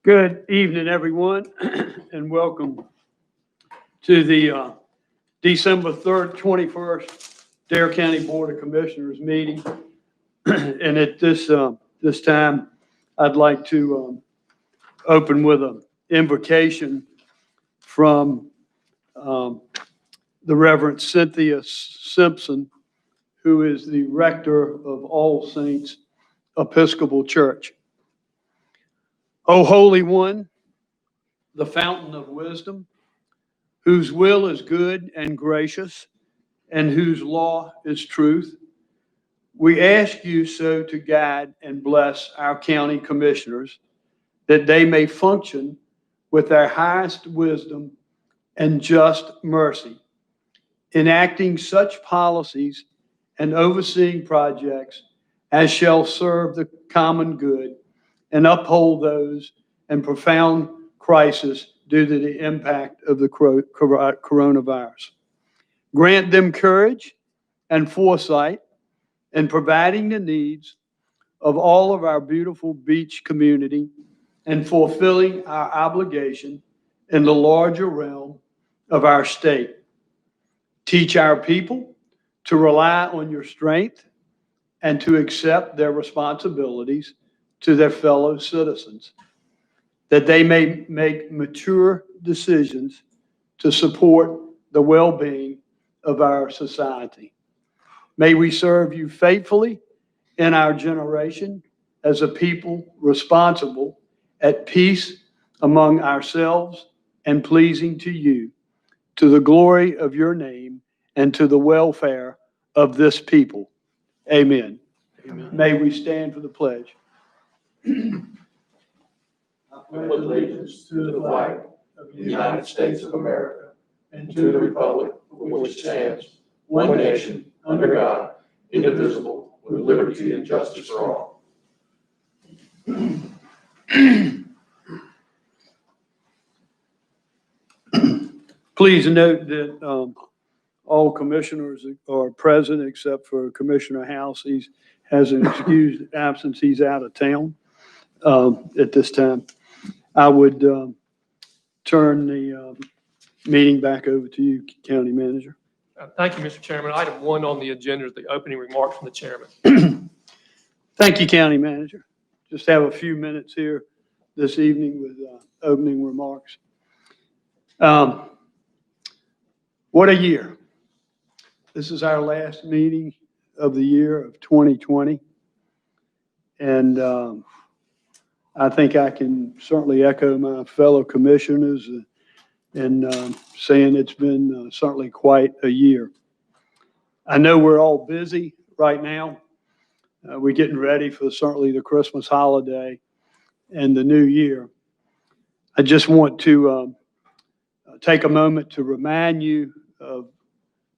Good evening, everyone, and welcome to the December 3rd, 21st Dare County Board of Commissioners meeting. And at this time, I'd like to open with an invocation from the Reverend Cynthia Simpson, who is the rector of All Saints Episcopal Church. O Holy One, the fountain of wisdom, whose will is good and gracious, and whose law is truth, we ask you so to guide and bless our county commissioners, that they may function with their highest wisdom and just mercy, enacting such policies and overseeing projects as shall serve the common good and uphold those in profound crisis due to the impact of the coronavirus. Grant them courage and foresight in providing the needs of all of our beautiful beach community and fulfilling our obligation in the larger realm of our state. Teach our people to rely on your strength and to accept their responsibilities to their fellow citizens, that they may make mature decisions to support the well-being of our society. May we serve you faithfully in our generation as a people responsible, at peace among ourselves, and pleasing to you, to the glory of your name and to the welfare of this people. Amen. Amen. May we stand for the pledge. I pledge allegiance to the flag of the United States of America and to the republic for which it stands, one nation, under God, indivisible, with liberty and justice for all. Please note that all commissioners are present except for Commissioner House. He has an excused absence. He's out of town at this time. I would turn the meeting back over to you, County Manager. Thank you, Mr. Chairman. Item 1 on the agenda is the opening remarks from the chairman. Thank you, County Manager. Just have a few minutes here this evening with opening remarks. What a year. This is our last meeting of the year of 2020. And I think I can certainly echo my fellow commissioners in saying it's been certainly quite a year. I know we're all busy right now. We're getting ready for certainly the Christmas holiday and the new year. I just want to take a moment to remind you of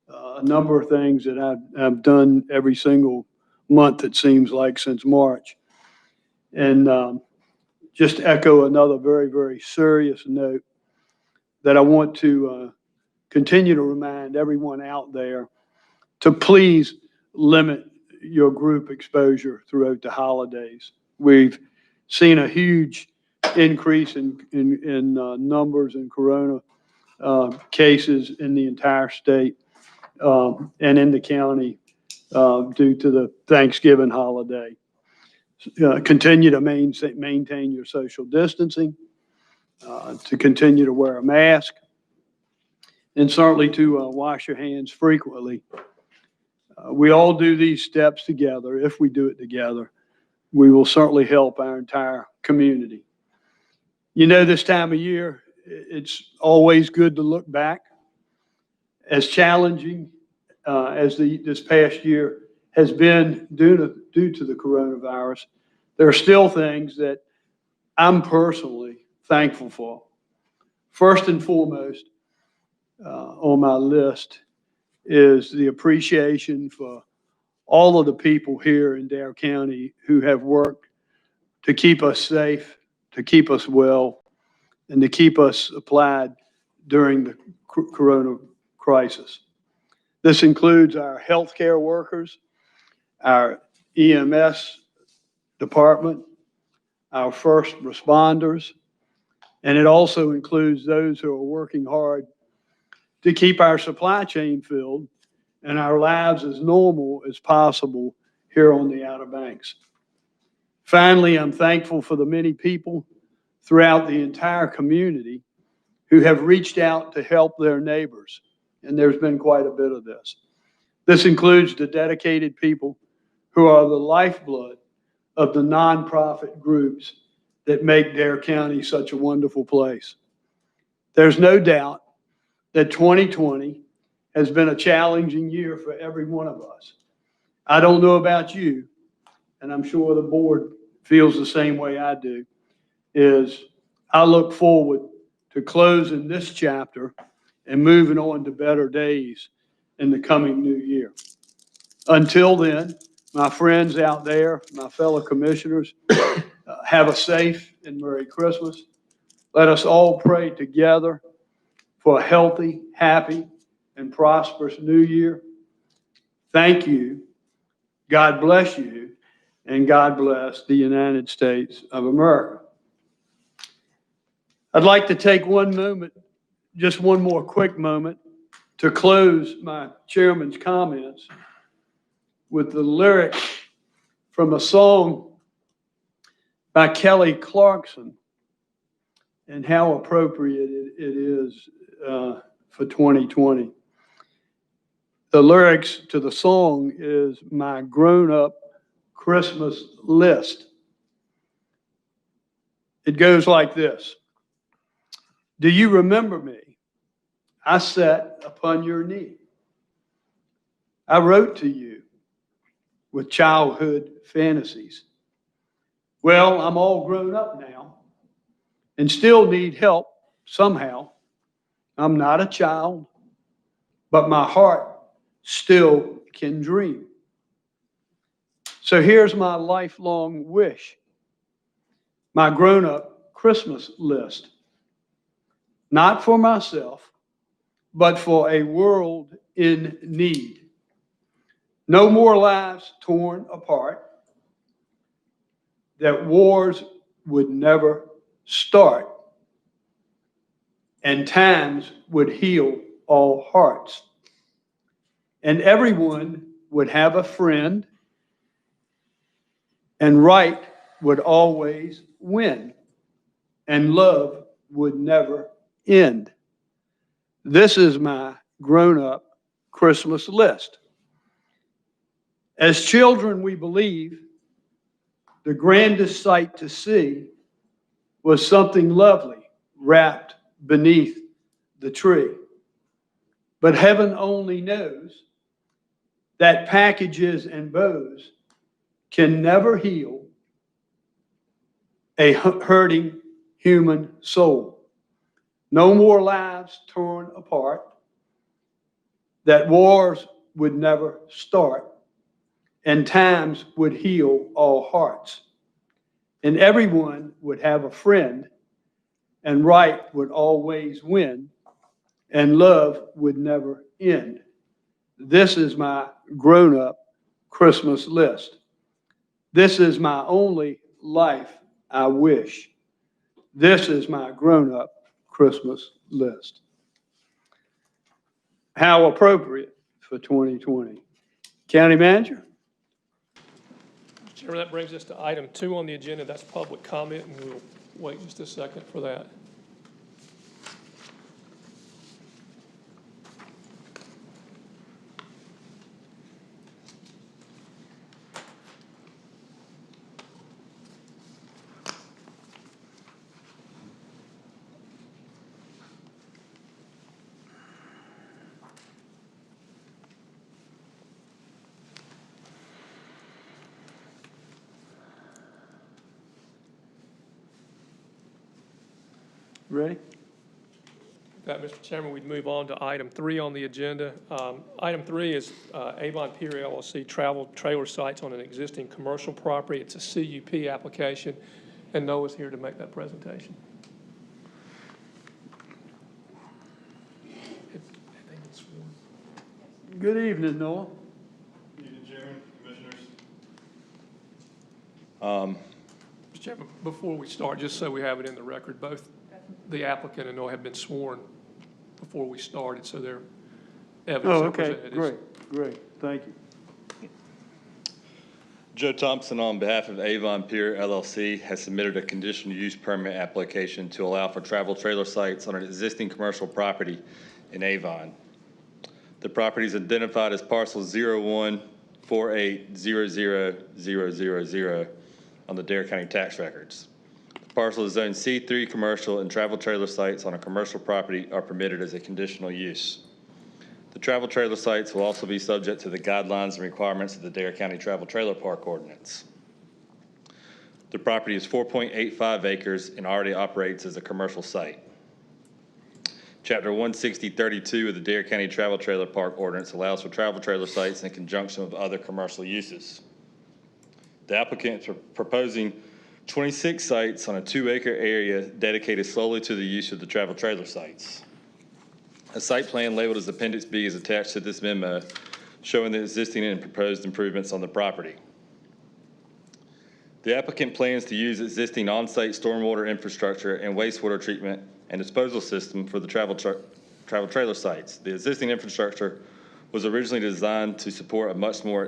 a number of things that I've done every single month, it seems like, since March. And just echo another very, very serious note that I want to continue to remind everyone out there to please limit your group exposure throughout the holidays. We've seen a huge increase in numbers in corona cases in the entire state and in the county due to the Thanksgiving holiday. Continue to maintain your social distancing, to continue to wear a mask, and certainly to wash your hands frequently. We all do these steps together. If we do it together, we will certainly help our entire community. You know, this time of year, it's always good to look back. As challenging as this past year has been due to the coronavirus, there are still things that I'm personally thankful for. First and foremost on my list is the appreciation for all of the people here in Dare County who have worked to keep us safe, to keep us well, and to keep us applied during the corona crisis. This includes our healthcare workers, our EMS department, our first responders, And it also includes those who are working hard to keep our supply chain filled and our lives as normal as possible here on the Outer Banks. Finally, I'm thankful for the many people throughout the entire community who have reached out to help their neighbors. And there's been quite a bit of this. This includes the dedicated people who are the lifeblood of the nonprofit groups that make Dare County such a wonderful place. There's no doubt that 2020 has been a challenging year for every one of us. I don't know about you, and I'm sure the board feels the same way I do, is I look forward to closing this chapter and moving on to better days in the coming new year. Until then, my friends out there, my fellow commissioners, have a safe and Merry Christmas. Let us all pray together for a healthy, happy, and prosperous new year. Thank you. God bless you, and God bless the United States of America. I'd like to take one moment, just one more quick moment, to close my chairman's comments with the lyrics from a song by Kelly Clarkson, and how appropriate it is for 2020. The lyrics to the song is "My Grown-Up Christmas List." It goes like this. Do you remember me? I sat upon your knee. I wrote to you with childhood fantasies. Well, I'm all grown up now and still need help somehow. I'm not a child, but my heart still can dream. So here's my lifelong wish, my grown-up Christmas list. Not for myself, but for a world in need. No more lives torn apart, that wars would never start, and times would heal all hearts. And everyone would have a friend, and right would always win, and love would never end. This is my grown-up Christmas list. As children, we believe the grandest sight to see was something lovely wrapped beneath the tree. But heaven only knows that packages and bows can never heal a hurting human soul. No more lives torn apart, that wars would never start, and times would heal all hearts. And everyone would have a friend, and right would always win, and love would never end. This is my grown-up Christmas list. This is my only life I wish. This is my grown-up Christmas list. How appropriate for 2020. County Manager? Chairman, that brings us to item 2 on the agenda. That's public comment, and we'll wait just a second for that. Ready? With that, Mr. Chairman, we'd move on to item 3 on the agenda. Item 3 is Avon Pier LLC travel trailer sites on an existing commercial property. It's a CUP application, and Noah's here to make that presentation. Good evening, Noah. Good evening, Chairman, Commissioners. Mr. Chairman, before we start, just so we have it in the record, both the applicant and have been sworn before we started, so their evidence Oh, they okay, presented is. great, thank you. Joe Thompson, on behalf of Avon Pier LLC, has submitted a conditional use permit application to allow for travel trailer sites on an existing commercial property in Avon. The property is identified as parcel 0148000000 on the Dare County tax records. The parcel is zoned C3 commercial, and travel trailer sites on a commercial property are permitted as a conditional use. The travel trailer sites will also be subject to the guidelines and requirements of the Dare County Travel Trailer Park Ordinance. The property is 4.85 acres and already operates as a commercial site. Chapter 16032 of the Dare County Travel Trailer Park Ordinance allows for travel trailer sites in conjunction with other commercial uses. The applicant is proposing 26 sites on a 2-acre area dedicated solely to the use of the travel trailer sites. A site plan labeled as Appendix B is attached to this memo, showing the existing and proposed improvements on the property. The applicant plans to use existing on-site stormwater infrastructure and wastewater treatment and disposal system for the travel trailer sites. The existing infrastructure was originally designed to support a much more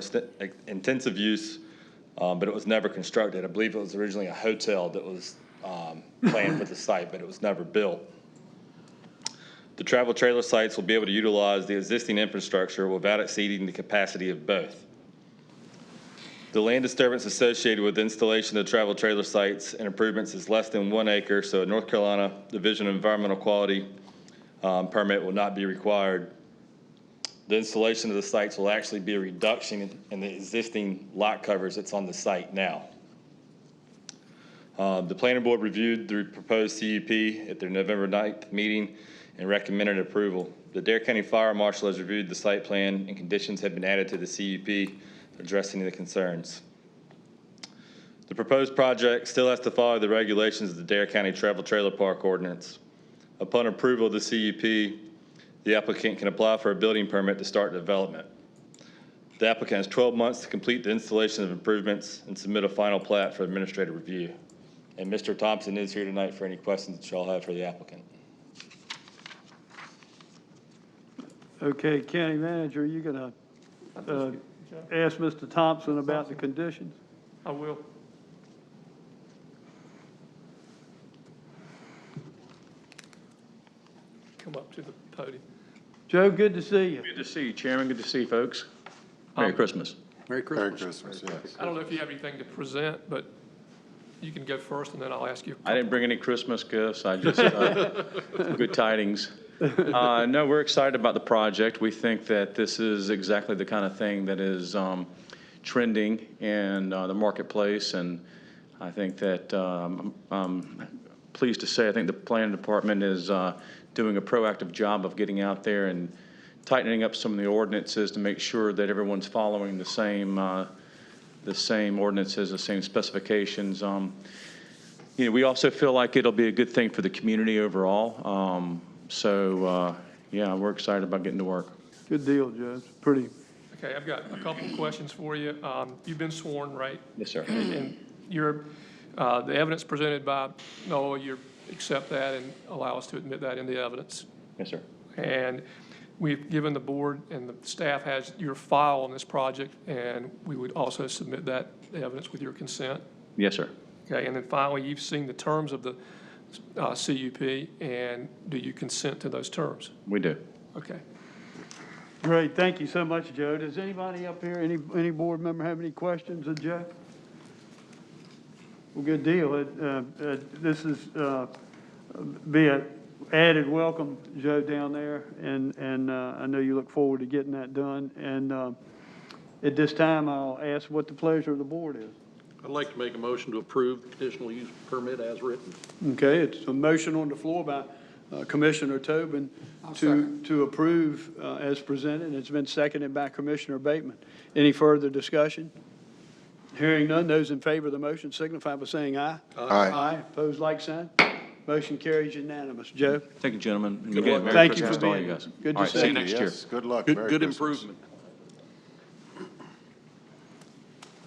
intensive use, but it was never constructed. I believe it was originally a hotel that was planned for the site, but it was never built. The travel trailer sites will be able to utilize the existing infrastructure without exceeding the capacity of both. The land disturbance associated with the installation of travel trailer sites and improvements is less than 1 acre, so a North Carolina Division of Environmental Quality permit will not be required. The installation of the sites will actually be a reduction in the existing lot coverage that's on the site now. The planning board reviewed the proposed CUP at their November 9th meeting and recommended approval. The Dare County Fire Marshal has reviewed the site plan, and conditions have been added to the CUP addressing the concerns. The proposed project still has to follow the regulations of the Dare County Travel Trailer Park Ordinance. Upon approval of the CUP, the applicant can apply for a building permit to start development. The applicant has 12 months to complete the installation of improvements and submit a final plat for administrative review. And Mr. Thompson is here tonight for any questions that y'all have for the applicant. Okay, County Manager, are you gonna ask Mr. Thompson about the conditions? I will. Come up to the podium. Joe, good to see you. Good to see you, Chairman. Good to see you, folks. Merry Christmas. Merry Christmas, yes. I don't know if you have anything to present, but you can go first, and then I'll ask you. I didn't bring any Christmas gifts. I just, good tidings. No, we're excited about the project. We think that this is exactly the kind of thing that is trending in the marketplace. And I think that I'm pleased to say I think the planning department is doing a proactive job of getting out there and tightening up some of the ordinances to make sure that everyone's following the same ordinances, the same specifications. You know, we also feel like it'll be a good thing for the community overall. Yeah, we're excited about getting to work. Good deal, Joe. It's pretty. Okay, I've got a couple of questions for you. You've been sworn, right? Yes, sir. And you're, the evidence presented by Noah, you accept that and allow us to admit that in the evidence. Yes, sir. And we've given the board and the staff has your file on this project, and we would also submit that evidence with your consent. Yes, sir. Okay, and then finally, you've seen the terms of the CUP, and do you consent to those terms? We do. Okay. Great, thank you so much, Joe. Does anybody up here, any board member have any questions of Joe? Well, good deal. This is be an added welcome, Joe, down there, and I know you look forward to getting that done. And at this time, I'll ask what the pleasure of the board is. I'd like to make a motion to approve the conditional use permit as written. Okay, it's a motion on the floor by Commissioner Tobin to approve as presented. It's been seconded by Commissioner Bateman. Any further discussion? Hearing none, those in favor of the motion signify by saying aye. Aye. Aye, opposed, like sign. Motion carries unanimous. Joe? Thank you, gentlemen. And Good again, luck. Merry Thank you Christmas for to all being you here. guys. Good to All right, see see you. you next year. Yes, good luck. Good Merry Christmas. improvement.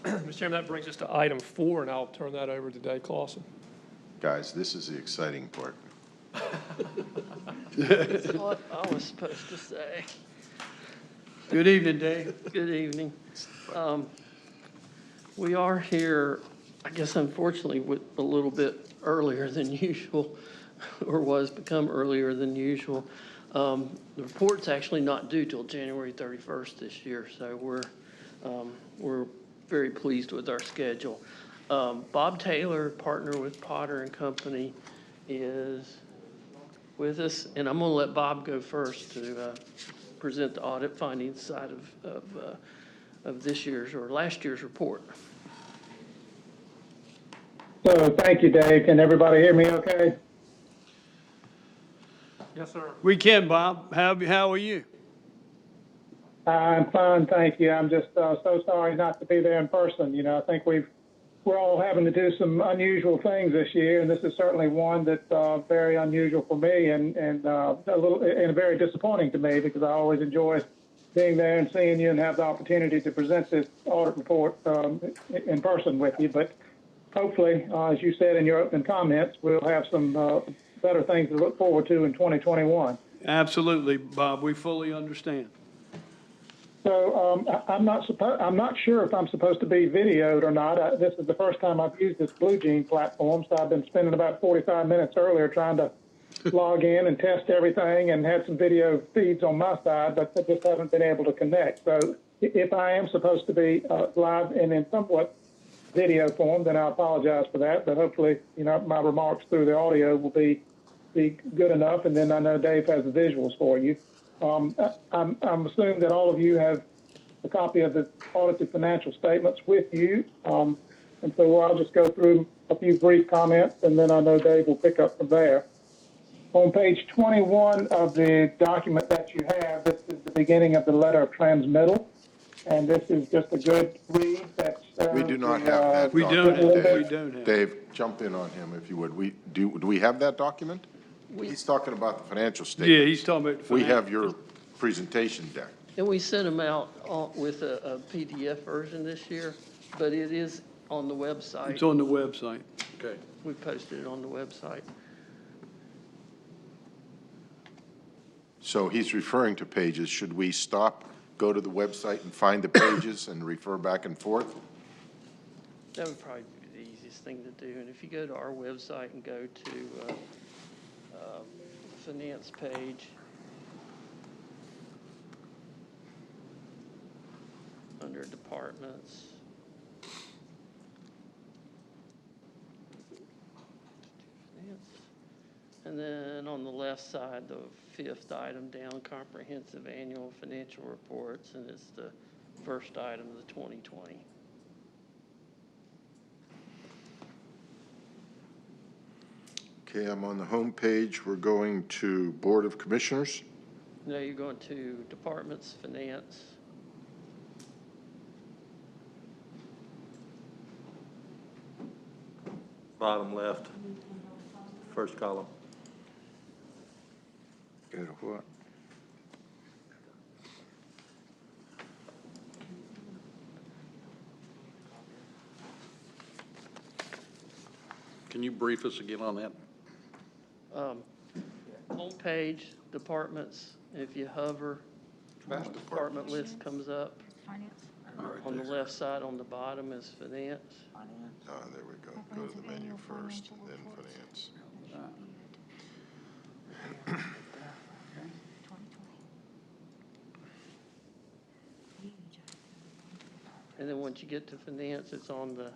Mr. Chairman, that brings us to item 4, and I'll turn that over to Dave Clausen. Guys, this is the exciting part. That's what I was supposed to say. Good evening, Dave. Good evening. We are here, I guess unfortunately, with a little bit earlier than usual, or was become earlier than usual. The report's actually not due till January 31st this year, so we're very pleased with our schedule. Bob Taylor, partner with Potter and Company, is with us, and I'm going to let Bob go first to present the audit findings side of this year's or last year's report. So thank you, Dave. Can everybody hear me okay? Yes, sir. We can, Bob. How are you? I'm fine, thank you. I'm just so sorry not to be there in person. You know, I think we're all having to do some unusual things this year, and this is certainly one that's very unusual for me and very disappointing to me because I always enjoy being there and seeing you and have the opportunity to present this audit report in person with you. But hopefully, as you said in your opening comments, we'll have some better things to look forward to in 2021. Absolutely, Bob. We fully understand. So I'm not sure if I'm supposed to be videoed or not. This is the first time I've used this Blue Jean platform, so I've been spending about 45 minutes earlier trying to log in and test everything and had some video feeds on my side, but I just haven't been able to connect. So if I am supposed to be live and in somewhat video form, then I apologize for that. But hopefully, you know, my remarks through the audio will be good enough. And then I know Dave has the visuals for you. I'm assuming that all of you have a copy of the audited financial statements with you. And so I'll just go through a few brief comments, and then I know Dave will pick up from there. On page 21 of the document that you have, this is the beginning of the letter of transmittal. And this is just a good read. We do not have that We don't document, have, Dave. we don't have. Dave, jump in on him if you would. Do we have that document? He's talking about the financial statement. Yeah, he's talking about the We financial. have your presentation deck. And we sent them out with a PDF version this year, but it is on the website. It's on the website. Okay. We posted it on the website. So he's referring to pages. Should we stop, go to the website and find the pages and refer back and forth? That would probably be the easiest thing to do. And if you go to our website and go to finance page, under departments, and then on the left side, the fifth item down, comprehensive annual financial reports, and it's the first item of the 2020. Okay, I'm on the home page. We're going to Board of Commissioners. Now you're going to departments, finance. Bottom left, first column. Go to what? Can you brief us again on that? Home page, departments, and if you hover, department list comes up. Finance. On the left side, on the bottom is finance. There we go. Go to the menu first, and then finance. And then once you get to finance, it's on the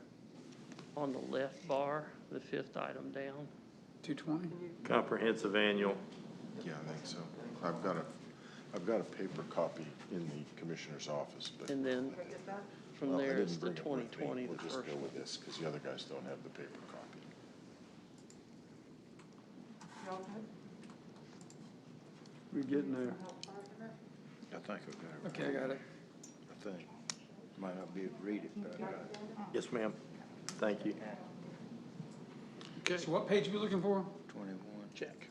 left bar, the fifth item down. 220? Comprehensive annual. Yeah, I think so. I've got a paper copy in the commissioner's office, but. And then from Well, I there, it's didn't the bring it with me. 2020, the We'll just first go one. with this, because the other guys don't have the paper copy. We're getting there. I think I got it. Okay, I got it. I think. Might not be able to read it, but I got it. Yes, ma'am. Thank you. Okay. So what page are we looking for? 21. Check.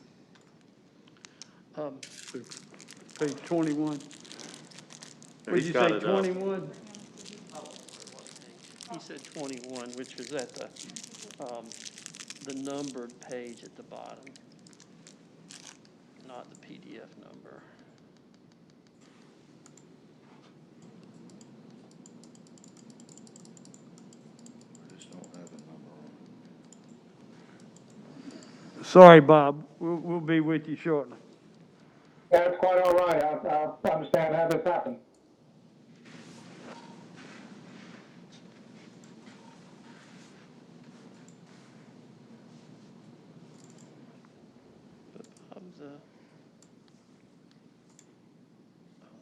Page 21. What did He's you got say, it up. 21? He said 21, which was at the numbered page at the bottom. not the PDF number. Just don't have a number on Sorry, Bob. We'll be with you shortly. That's quite all right. I understand how this happened. But Bob's, oh,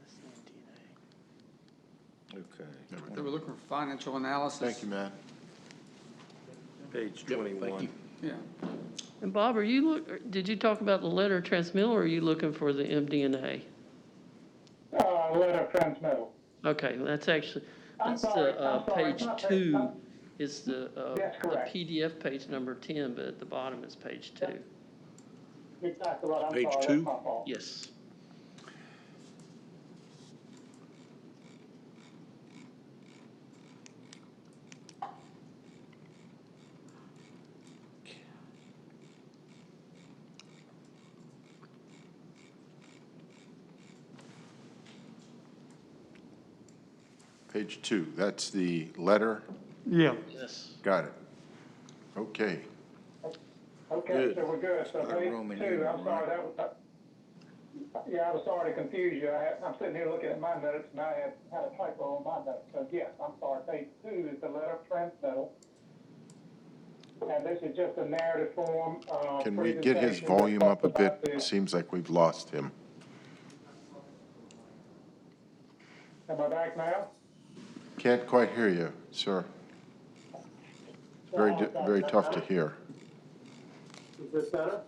this is DNA. it. Okay. They were looking for financial analysis. Thank you, Matt. Page Yep, 21. thank you. Yeah. And Bob, did you talk about the letter of transmittal, or are you looking for the MD&A? Letter of transmittal. Okay, that's actually, I'm that's sorry, the, I'm sorry, page not page- 2 is the That's correct. PDF page number 10, but at the bottom is page 2. Exactly right. I'm Page sorry, two? that's my fault. Yes. Page 2, that's the letter. Yeah. Yes. Got it. Okay. Okay, Good. so we're good. So Got a page Roman 2, numeral, I'm sorry, that was, yeah, I was sorry to confuse you. I'm sitting here looking at my notes, and I had a typo on my notes. So yes, I'm sorry, page 2 is the letter of transmittal. And this is just a narrative form. Can we get his presentation volume that up a talks bit? about the- It seems like we've lost him. Am I back now? Can't quite hear you, sir. Very tough to hear. Is this better?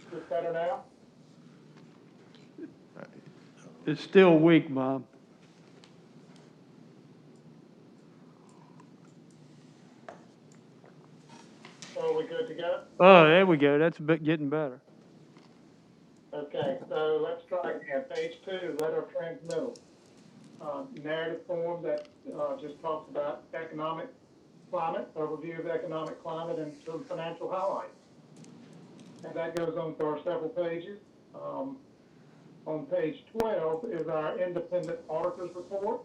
Is this better now? It's still weak, Bob. So are we good to go? Oh, there we go. That's getting better. Okay, so let's try again. Page 2, letter of transmittal. Narrative form that just talks about economic climate, overview of economic climate, and some financial highlights. And that goes on for several pages. On page 12 is our independent auditor's report.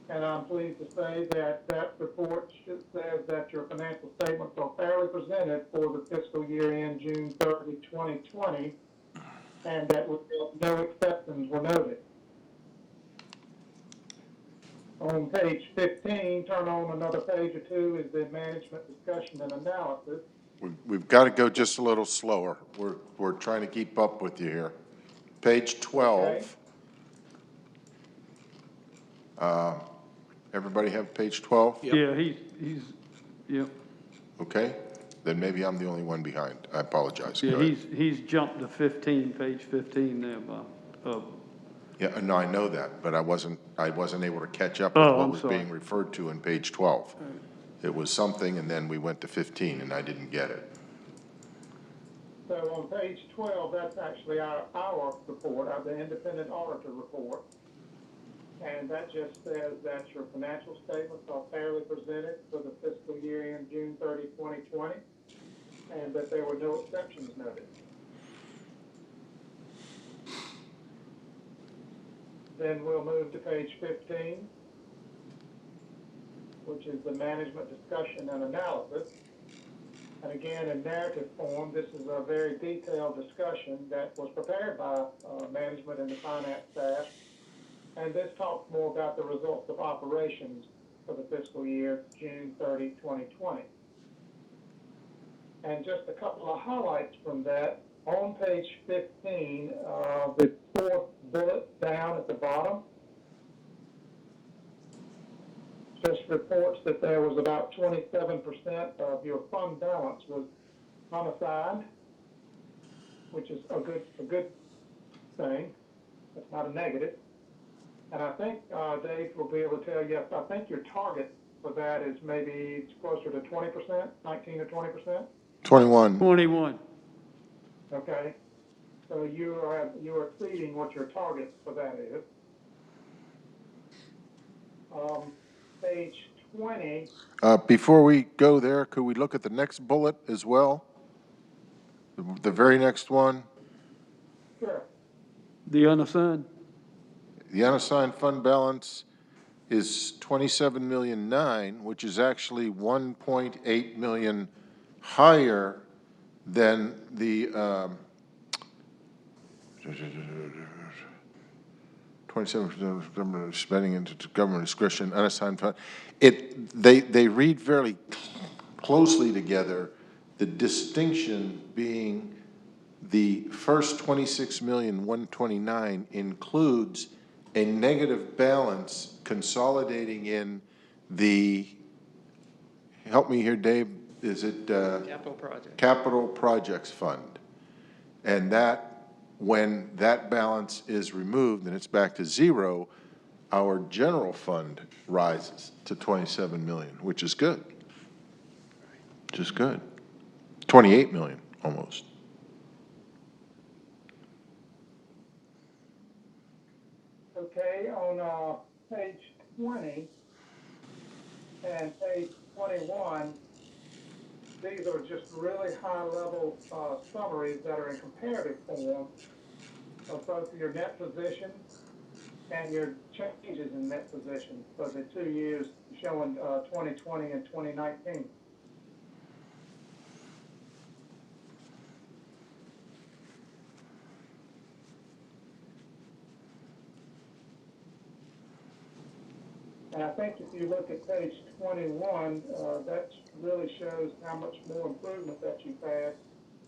And I'm pleased to say that that report says that your financial statements are fairly presented for the fiscal year end June 30, 2020, and that no exceptions were noted. On page 15, turn on another page or two, is the management discussion and analysis. We've got to go just a little slower. We're trying to keep up with you here. Page 12. Everybody have page 12? Yep. Yeah, he's, yeah. Okay, then maybe I'm the only one behind. I apologize. Yeah, Go ahead. he's jumped to 15, page 15 there, Bob. Yeah, no, I know that, but I wasn't able to catch up with Oh, what I'm was sorry. being referred to in page 12. It was something, and then we went to 15, and I didn't get it. So on page 12, that's actually our report, the independent auditor report. And that just says that your financial statements are fairly presented for the fiscal year end June 30, 2020, and that there were no exceptions noted. Then we'll move to page 15, which is the management discussion and analysis. And again, in narrative form, this is a very detailed discussion that was prepared by management and the finance staff. And this talks more about the results of operations for the fiscal year June 30, 2020. And just a couple of highlights from that. On page 15, the fourth bullet down at the bottom just reports that there was about 27% of your fund balance was unassigned, which is a good thing. That's not a negative. And I think Dave will be able to tell you, I think your target for that is maybe closer to 20%, 19 or 20%. 21. 21. Okay. So you are exceeding what your target for that is. Page 20, Before we go there, could we look at the next bullet as well? The very next one, sure. The unassigned? the unassigned fund balance is 27,000,009, which is actually 1.8 million higher than the 27% of government spending into government discretion, unassigned fund. They read very closely together, the distinction being the first 26,129,000 includes a negative balance consolidating in the, help me here, Dave, is it? Capital project. Capital Projects Fund. And that, when that balance is removed and it's back to zero, our general fund rises to 27 million, which is good. Which is good. 28 million, almost. Okay, on page 20 and page 21, these are just really high-level summaries that are in comparative form of both your net position and your changes in net position for the 2 years showing 2020 and 2019. And I think if you look at page 21, that really shows how much more improvement that you've had.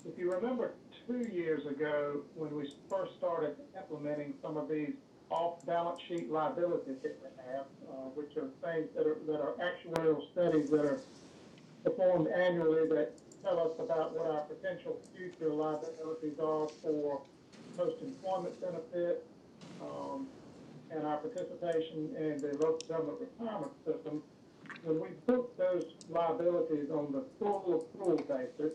If you remember 2 years ago, when we first started implementing some of these off-balance sheet liabilities that we have, which are things that are actuarial studies that are performed annually that tell us about what our potential future liabilities are for post-employment benefits, and our participation in the local government retirement system. When we book those liabilities on the full accrual basis,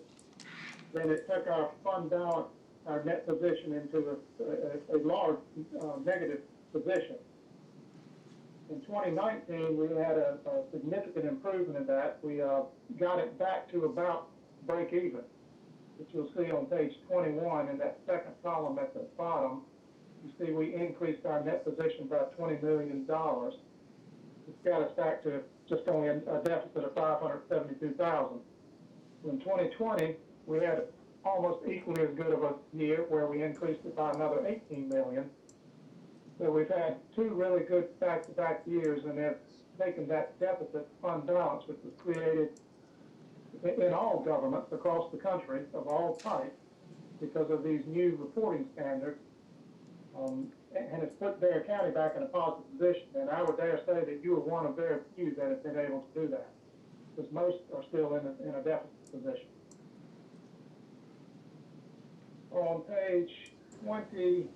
then it took our fund balance, our net position, into a large negative position. In 2019, we had a significant improvement in that. We got it back to about break even, which you'll see on page 21 in that second column at the bottom. You see we increased our net position by $20 million. It's got us back to just only a deficit of $572,000. In 2020, we had almost equally as good of a year where we increased it by another $18 million. So we've had 2 really good back-to-back years, and have taken that deficit fund balance, which was created in all governments across the country of all types because of these new reporting standards, and it's put Dare County back in a positive position. And I would dare say that you are one of very few that have been able to do that, because most are still in a deficit position. On page 20,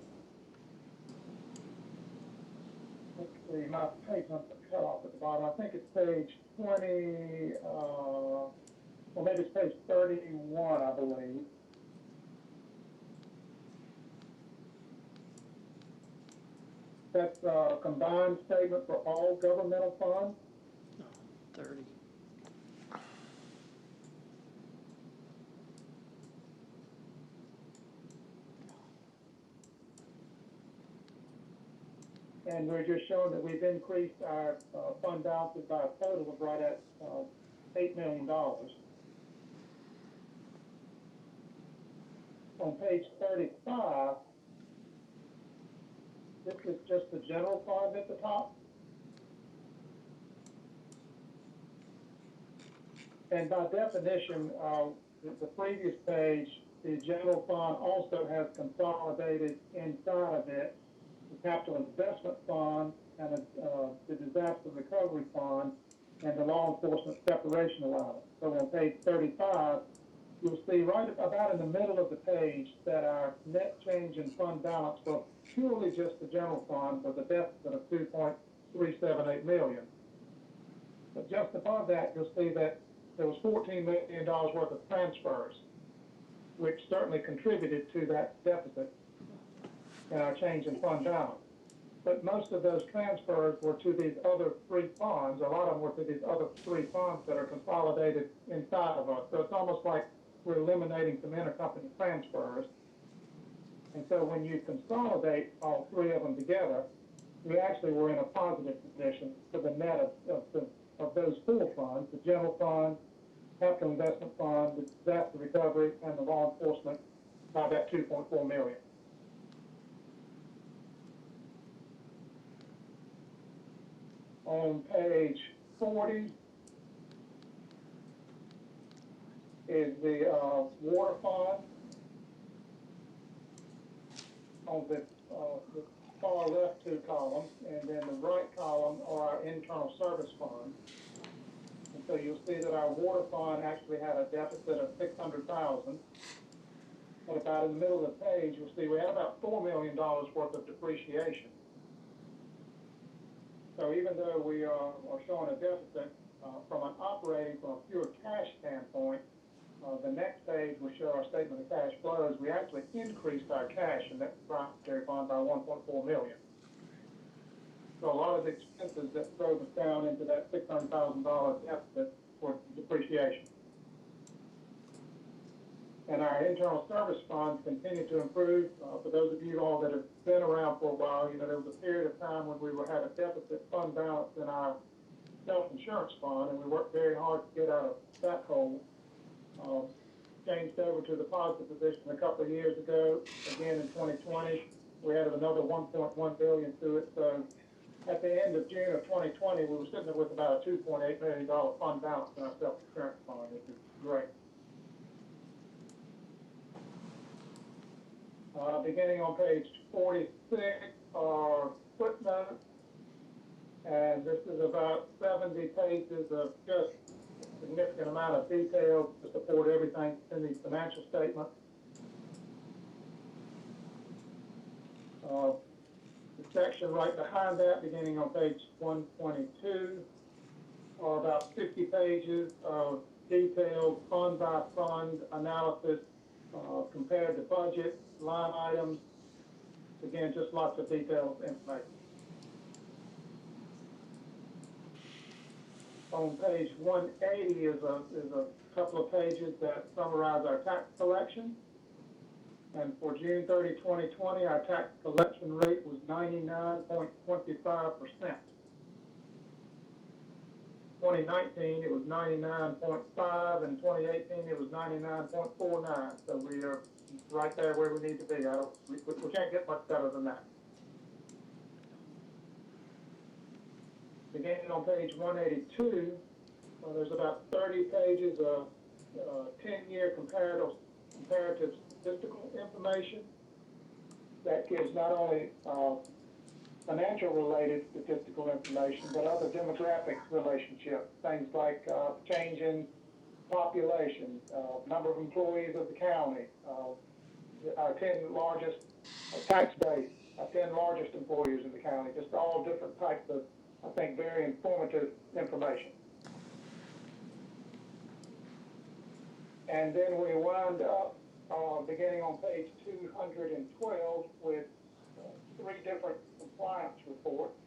let's see, my page numbers are cut off at the bottom. I think it's page 20, or maybe it's page 31, I believe. That's a combined statement for all governmental funds. 30. And we're just showing that we've increased our fund balances by a total of right at $8 million. On page 35, this is just the general fund at the top. And by definition, the previous page, the general fund also has consolidated inside of it the capital investment fund and the disaster recovery fund and the law enforcement separation allowance. So on page 35, you'll see right about in the middle of the page that our net change in fund balance for purely just the general fund was a deficit of $2.378 million. But just above that, you'll see that there was $14 million worth of transfers, which certainly contributed to that deficit and our change in fund balance. but most of those transfers were to these other three funds. A lot of them were to these other three funds that are consolidated inside of us. So it's almost like we're eliminating some intercompany transfers. And so when you consolidate all three of them together, we actually were in a positive position for the net of those four funds: the general fund, capital investment fund, the disaster recovery, and the law enforcement, by that 2.4 million. On page 40 is the water fund. On the far left two columns, and then the right column are our internal service funds. And so you'll see that our water fund actually had a deficit of $600,000. But about in the middle of the page, you'll see we had about $4 million worth of depreciation. So even though we are showing a deficit from a pure cash standpoint, the next page will show our statement of cash flows. We actually increased our cash in that proprietary fund by 1.4 million. So a lot of the expenses that drove us down into that $600,000 deficit for depreciation. And our internal service funds continue to improve. For those of you all that have been around for a while, you know, there was a period of time when we had a deficit fund balance in our self-insurance fund, and we worked very hard to get out of that hole. Changed over to the positive position a couple of years ago. Again, in 2020, we added another 1.1 billion to it. So at the end of June of 2020, we were sitting with about a $2.8 million fund balance in our self-insurance fund, which is great. Beginning on page 46 are footnotes, and this is about 70 pages of just a significant amount of detail to support everything in these financial statements. The section right behind that, beginning on page 122, are about 50 pages of detailed fund-by-fund analysis compared to budget, line items. Again, just lots of detailed information. On page 180 is a couple of pages that summarize our tax collection. And for June 30, 2020, our tax collection rate was 99.25%. 2019, it was 99.5, and 2018, it was 99.49. So we are right there where we need to be. We can't get much better than that. Beginning on page 182, there's about 30 pages of 10-year comparative statistical information that gives not only financial-related statistical information, but other demographics relationships, things like change in population, number of employees of the county, our 10 largest tax base, our 10 largest employers in the county, just all different types of, I think, very informative information. And then we wind up beginning on page 212 with 3 different compliance reports.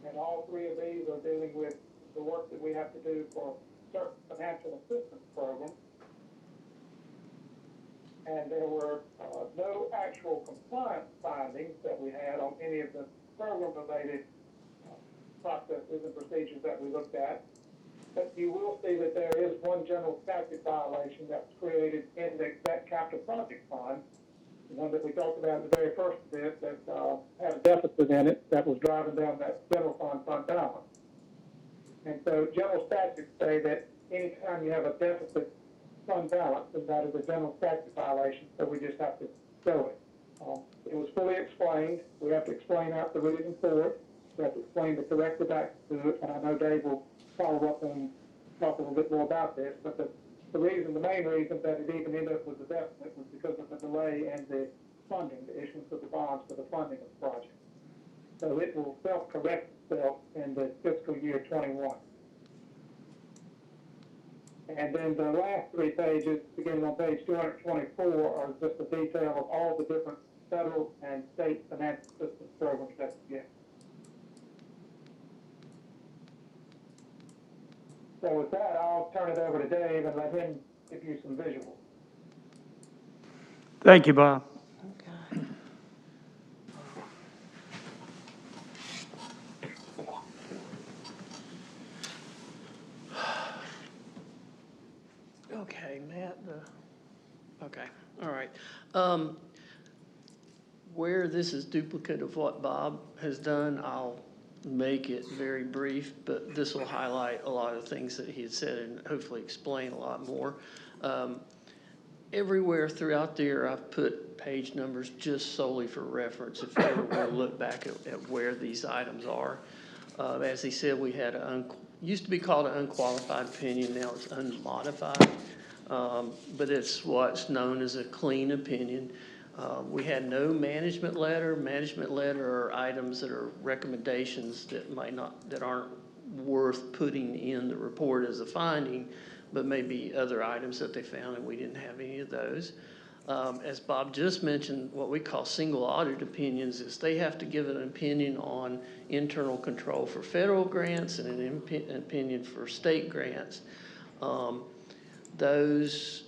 And all 3 of these are dealing with the work that we have to do for certain financial assistance programs. And there were no actual compliance findings that we had on any of the program-related processes and procedures that we looked at. But you will see that there is one general statute violation that was created in that capital project fund, the one that we talked about in the very first bit, that had a deficit in it that was driving down that general fund balance. And so general statutes say that anytime you have a deficit fund balance, then that is a general statute violation, so we just have to show it. It was fully explained. We have to explain out the reason for it. We have to explain the corrective action to it, and I know Dave will follow up and talk a little bit more about this, but the main reason that it even ended up with the deficit was because of the delay in the funding, the issuance of the bonds for the funding of the project. So it will self-correct itself in the fiscal year 21. And then the last 3 pages, beginning on page 224, are just a detail of all the different federal and state financial assistance programs that we get. So with that, I'll turn it over to Dave and let him give you some visuals. Thank you, Bob. Okay, Matt, okay, all right. Where this is duplicate of what Bob has done, I'll make it very brief, but this will highlight a lot of things that he had said and hopefully explain a lot more. Everywhere throughout the year, I've put page numbers just solely for reference, if you ever want to look back at where these items are. As he said, we had used to be called an unqualified opinion, now it's unmodified, but it's what's known as a clean opinion. We had no management letter. Management letter are items that are recommendations that aren't worth putting in the report as a finding, but maybe other items that they found, and we didn't have any of those. As Bob just mentioned, what we call single audit opinions is they have to give an opinion on internal control for federal grants and an opinion for state grants. Those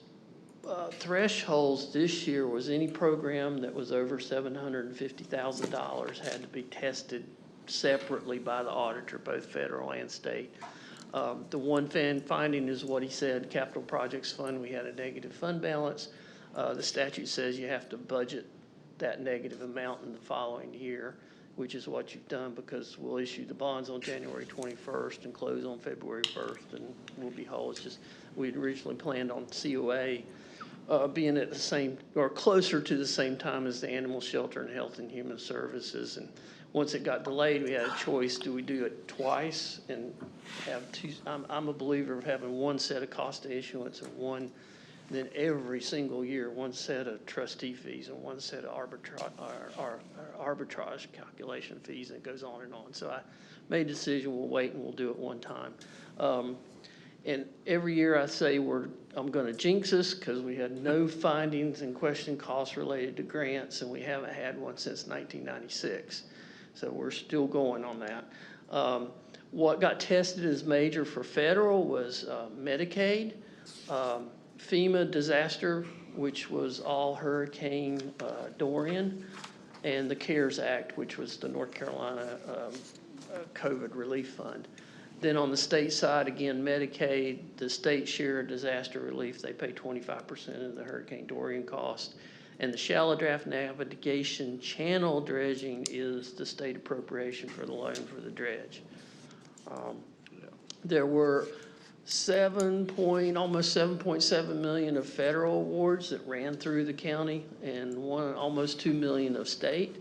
thresholds this year was any program that was over $750,000 had to be tested separately by the auditor, both federal and state. The one finding is what he said, capital projects fund, we had a negative fund balance. The statute says you have to budget that negative amount in the following year, which is what you've done, because we'll issue the bonds on January 21st and close on February 1st, and we'll be whole. It's just, we'd originally planned on COA being at the same, or closer to the same time as the Animal Shelter and Health and Human Services. And once it got delayed, we had a choice. Do we do it twice and have two? I'm a believer of having one set of cost of issuance and one, then every single year, one set of trustee fees and one set of arbitrage calculation fees, and it goes on and on. So I made a decision, we'll wait and we'll do it one time. And every year I say I'm going to jinx us because we had no findings and question costs related to grants, and we haven't had one since 1996. So we're still going on that. What got tested as major for federal was Medicaid, FEMA disaster, which was all Hurricane Dorian, and the CARES Act, which was the North Carolina COVID relief fund. Then on the state side, again, Medicaid, the state share of disaster relief, they pay 25% of the Hurricane Dorian cost. And the shallow draft navigation channel dredging is the state appropriation for the loan for the dredge. There were almost 7.7 million of federal awards that ran through the county, and almost 2 million of state.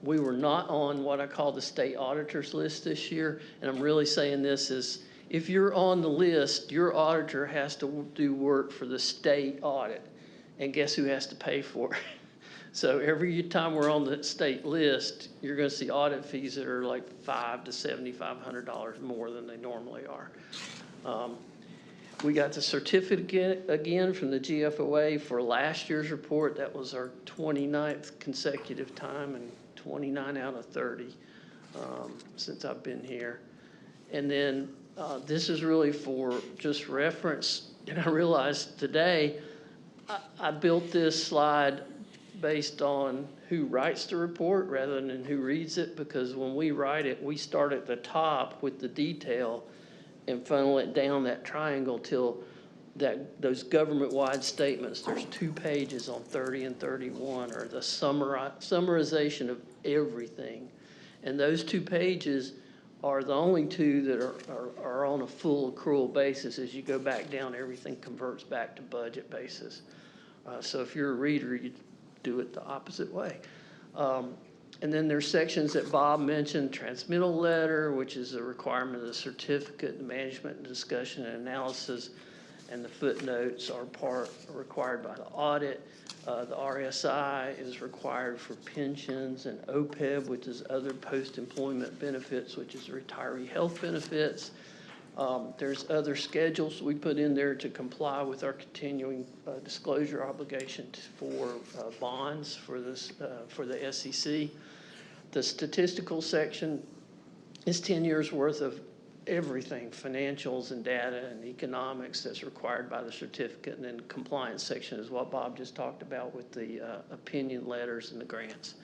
We were not on what I call the state auditors list this year, and I'm really saying this is, if you're on the list, your auditor has to do work for the state audit, and guess who has to pay for it? So every time we're on the state list, you're going to see audit fees that are like $500 to $7,500 more than they normally are. We got the certificate again from the GFOA for last year's report. That was our 29th consecutive time, and 29 out of 30 since I've been here. And then this is really for just reference. And I realized today I built this slide based on who writes the report rather than who reads it, because when we write it, we start at the top with the detail and funnel it down that triangle till those government-wide statements. There's 2 pages on 30 and 31 are the summarization of everything. And those 2 pages are the only 2 that are on a full accrual basis. As you go back down, everything converts back to budget basis. So if you're a reader, you do it the opposite way. And then there's sections that Bob mentioned, transmittal letter, which is a requirement of the certificate, the management discussion and analysis, and the footnotes are required by the audit. The RSI is required for pensions, and OPEB, which is other post-employment benefits, which is retiree health benefits. There's other schedules we put in there to comply with our continuing disclosure obligation for bonds for the SEC. The statistical section is 10 years worth of everything, financials and data and economics that's required by the certificate, and then compliance section is what Bob just talked about with the opinion letters and the grants.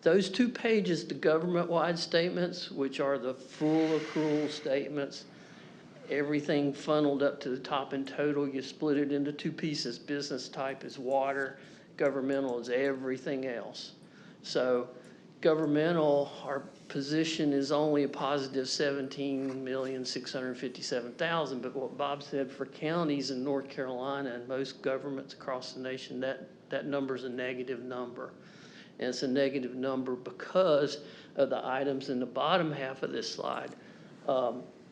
Those 2 pages, the government-wide statements, which are the full accrual statements, everything funneled up to the top in total, you split it into 2 pieces. Business type is water, governmental is everything else. So governmental, our position is only a positive 17,657,000, but what Bob said for counties in North Carolina and most governments across the nation, that number's a negative number. And it's a negative number because of the items in the bottom half of this slide.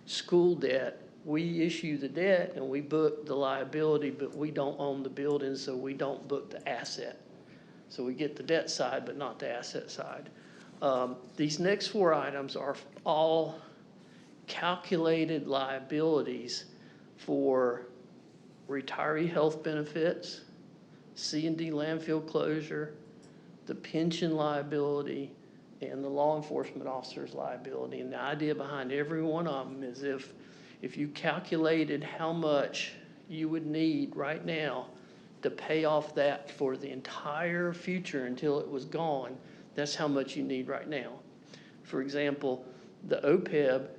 School debt, we issue the debt and we book the liability, but we don't own the building, so we don't book the asset. So we get the debt side, but not the asset side. These next 4 items are all calculated liabilities for retiree health benefits, C&D landfill closure, the pension liability, and the law enforcement officer's liability. And the idea behind every one of them is if you calculated how much you would need right now to pay off that for the entire future until it was gone, that's how much you need right now. For example, the OPEB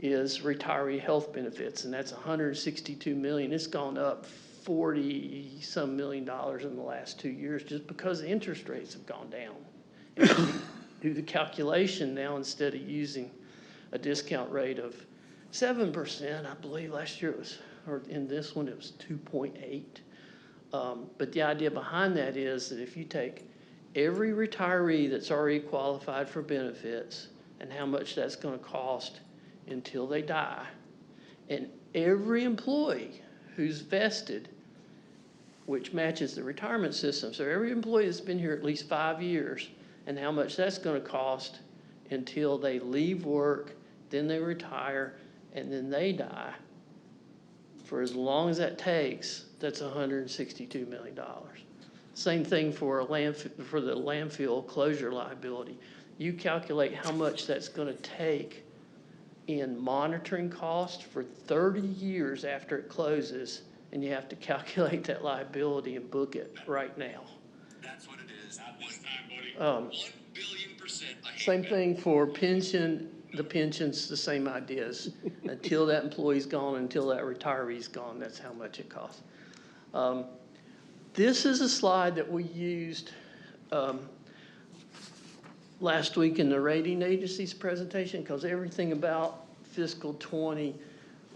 is retiree health benefits, and that's $162 million. It's gone up 40-some million dollars in the last 2 years just because the interest rates have gone down. And do the calculation now, instead of using a discount rate of 7%, I believe last year it was, or in this one it was 2.8. But the idea behind that is that if you take every retiree that's already qualified for benefits and how much that's going to cost until they die, and every employee who's vested, which matches the retirement system. So every employee that's been here at least 5 years and how much that's going to cost until they leave work, then they retire, and then they die. For as long as that takes, that's $162 million. Same thing for for the landfill closure liability. You calculate how much that's going to take in monitoring cost for 30 years after it closes, and you have to calculate that liability and book it right now. That's what it is. Not this time, buddy. 1,000,000,000%. Same thing for pension. The pension's the same ideas. Until that employee's gone, until that retiree's gone, that's how much it costs. This is a slide that we used last week in the rating agency's presentation, because everything about fiscal 20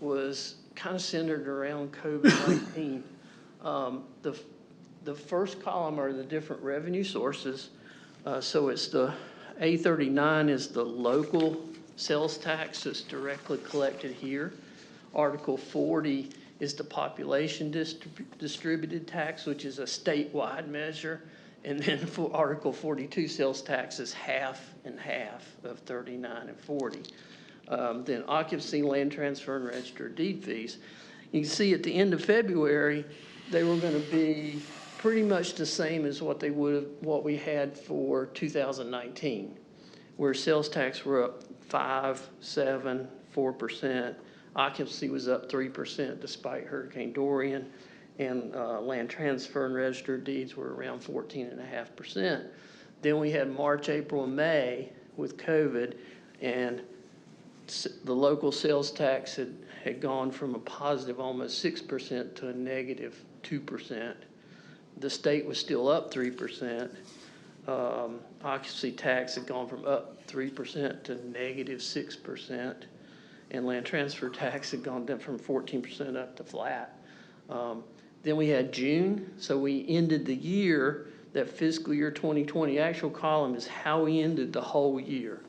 was kind of centered around COVID-19. The first column are the different revenue sources. So it's the A39 is the local sales tax that's directly collected here. Article 40 is the population distributed tax, which is a statewide measure. And then for Article 42, sales tax is half and half of 39 and 40. Then occupancy, land transfer, and register deed fees. You can see at the end of February, they were going to be pretty much the same as what we had for 2019, where sales tax were up 5, 7, 4%. Occupancy was up 3% despite Hurricane Dorian, and land transfer and registered deeds were around 14.5%. Then we had March, April, and May with COVID, and the local sales tax had gone from a positive almost 6% to a negative 2%. The state was still up 3%. Occupancy tax had gone from up 3% to negative 6%. And land transfer tax had gone down from 14% up to flat. Then we had June, so we ended the year, that fiscal year 2020 actual column is how we ended the whole year.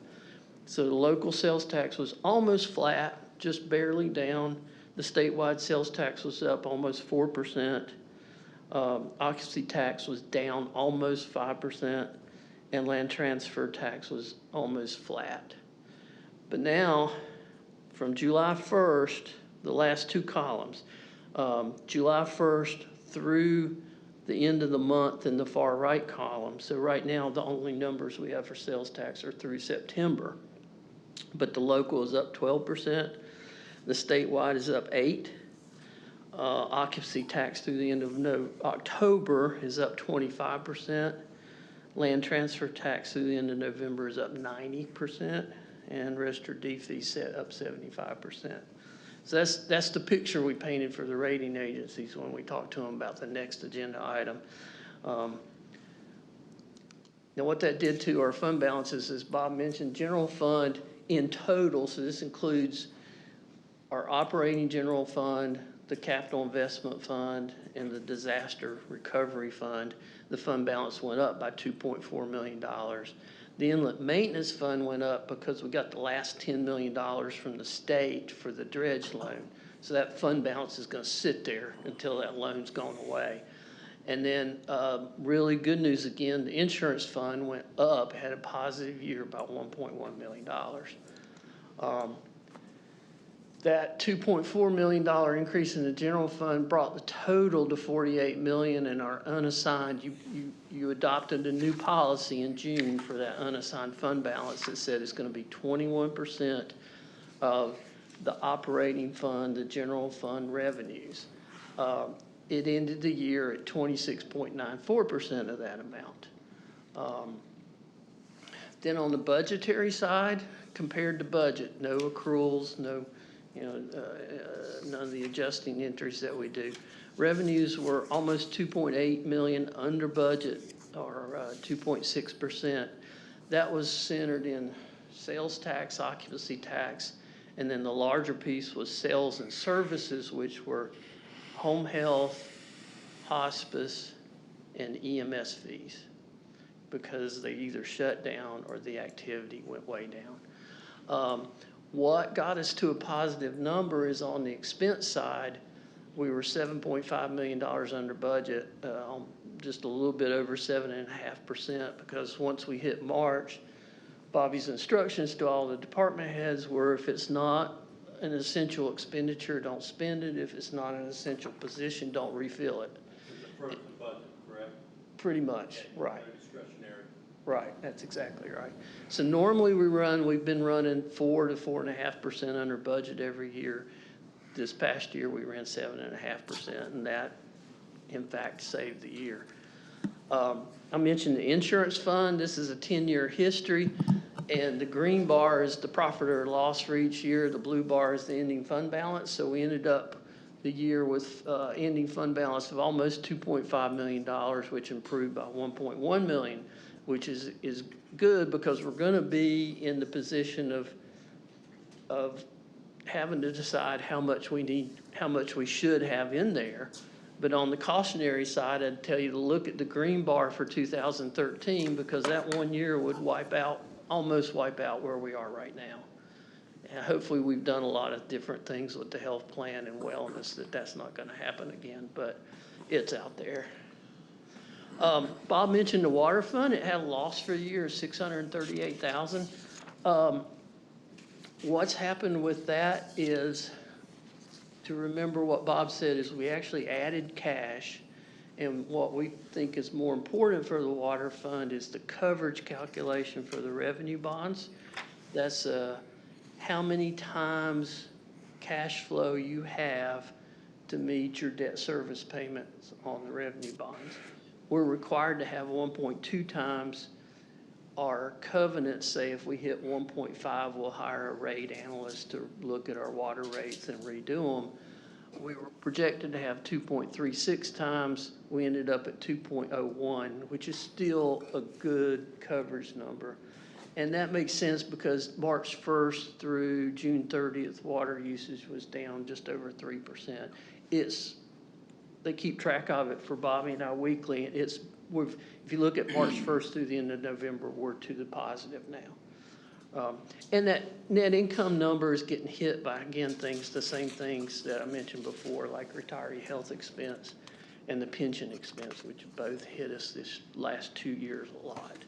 So the local sales tax was almost flat, just barely down. The statewide sales tax was up almost 4%. Occupancy tax was down almost 5%, and land transfer tax was almost flat. But now, from July 1st, the last 2 columns, July 1st through the end of the month in the far right column. So right now, the only numbers we have for sales tax are through September. but the local is up 12%. The statewide is up 8%. Occupancy tax through the end of October is up 25%. Land transfer tax through the end of November is up 90%, and register D fees set up 75%. So that's the picture we painted for the rating agencies when we talked to them about the next agenda item. Now, what that did to our fund balances, as Bob mentioned, general fund in total, so this includes our operating general fund, the capital investment fund, and the disaster recovery fund, the fund balance went up by $2.4 million. The inlet maintenance fund went up because we got the last $10 million from the state for the dredge loan. So that fund balance is going to sit there until that loan's gone away. And then really good news again, the insurance fund went up, had a positive year, about $1.1 million. That $2.4 million increase in the general fund brought the total to $48 million, and our unassigned, you adopted a new policy in June for that unassigned fund balance that said it's going to be 21% of the operating fund, the general fund revenues. It ended the year at 26.94% of that amount. Then on the budgetary side, compared to budget, no accruals, no, none of the adjusting entries that we do. Revenues were almost 2.8 million under budget, or 2.6%. That was centered in sales tax, occupancy tax, and then the larger piece was sales and services, which were home health, hospice, and EMS fees, because they either shut down or the activity went way down. What got us to a positive number is on the expense side, we were $7.5 million under budget, just a little bit over 7.5%, because once we hit March, Bobby's instructions to all the department heads were, if it's not an essential expenditure, don't spend it. If it's not an essential position, don't refill it. The budget, correct? Pretty much, right. No discretionary. Right, that's exactly right. So normally we've been running 4 to 4.5% under budget every year. This past year we ran 7.5%, and that in fact saved the year. I mentioned the insurance fund. This is a 10-year history, and the green bar is the profit or loss for each year. The blue bar is the ending fund balance. So we ended up the year with ending fund balance of almost $2.5 million, which improved by $1.1 million, which is good, because we're going to be in the position of having to decide how much we need, how much we should have in there. But on the cautionary side, I'd tell you to look at the green bar for 2013, because that 1 year would almost wipe out where we are right now. And hopefully we've done a lot of different things with the health plan and wellness that's not going to happen again, but it's out there. Bob mentioned the water fund. It had a loss for the year of $638,000. What's happened with that is, to remember what Bob said, is we actually added cash, and what we think is more important for the water fund is the coverage calculation for the revenue bonds. That's how many times cash flow you have to meet your debt service payments on the revenue bonds. We're required to have 1.2 times. Our covenants say if we hit 1.5, we'll hire a rate analyst to look at our water rates and redo them. We were projected to have 2.36 times. We ended up at 2.01, which is still a good coverage number. And that makes sense because March 1st through June 30th, water usage was down just over 3%. They keep track of it for Bobby and I weekly. If you look at March 1st through the end of November, we're to the positive now. And that net income number is getting hit by, again, the same things that I mentioned before, like retiree health expense and the pension expense, which both hit us this last 2 years a lot.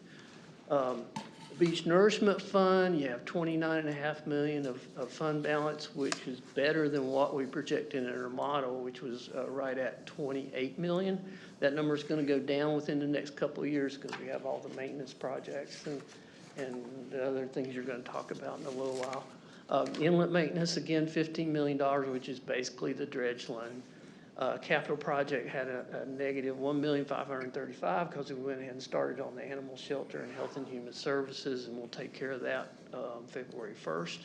Beach Nourishment Fund, you have $29.5 million of fund balance, which is better than what we projected in our model, which was right at $28 million. That number is going to go down within the next couple of years because we have all the maintenance projects and the other things you're gonna talk about in a little while. Inlet maintenance, again, $15 million, which is basically the dredge line. Capital project had a negative $1,535,000 because we went ahead and started on the animal shelter and health and human services, and we'll take care of that February 1st.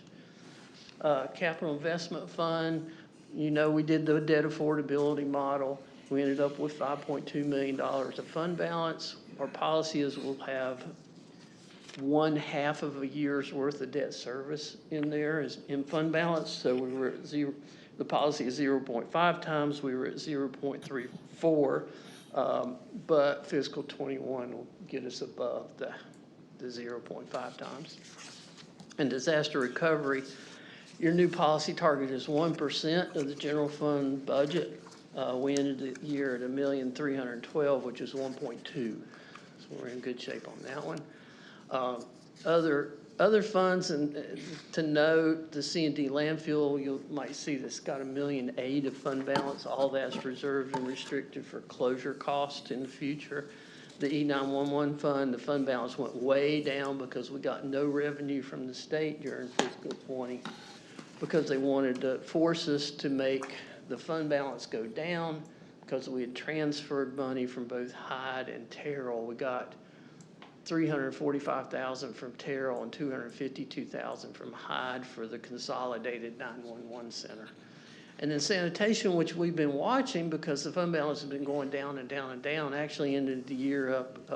Capital investment fund, you know, we did the debt affordability model. We ended up with $5.2 million of fund balance. Our policy is we'll have 1/2 of a year's worth of debt service in there is in fund balance. So we were at zero. The policy is 0.5 times. We were at 0.34, but fiscal 21 will get us above the 0.5 times. And disaster recovery, your new policy target is 1% of the general fund budget. We ended the year at $1,312,000, which is 1.2. So we're in good shape on that one. Other funds, and to note, the C&D landfill, you might see that's got $1.8 million of fund balance. All that's reserved and restricted for closure costs in the future. The E911 fund, the fund balance went way down because we got no revenue from the state during fiscal 20 because they wanted to force us to make the fund balance go down because we had transferred money from both Hyde and Terrell. We got $345,000 from Terrell and $252,000 from Hyde for the consolidated 911 center. And then sanitation, which we've been watching because the fund balance has been going down and down and down, actually ended the year up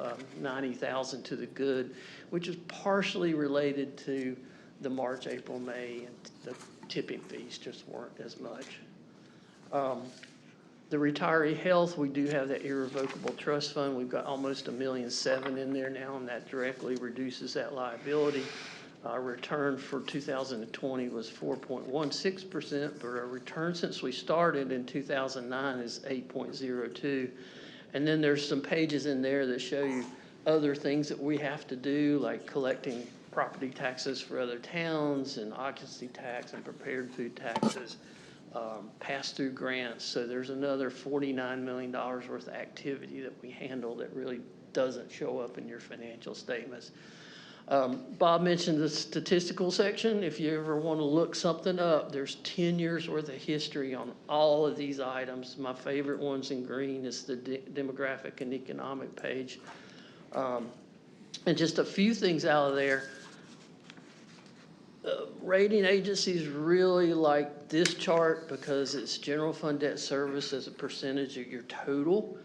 $90,000 to the good, which is partially related to the March, April, May, and the tipping fees just weren't as much. The retiree health, we do have that irrevocable trust fund. We've got almost $1.7 million in there now, and that directly reduces that liability. Our return for 2020 was 4.16%, but our return since we started in 2009 is 8.02. And then there's some pages in there that show you other things that we have to do, like collecting property taxes for other towns and occupancy tax and prepared food taxes. Pass-through grants. So there's another $49 million worth of activity that we handle that really doesn't show up in your financial statements. Bob mentioned the statistical section. If you ever want to look something up, there's 10 years worth of history on all of these items. My favorite ones in green is the demographic and economic page. And just a few things out of there. Rating agencies really like this chart because it's general fund debt service as a percentage of your total.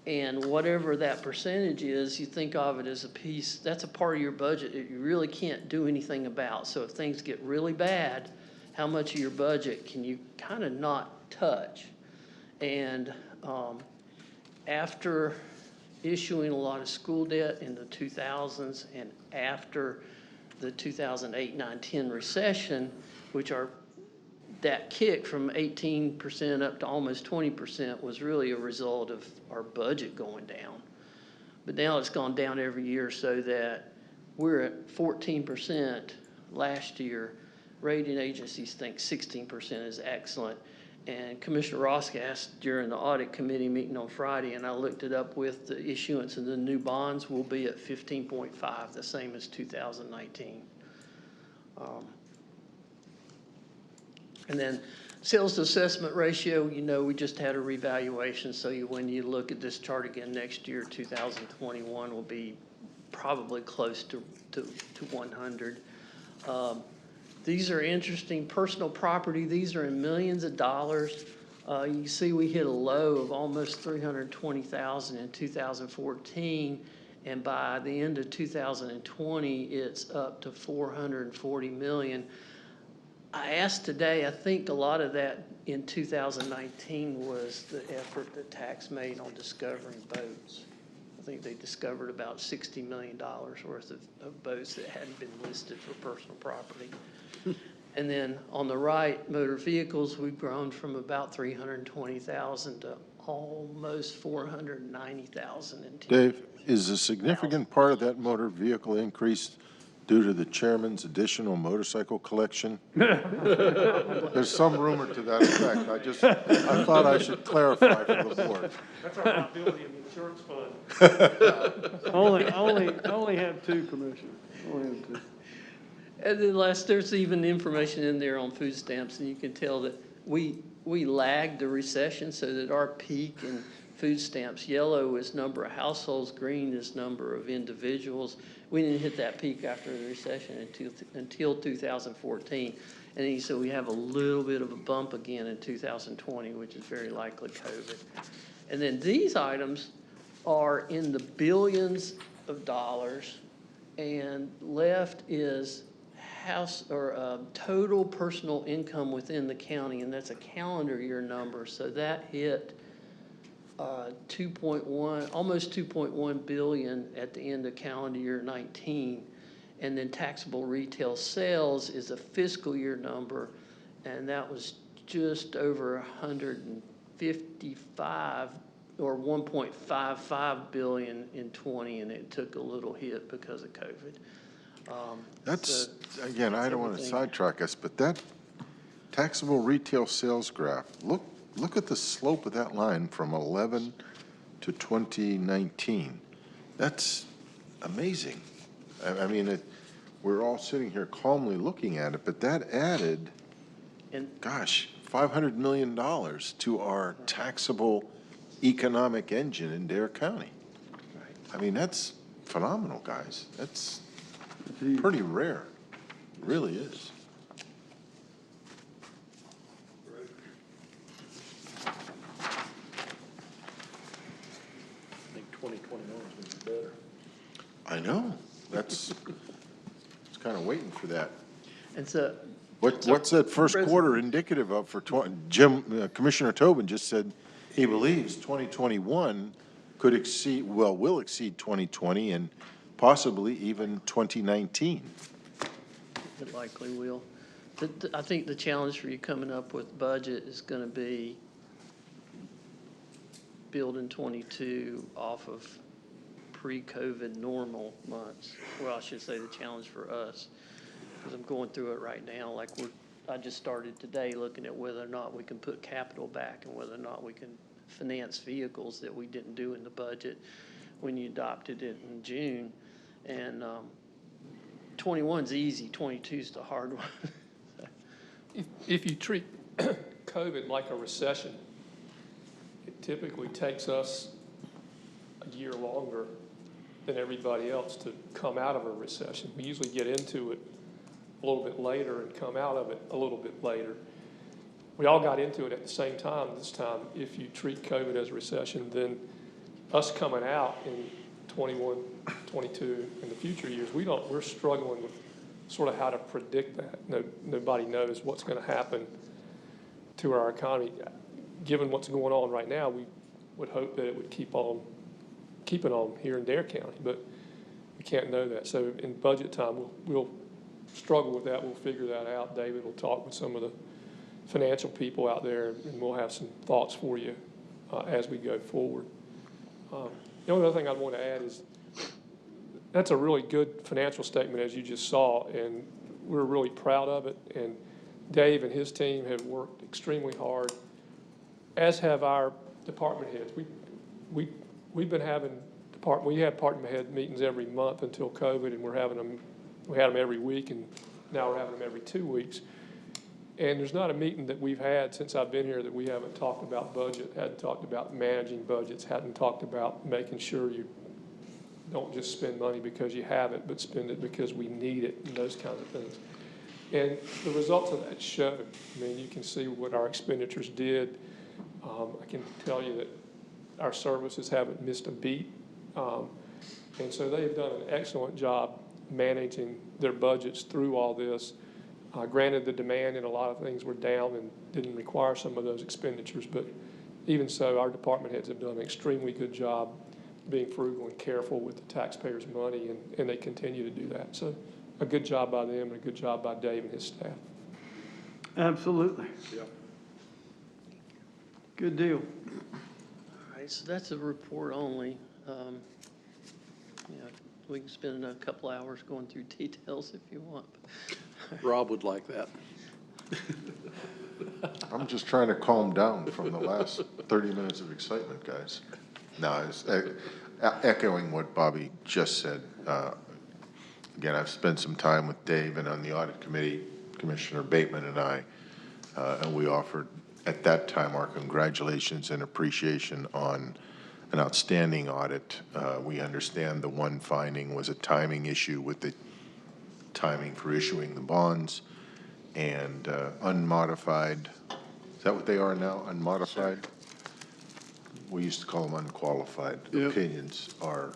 And whatever that percentage is, you think of it as a piece, that's a part of your budget that you really can't do anything about. So if things get really bad, how much of your budget can you kind of not touch? And after issuing a lot of school debt in the 2000s and after the 2008, 9, 10 recession, which that kick from 18% up to almost 20% was really a result of our budget going down. But now it's gone down every year so that we're at 14% last year. Rating agencies think 16% is excellent. And Commissioner Ross asked during the audit committee meeting on Friday, and I looked it up with the issuance of the new bonds, will be at 15.5, the same as 2019. And then sales to assessment ratio, you know, we just had a revaluation. So when you look at this chart again next year, 2021 will be probably close to 100. These are interesting. Personal property, these are in millions of dollars. You see we hit a low of almost $320,000 in 2014, and by the end of 2020, it's up to $440 million. I asked today, I think a lot of that in 2019 was the effort that Tax made on discovering boats. I think they discovered about $60 million worth of boats that hadn't been listed for personal property. And then on the right, motor vehicles, we've grown from about 320,000 to almost 490,000 in 10 Dave, is a significant part of that motor vehicle increase due to the chairman's additional motorcycle collection? There's some rumor to that effect. I thought I should clarify for the board. That's our liability in the insurance fund. Only have two, Commissioner. Only have two. And then last, there's even information in there on food stamps, and you can tell that we lagged the recession so that our peak in food stamps, yellow is number of households, green is number of individuals. We didn't hit that peak after the recession until 2014. And so we have a little bit of a bump again in 2020, which is very likely COVID. And then these items are in the billions of dollars, and left is house or total personal income within the county, and that's a calendar year number. So that hit 2.1, almost 2.1 billion at the end of calendar year 19. And then taxable retail sales is a fiscal year number, and that was just over 155 or 1.55 billion in 20, and it took a little hit because of COVID. That's, again, I don't want to sidetrack us, but that taxable retail sales graph, look at the slope of that line from 11 to 2019. That's amazing. I mean, we're all sitting here calmly looking at it, but that added, gosh, $500 million to our taxable economic engine in Dare County. I mean, that's phenomenal, guys. That's pretty rare. It really is. I think 2021 is going to be better. I know. It's kind of waiting for that. And so, What's that first quarter indicative of for Commissioner Tobin just said he believes 2021 could exceed, well, will exceed 2020 and possibly even 2019. it likely will. I think the challenge for you coming up with budget is going to be building 22 off of pre-COVID normal months. Well, I should say the challenge for us, because I'm going through it right now. Like I just started today looking at whether or not we can put capital back and whether or not we can finance vehicles that we didn't do in the budget when you adopted it in June. And 21's easy, 22's the hard one. If you treat COVID like a recession, it typically takes us a year longer than everybody else to come out of a recession. We usually get into it a little bit later and come out of it a little bit later. We all got into it at the same time this time. If you treat COVID as a recession, then us coming out in 21, 22, in the future years, we're struggling with sort of how to predict that. Nobody knows what's going to happen to our economy. Given what's going on right now, we would hope that it would keep it on here in Dare County, but we can't know that. So in budget time, we'll struggle with that. We'll figure that out. David will talk with some of the financial people out there, and we'll have some thoughts for you as we go forward. The only other thing I'd want to add is that's a really good financial statement, as you just saw, and we're really proud of it. And Dave and his team have worked extremely hard, as have our department heads. We've been having department head meetings every month until COVID, and we had them every week, and now we're having them every 2 weeks. And there's not a meeting that we've had since I've been here that we haven't talked about budget, hadn't talked about managing budgets, hadn't talked about making sure you don't just spend money because you have it, but spend it because we need it, and those kinds of things. And the results of that show. I mean, you can see what our expenditures did. I can tell you that our services haven't missed a beat. And so they've done an excellent job managing their budgets through all this. Granted, the demand in a lot of things were down and didn't require some of those expenditures, but even so, our department heads have done an extremely good job being frugal and careful with the taxpayers' money, and they continue to do that. So a good job by them and a good job by Dave and his staff. Absolutely. Yeah. Good deal. All right, so that's a report only. We can spend a couple hours going through details if you want. Rob would like that. I'm just trying to calm down from the last 30 minutes of excitement, guys. No, it's echoing what Bobby just said. Again, I've spent some time with Dave and on the audit committee, Commissioner Bateman and I, and we offered at that time our congratulations and appreciation on an outstanding audit. We understand the one finding was a timing issue with the timing for issuing the bonds, and unmodified, is that what they are now, unmodified? We used to call them unqualified. Yep. Opinions are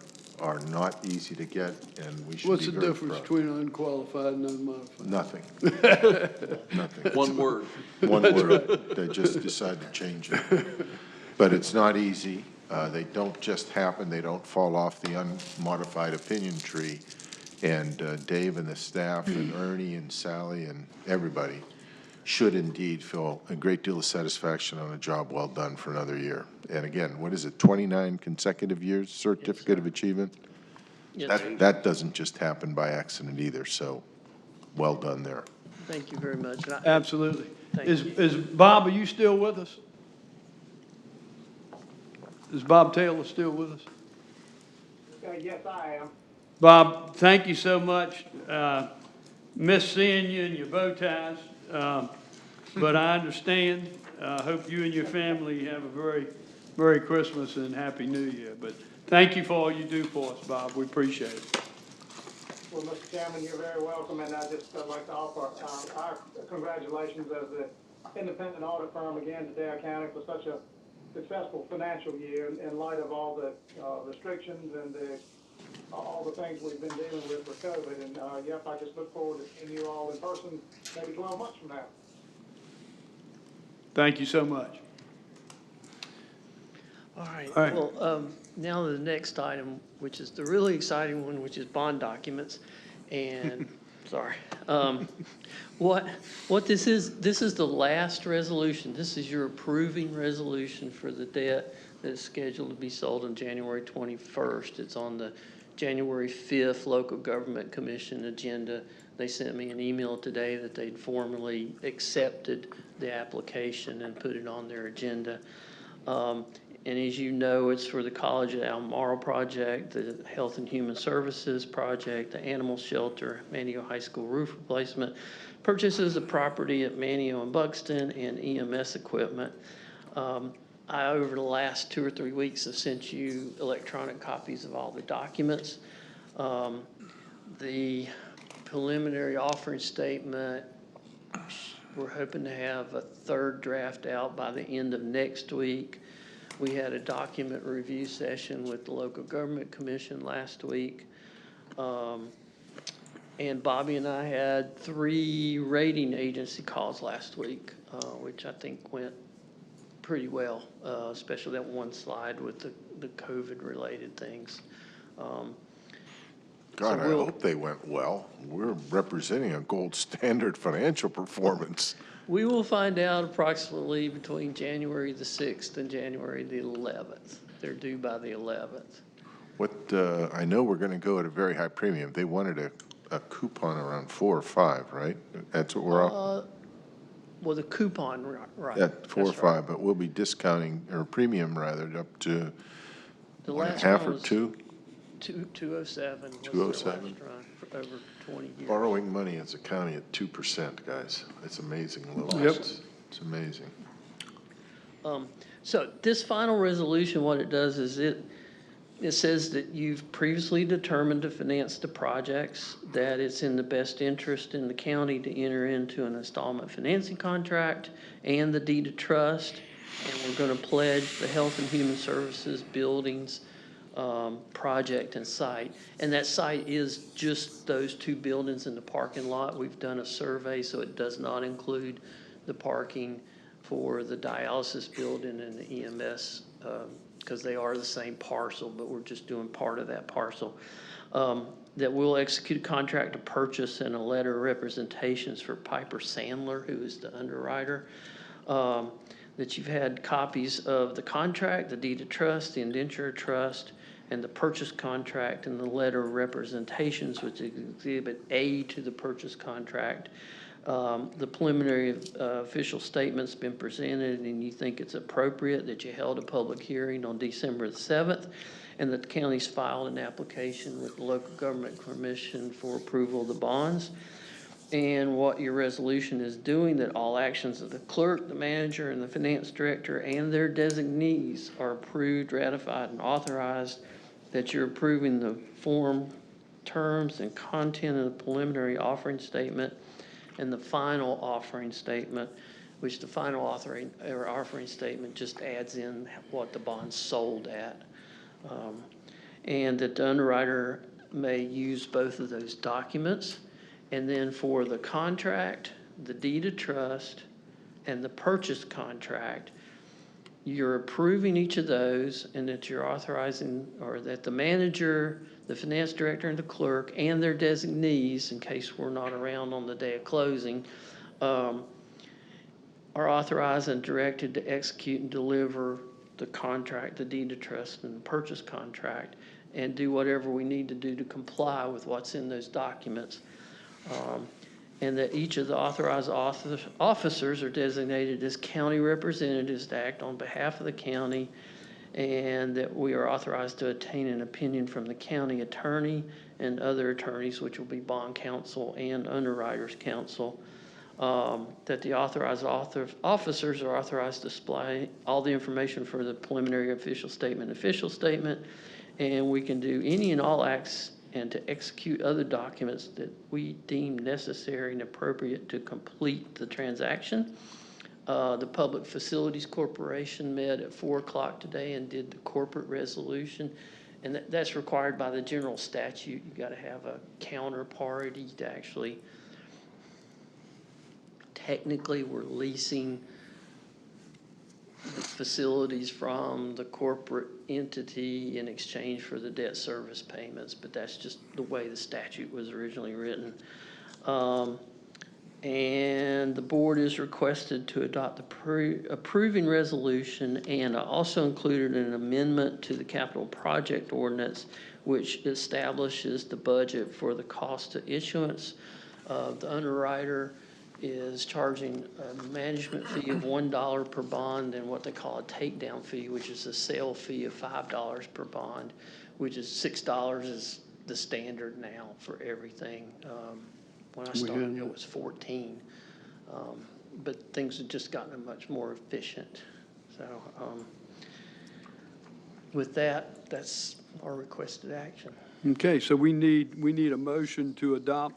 not easy to get, and we should What's be the very difference proud. between unqualified and unmodified? Nothing. Nothing. One word. One word. They just decided to change it. But it's not easy. They don't just happen. They don't fall off the unmodified opinion tree. And Dave and the staff and Ernie and Sally and everybody should indeed feel a great deal of satisfaction on a job well done for another year. And again, what is it, 29 consecutive years certificate of achievement? Yes, sir. That doesn't just happen by accident either, so well done there. Thank you very much. And Absolutely. Thank Is Bob, are you still with us? Is Bob Taylor still with us? Yes, I am. Bob, thank you so much. Miss seeing you in your bow ties, but I understand. Hope you and your family have a very Merry Christmas and Happy New Year. But thank you for all you do for us, Bob. We appreciate it. Well, Mr. Chairman, you're very welcome, and I'd like to offer our congratulations as the independent audit firm again to Dare County for such a successful financial year in light of all the restrictions and all the things we've been dealing with for COVID. And, yep, I just look forward to seeing you all in person maybe 12 months from now. Thank you so much. All right. All right. Well, now the next item, which is the really exciting one, which is bond documents. And, sorry. What this is the last resolution. This is your approving resolution for the debt that's scheduled to be sold on January 21st. It's on the January 5th Local Government Commission agenda. They sent me an email today that they'd formally accepted the application and put it on their agenda. And as you know, it's for the College at Albemarle project, the Health and Human Services project, the animal shelter, Manio High School roof replacement, purchases of property at Manio and Buxton, and EMS equipment. I, over the last 2 or 3 weeks, have sent you electronic copies of all the documents. The preliminary offering statement, we're hoping to have a third draft out by the end of next week. We had a document review session with the Local Government Commission last week. And Bobby and I had 3 rating agency calls last week, which I think went pretty well, especially that one slide with the COVID-related things. God, I hope they went well. We're representing a gold standard financial performance. We will find out approximately between January the 6th and January the 11th. They're due by the 11th. What, I know we're going to go at a very high premium. They wanted a coupon around 4 or 5, right? That's what we're off? Well, the coupon, right. At 4 or that's right. 5, but we'll be discounting, or premium rather, up to The what, last half one or was 2? 207 was their 207? last run for over 20 years. Borrowing money as a county at 2%, guys. It's amazing. Little Yep. It's amazing. So this final resolution, what it does is it says that you've previously determined to finance the projects, that it's in the best interest in the county to enter into an installment financing contract and the deed of trust, and we're going to pledge the Health and Human Services buildings project and site. And that site is just those 2 buildings in the parking lot. We've done a survey, so it does not include the parking for the dialysis building and the EMS, because they are the same parcel, but we're just doing part of that parcel. That we'll execute a contract to purchase and a letter of representations for Piper Sandler, who is the underwriter. That you've had copies of the contract, the deed of trust, the indenture of trust, and the purchase contract and the letter of representations, which is Exhibit A to the purchase contract. The preliminary official statement's been presented, and you think it's appropriate that you held a public hearing on December the 7th, and that the county's filed an application with the local government commission for approval of the bonds. And what your resolution is doing, that all actions of the clerk, the manager, and the finance director and their designees are approved, ratified, and authorized, that you're approving the form, terms, and content of the preliminary offering statement and the final offering statement, which the final offering statement just adds in what the bond's sold at. And that the underwriter may use both of those documents. And then for the contract, the deed of trust, and the purchase contract, you're approving each of those, and that you're authorizing, or that the manager, the finance director, and the clerk, and their designees, in case we're not around on the day of closing, are authorized and directed to execute and deliver the contract, the deed of trust, and the purchase contract, and do whatever we need to do to comply with what's in those documents. And that each of the authorized officers are designated as county representatives to act on behalf of the county, and that we are authorized to obtain an opinion from the county attorney and other attorneys, which will be bond counsel and underwriters counsel. That the authorized officers are authorized to display all the information for the preliminary official statement, and we can do any and all acts and to execute other documents that we deem necessary and appropriate to complete the transaction. The Public Facilities Corporation met at 4 o'clock today and did the corporate resolution, and that's required by the general statute. You got to have a counterparty to actually, technically we're leasing the facilities from the corporate entity in exchange for the debt service payments, but that's just the way the statute was originally written. And the board is requested to adopt the approving resolution, and I also included an amendment to the capital project ordinance, which establishes the budget for the cost of issuance. The underwriter is charging a management fee of $1 per bond and what they call a takedown fee, which is a sale fee of $5 per bond, which is $6 is the standard now for everything. When I started, it was 14, but things have just gotten much more efficient. So with that, that's our requested action. Okay, so we need a motion to adopt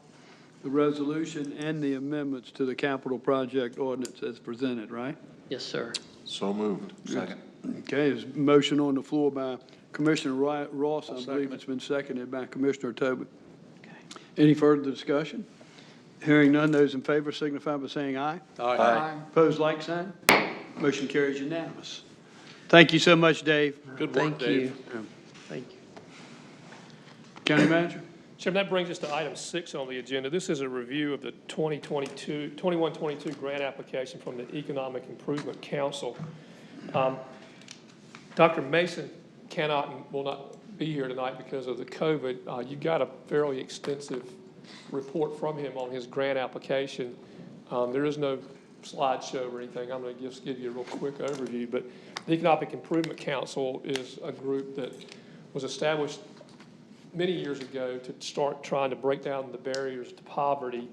the resolution and the amendments to the capital project ordinance as presented, right? Yes, sir. So moved. Second. Okay, there's a motion on the floor by Commissioner Ross. I believe it's been seconded by Commissioner Tobin. Okay. Any further discussion? Hearing none, those in favor signify by saying aye. Aye. Opposed, like sign. Motion carries unanimous. Thank you so much, Dave. Good work, Thank Dave. you. Thank you. County Manager? Chairman, that brings us to item 6 on the agenda. This is a review of the 21-22 grant application from the Economic Improvement Council. Dr. Mason cannot and will not be here tonight because of the COVID. You got a fairly extensive report from him on his grant application. There is no slideshow or anything. I'm going to just give you a real quick overview. But the Economic Improvement Council is a group that was established many years ago to start trying to break down the barriers to poverty.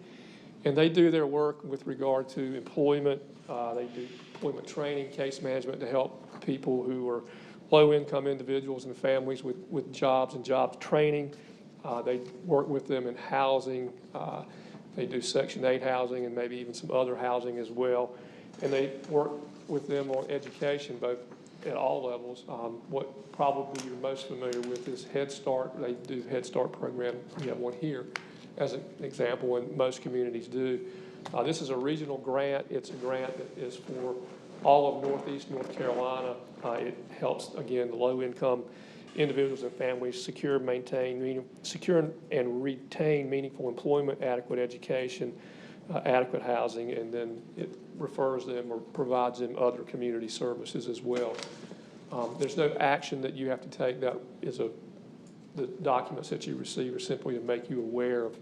And they do their work with regard to employment. They do employment training, case management to help people who are low-income individuals and families with jobs and job training. They work with them in housing. They do Section 8 housing and maybe even some other housing as well. And they work with them on education, both at all levels. What probably you're most familiar with is Head Start. They do Head Start program. We have one here as an example, and most communities do. This is a regional grant. It's a grant that is for all of Northeast North Carolina. It helps, again, the low-income individuals and families secure and retain meaningful employment, adequate education, adequate housing, and then it refers them or provides them other community services as well. There's no action that you have to take. That is a the documents that you receive are simply to make you aware of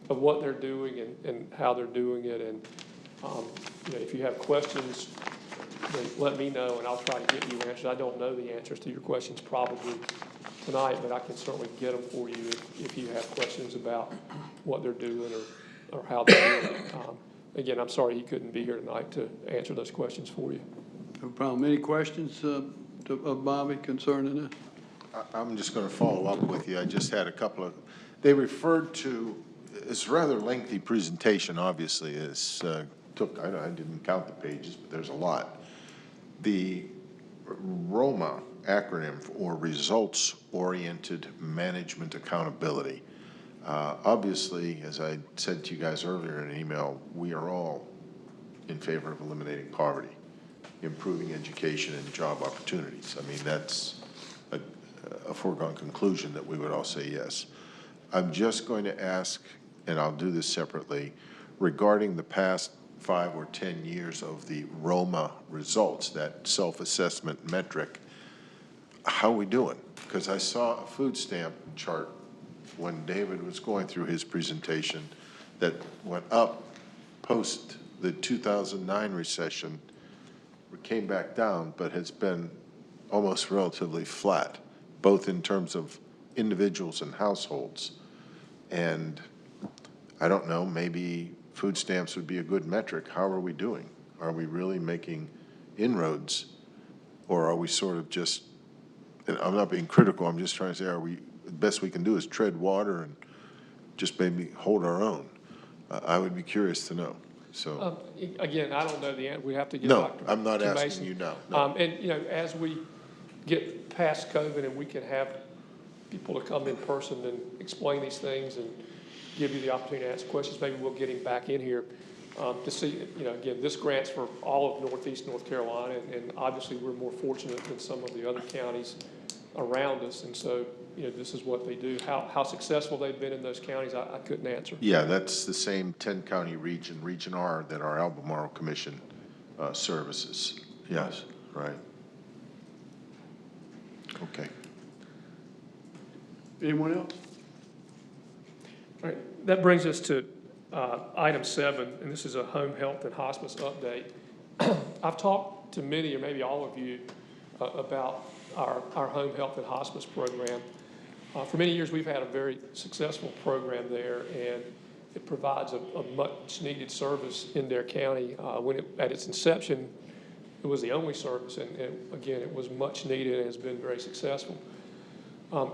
what they're doing and how they're doing it. And, if you have questions, then let me know and I'll try to get you answers. I don't know the answers to your questions probably tonight, but I can certainly get them for you if you have questions about what they're doing or how they're doing it. Again, I'm sorry he couldn't be here tonight to answer those questions for you. No problem. Any questions of Bobby concerning this? I'm just going to follow up with you. I just had a couple of, they referred to, it's a rather lengthy presentation, obviously. It's I didn't count the pages, but there's a lot. The ROMA acronym for Results Oriented Management Accountability. Obviously, as I said to you guys earlier in an email, we are all in favor of eliminating poverty, improving education and job opportunities. I mean, that's a foregone conclusion that we would all say yes. I'm just going to ask, and I'll do this separately, regarding the past 5 or 10 years of the ROMA results, that self-assessment metric, how are we doing? Because I saw a food stamp chart when David was going through his presentation that went up post the 2009 recession, came back down, but has been almost relatively flat, both in terms of individuals and households. And I don't know, maybe food stamps would be a good metric. How are we doing? Are we really making inroads, or are we sort of just, and I'm not being critical, I'm just trying to say, are we, the best we can do is tread water and just maybe hold our own? I would be curious to know. So Again, I don't know the answer. We have to get no, Dr. I'm not asking Mason. you now. No. And, as we get past COVID and we can have people to come in person and explain these things and give you the opportunity to ask questions, maybe we'll get him back in here to see, again, this grant's for all of Northeast North Carolina, and obviously we're more fortunate than some of the other counties around us, and so, this is what they do. How successful they've been in those counties, I couldn't answer. Yeah, that's the same 10-county region, Region R, that our Albemarle Commission services. Yes, right. Okay. Anyone else? All right, that brings us to item 7, and this is a home health and hospice update. I've talked to many or maybe all of you about our home health and hospice program. For many years, we've had a very successful program there, and it provides a much-needed service in Dare County. At its inception, it was the only service, and again, it was much needed and has been very successful.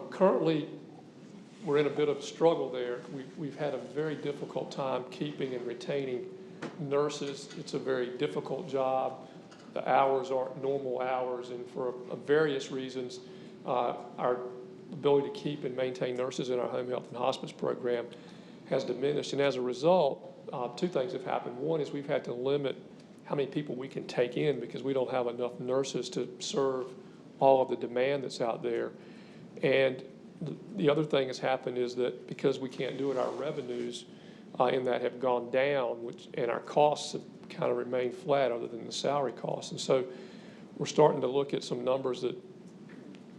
Currently, we're in a bit of a struggle there. We've had a very difficult time keeping and retaining nurses. It's a very difficult job. The hours aren't normal hours, and for various reasons, our ability to keep and maintain nurses in our home health and hospice program has diminished. And as a result, 2 things have happened. One is we've had to limit how many people we can take in because we don't have enough nurses to serve all of the demand that's out there. And the other thing that's happened is that because we can't do it, our revenues in that have gone down, and our costs have kind of remained flat other than the salary costs. And so we're starting to look at some numbers that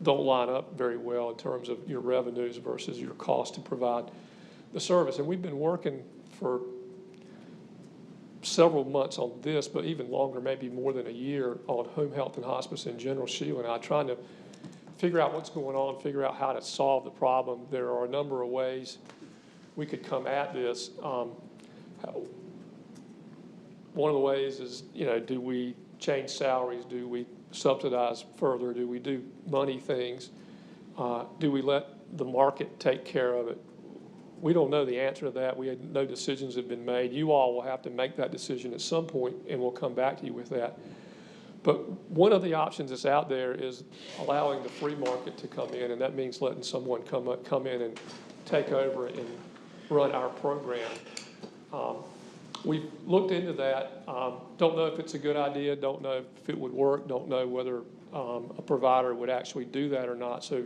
don't line up very well in terms of your revenues versus your cost to provide the service. And we've been working for several months on this, but even longer, maybe more than a year, on home health and hospice in general, Sheila and I, trying to figure out what's going on, figure out how to solve the problem. There are a number of ways we could come at this. One of the ways is, do we change salaries? Do we subsidize further? Do we do money things? Do we let the market take care of it? We don't know the answer to that. No decisions have been made. You all will have to make that decision at some point, and we'll come back to you with that. But one of the options that's out there is allowing the free market to come in, and that means letting someone come in and take over and run our program. We've looked into that. Don't know if it's a good idea. Don't know if it would work. Don't know whether a provider would actually do that or not. So,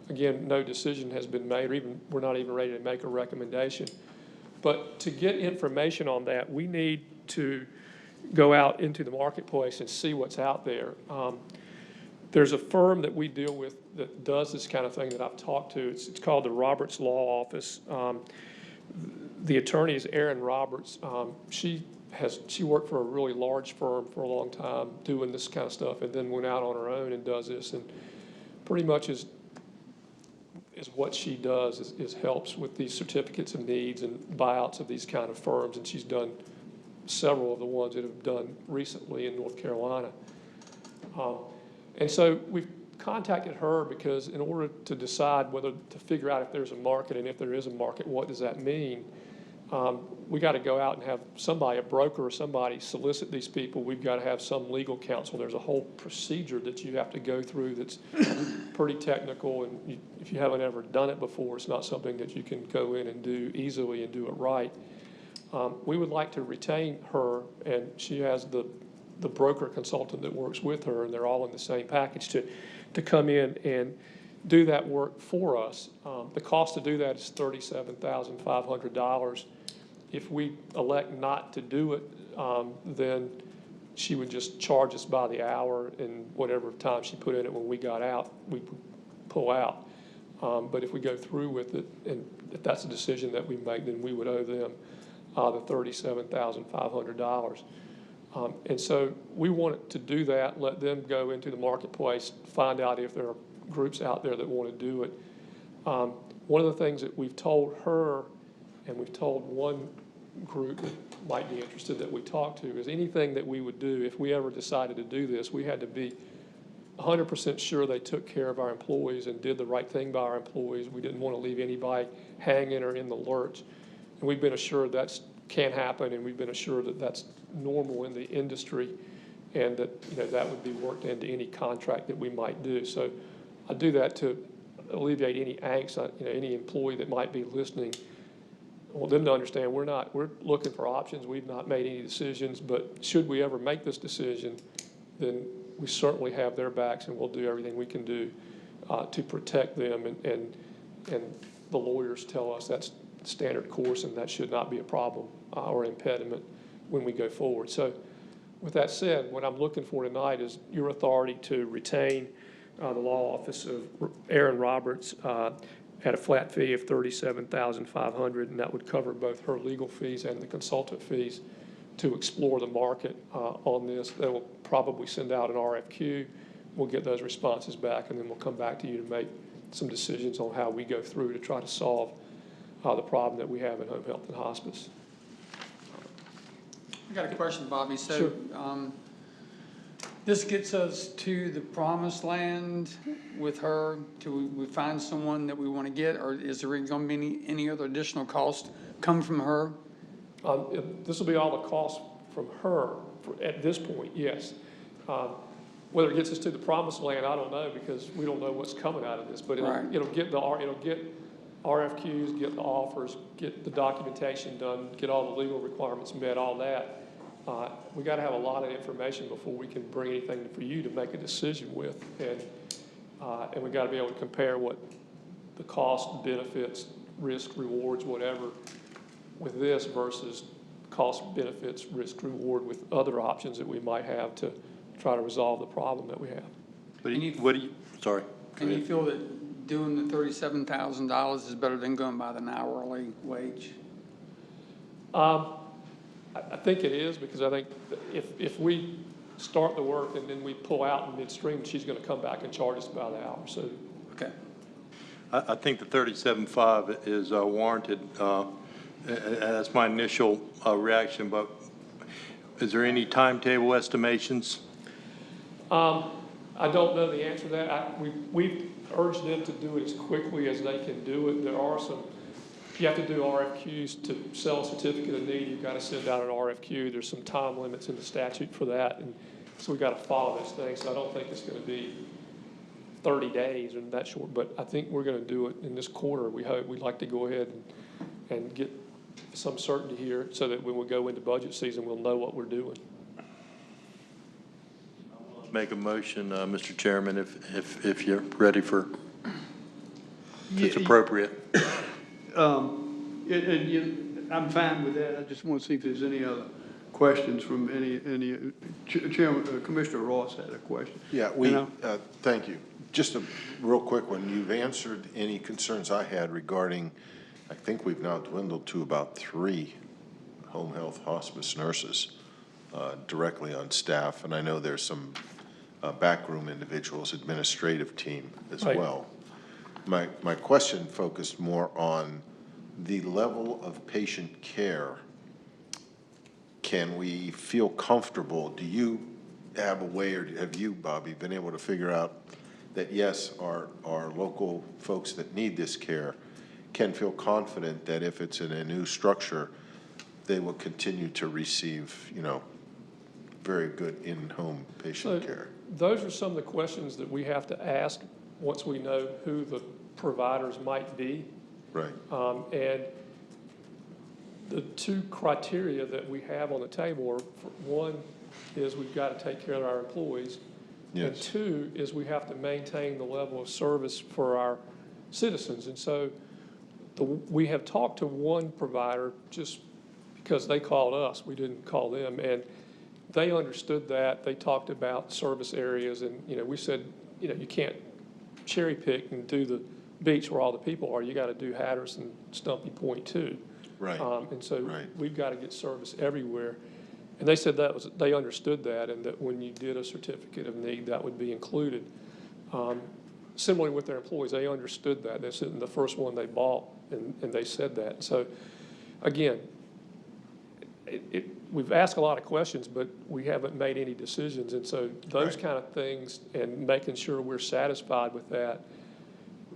again, no decision has been made, or we're not even ready to make a recommendation. But to get information on that, we need to go out into the marketplace and see what's out there. There's a firm that we deal with that does this kind of thing that I've talked to. It's called the Roberts Law Office. The attorney is Erin Roberts. She worked for a really large firm for a long time doing this kind of stuff, and then went out on her own and does this, and pretty much is what she does is helps with these certificates of needs and buyouts of these kind of firms, and she's done several of the ones that have done recently in North Carolina. And so we've contacted her because in order to decide whether to figure out if there's a market, and if there is a market, what does that mean? We got to go out and have somebody, a broker or somebody, solicit these people. We've got to have some legal counsel. There's a whole procedure that you have to go through that's pretty technical, and if you haven't ever done it before, it's not something that you can go in and do easily and do it right. We would like to retain her, and she has the broker consultant that works with her, and they're all in the same package, to come in and do that work for us. The cost to do that is $37,500. If we elect not to do it, then she would just charge us by the hour, and whatever time she put in it when we got out, we pull out. But if we go through with it, and if that's a decision that we make, then we would owe them the $37,500. And so we wanted to do that, let them go into the marketplace, find out if there are groups out there that want to do it. One of the things that we've told her, and we've told one group that might be interested that we talked to, is anything that we would do, if we ever decided to do this, we had to be 100% sure they took care of our employees and did the right thing by our employees. We didn't want to leave anybody hanging or in the lurch. And we've been assured that can happen, and we've been assured that that's normal in the industry, and that that would be worked into any contract that we might do. So I do that to alleviate any angst, any employee that might be listening. I want them to understand we're looking for options. We've not made any decisions, but should we ever make this decision, then we certainly have their backs, and we'll do everything we can do to protect them. And the lawyers tell us that's standard course, and that should not be a problem or impediment when we go forward. So with that said, what I'm looking for tonight is your authority to retain the law office of Erin Roberts at a flat fee of $37,500, and that would cover both her legal fees and the consultant fees to explore the market on this. They will probably send out an RFQ. We'll get those responses back, and then we'll come back to you to make some decisions on how we go through to try to solve the problem that we have in home health and hospice. I got a question, Bobby. So Sure. This gets us to the promised land with her till we find someone that we want to get, or is there going to be any other additional cost come from her? This will be all the costs from her at this point, yes. Whether it gets us to the promised land, I don't know, because we don't know what's coming out of this. But it'll get RFQs, get the offers, get the documentation done, get all the legal requirements met, all that. We got to have a lot of information before we can bring anything for you to make a decision with, and we got to be able to compare what the cost, benefits, risk, rewards, whatever, with this versus cost, benefits, risk, reward with other options that we might have to try to resolve the problem that we have. Sorry. And you feel that doing the $37,000 is better than going by an hourly wage? I think it is, because I think if we start the work and then we pull out in midstream, she's going to come back and charge us by the hour. So, okay. I think the 37.5 is warranted. That's my initial reaction, but is there any timetable estimations? I don't know the answer to that. We've urged them to do it as quickly as they can do it. There are some, you have to do RFQs to sell a certificate of need. You've got to send out an RFQ. There's some time limits in the statute for that. And so we've got to follow this thing. So I don't think it's going to be 30 days or that short, but I think we're going to do it in this quarter. We hope. We'd like to go ahead and get some certainty here so that when we go into budget season, we'll know what we're doing. Make a motion, Mr. Chairman, if you're ready for, if it's appropriate. I'm fine with that. I just want to see if there's any other questions from any, Chairman, Commissioner Ross had a question. Yeah, thank you. Just a real quick one. You've answered any concerns I had regarding, I think we've now dwindled to about 3 home health hospice nurses directly on staff, and I know there's some backroom individuals, administrative team as Right. well. My question focused more on the level of patient care. Can we feel comfortable? Do you have a way, or have you, Bobby, been able to figure out that, yes, our local folks that need this care can feel confident that if it's in a new structure, they will continue to receive, very good in-home patient care? Those are some of the questions that we have to ask once we know who the providers might be. Right. And the 2 criteria that we have on the table are, one is we've got to take care of our employees. Yes. And 2 is we have to maintain the level of service for our citizens. And so we have talked to one provider just because they called us, we didn't call them, and they understood that. They talked about service areas, and, we said, you can't cherry pick and do the beach where all the people are. You got to do Hatteras and Stumpy Point too. Right. And so Right. we've got to get service everywhere. And they said they understood that, and that when you did a certificate of need, that would be included. Similarly with their employees, they understood that. That's the first one they bought, and they said that. So again, we've asked a lot of questions, but we haven't made any decisions. And so those Right. kind of things, and making sure we're satisfied with that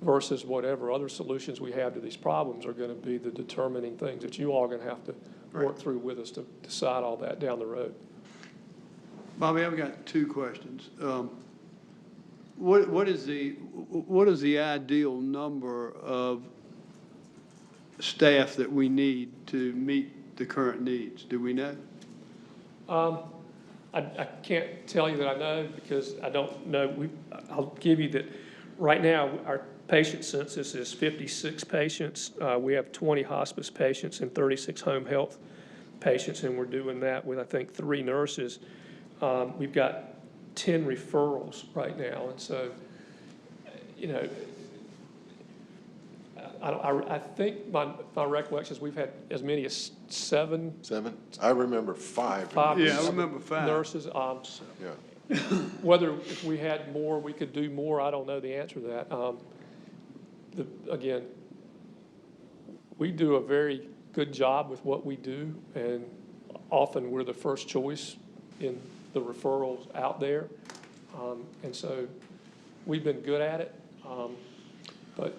versus whatever other solutions we have to these problems are going to be the determining things that you all are going to have to work through with us to decide all that down the road. Bobby, I've got 2 questions. What is the ideal number of staff that we need to meet the current needs? Do we know? I can't tell you that I know because I don't know. I'll give you that right now our patient census is 56 patients. We have 20 hospice patients and 36 home health patients, and we're doing that with, I think, 3 nurses. We've got 10 referrals right now, and so, I think my recollection is we've had as many as 7. 7? I remember 5. Yeah, I remember 5. Nurses. Yeah. Whether if we had more, we could do more, I don't know the answer to that. Again, we do a very good job with what we do, and often we're the first choice in the referrals out there. And so we've been good at it, but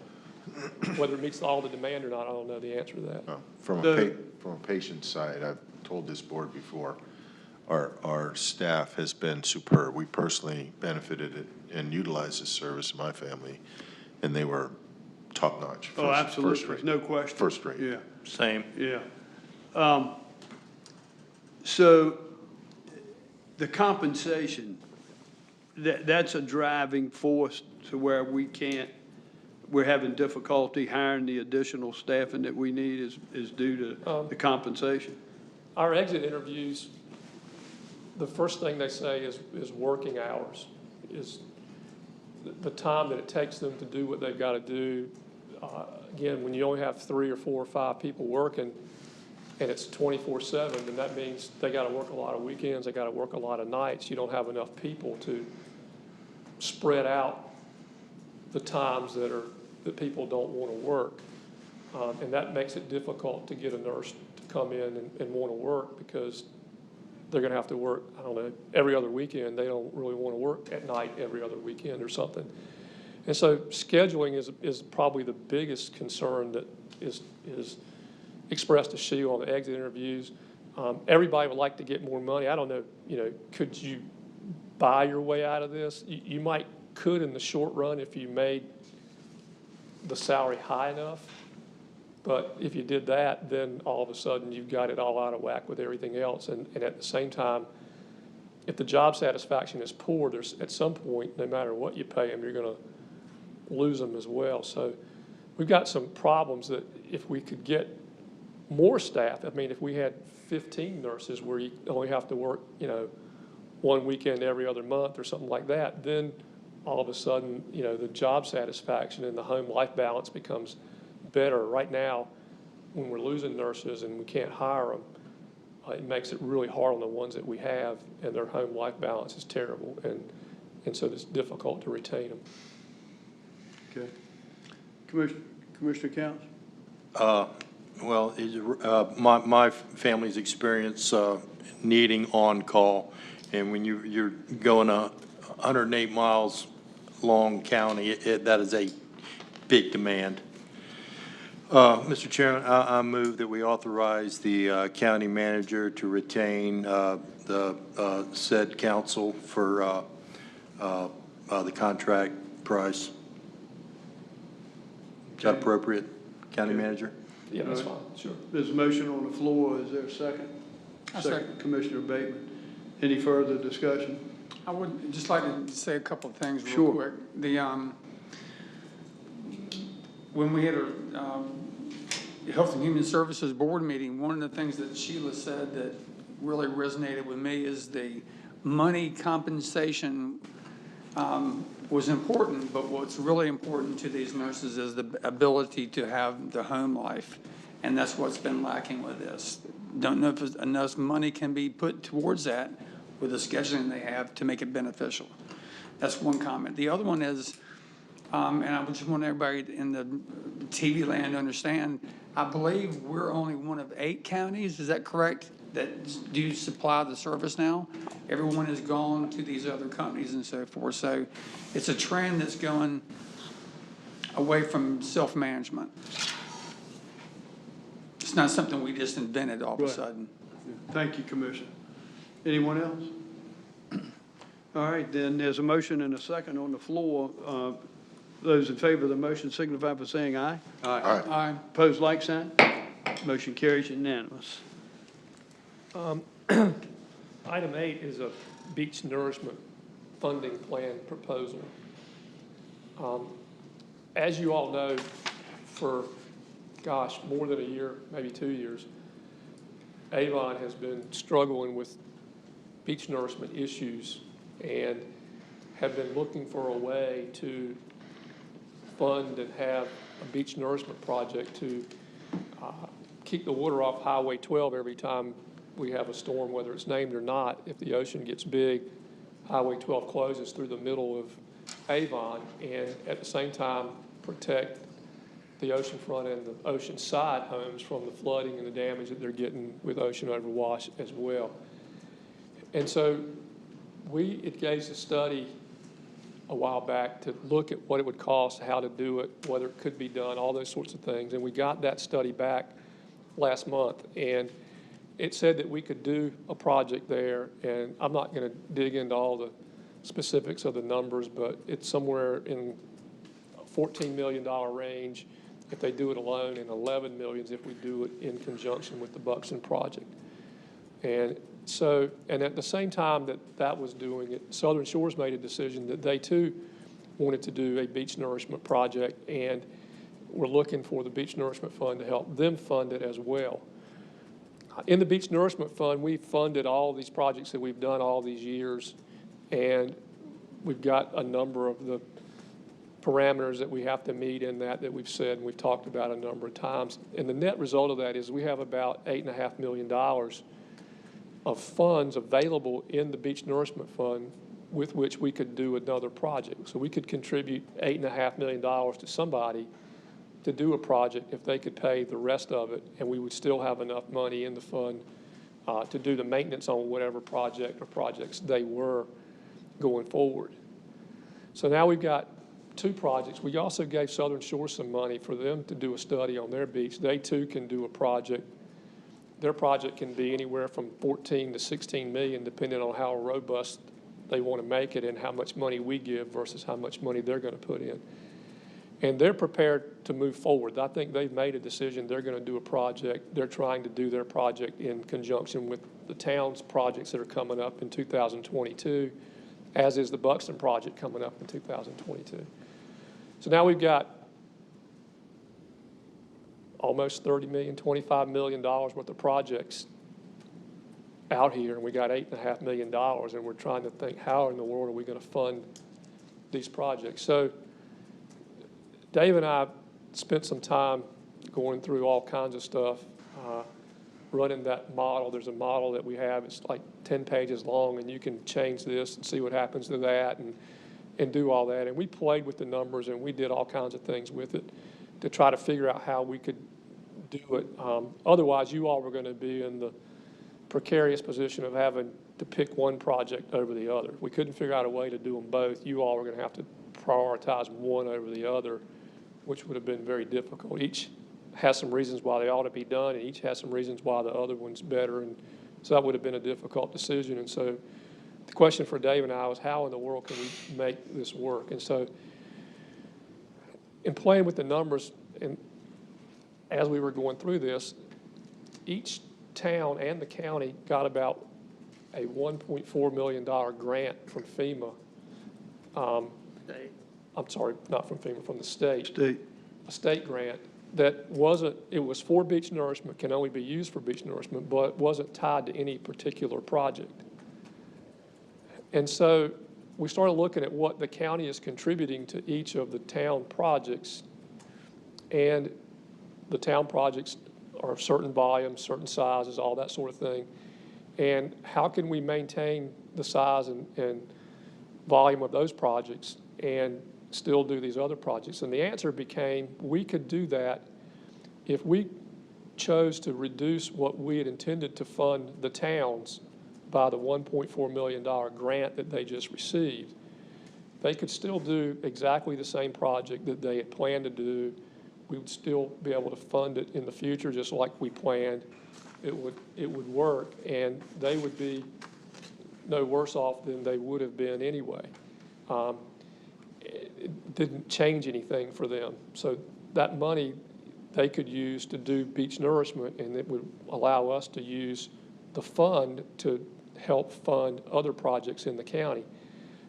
whether it meets all the demand or not, I don't know the answer to that. From a patient side, I've told this board before, our staff has been superb. We personally benefited and utilized this service in my family, and they were top-notch. Oh, absolutely, no question. First rate. Yeah, Same. yeah. So the compensation, that's a driving force to where we're having difficulty hiring the additional staffing that we need is due to the compensation. Our exit interviews, the first thing they say is working hours, is the time that it takes them to do what they've got to do. Again, when you only have 3 or 4 or 5 people working and it's 24/7, then that means they got to work a lot of weekends, they got to work a lot of nights. You don't have enough people to spread out the times that people don't want to work. And that makes it difficult to get a nurse to come in and want to work because they're going to have to work, I don't know, every other weekend. They don't really want to work at night every other weekend or something. And so scheduling is probably the biggest concern that is expressed to SHIELD on the exit interviews. Everybody would like to get more money. I don't know, could you buy your way out of this? You could in the short run if you made the salary high enough. But if you did that, then all of a sudden you've got it all out of whack with everything else. And at the same time, if the job satisfaction is poor, there's at some point, no matter what you pay them, you're going to lose them as well. So we've got some problems that if we could get more staff. I mean, if we had 15 nurses where you only have to work, one weekend every other month or something like that, then all of a sudden, the job satisfaction and the home-life balance becomes better. Right now, when we're losing nurses and we can't hire them, it makes it really hard on the ones that we have, and their home-life balance is terrible, and so it's difficult to retain them. Okay. Commissioner Counts? Well, my family's experience needing on-call, and when you're going 108 miles long county, that is a big demand. Mr. Chairman, I move that we authorize the county manager to retain the said counsel for the contract price. Is that appropriate, county manager? Yeah, that's fine, sure. There's a motion on the floor. Is there a second? Second. Commissioner Bateman. Any further discussion? I would just like to say a couple of things real Sure. quick. When we had our Health and Human Services Board meeting, one of the things that Sheila said that really resonated with me is the money compensation was important, but what's really important to these nurses is the ability to have the home life, and that's what's been lacking with this. Don't know if enough money can be put towards that with the scheduling they have to make it beneficial. That's one comment. The other one is, and I just want everybody in the TV land to understand, I believe we're only one of 8 counties, is that correct, that do supply the service now? Everyone has gone to these other companies and so forth. So it's a trend that's going away from self-management. It's not something we just invented all of a sudden. Thank you, Commissioner. Anyone else? All right, then there's a motion and a second on the floor. Those in favor of the motion signify by saying aye. Aye. Aye. Opposed, like sign. Motion carries unanimous. Item 8 is a beach nourishment funding plan proposal. As you all know, for, more than a year, maybe 2 years, Avon has been struggling with beach nourishment issues and have been looking for a way to fund and have a beach nourishment project to keep the water off Highway 12 every time we have a storm, whether it's named or not. If the ocean gets big, Highway 12 closes through the middle of Avon, and at the same time protect the oceanfront and the ocean side homes from the flooding and the damage that they're getting with ocean overwash as well. And so we engaged a study a while back to look at what it would cost, how to do it, whether it could be done, all those sorts of things. And we got that study back last month, and it said that we could do a project there. And I'm not going to dig into all the specifics of the numbers, but it's somewhere in a $14 million range if they do it alone, and $11 million if we do it in conjunction with the Buxton project. And so, and at the same time that that was doing it, Southern Shores made a decision that they too wanted to do a beach nourishment project, and we're looking for the Beach Nourishment Fund to help them fund it as well. In the Beach Nourishment Fund, we've funded all these projects that we've done all these years, and we've got a number of the parameters that we have to meet in that we've said and we've talked about a number of times. And the net result of that is we have about $8.5 million of funds available in the Beach Nourishment Fund with which we could do another project. So we could contribute $8.5 million to somebody to do a project if they could pay the rest of it, and we would still have enough money in the fund to do the maintenance on whatever project or projects they were going forward. So now we've got 2 projects. We also gave Southern Shore some money for them to do a study on their beach. They too can do a project. Their project can be anywhere from 14 to 16 million, depending on how robust they want to make it and how much money we give versus how much money they're going to put in. And they're prepared to move forward. I think they've made a decision. They're going to do a project. They're trying to do their project in conjunction with the town's projects that are coming up in 2022, as is the Buxton project coming up in 2022. So now we've got almost 30 million, $25 million worth of projects out here, and we got $8.5 million, and we're trying to think, how in the world are we going to fund these projects? So Dave and I spent some time going through all kinds of stuff, running that model. There's a model that we have, it's like 10 pages long, and you can change this and see what happens to that and do all that. And we played with the numbers, and we did all kinds of things with it to try to figure out how we could do it. Otherwise, you all were going to be in the precarious position of having to pick one project over the other. We couldn't figure out a way to do them both. You all were going to have to prioritize one over the other, which would have been very difficult. Each has some reasons why they ought to be done, and each has some reasons why the other one's better, and so that would have been a difficult decision. And so the question for Dave and I was, how in the world can we make this work? And so in playing with the numbers, and as we were going through this, each town and the county got about a $1.4 million grant from FEMA. I'm sorry, not from FEMA, from the state. A state grant that wasn't, it was for beach nourishment, can only be used for beach nourishment, but wasn't tied to any particular project. And so we started looking at what the county is contributing to each of the town projects, and the town projects are certain volumes, certain sizes, all that sort of thing. And how can we maintain the size and volume of those projects and still do these other projects? And the answer became, we could do that if we chose to reduce what we had intended to fund the towns by the $1.4 million grant that they just received. They could still do exactly the same project that they had planned to do. We would still be able to fund it in the future just like we planned. It would work, and they would be no worse off than they would have been anyway. It didn't change anything for them. So that money they could use to do beach nourishment, and it would allow us to use the fund to help fund other projects in the county.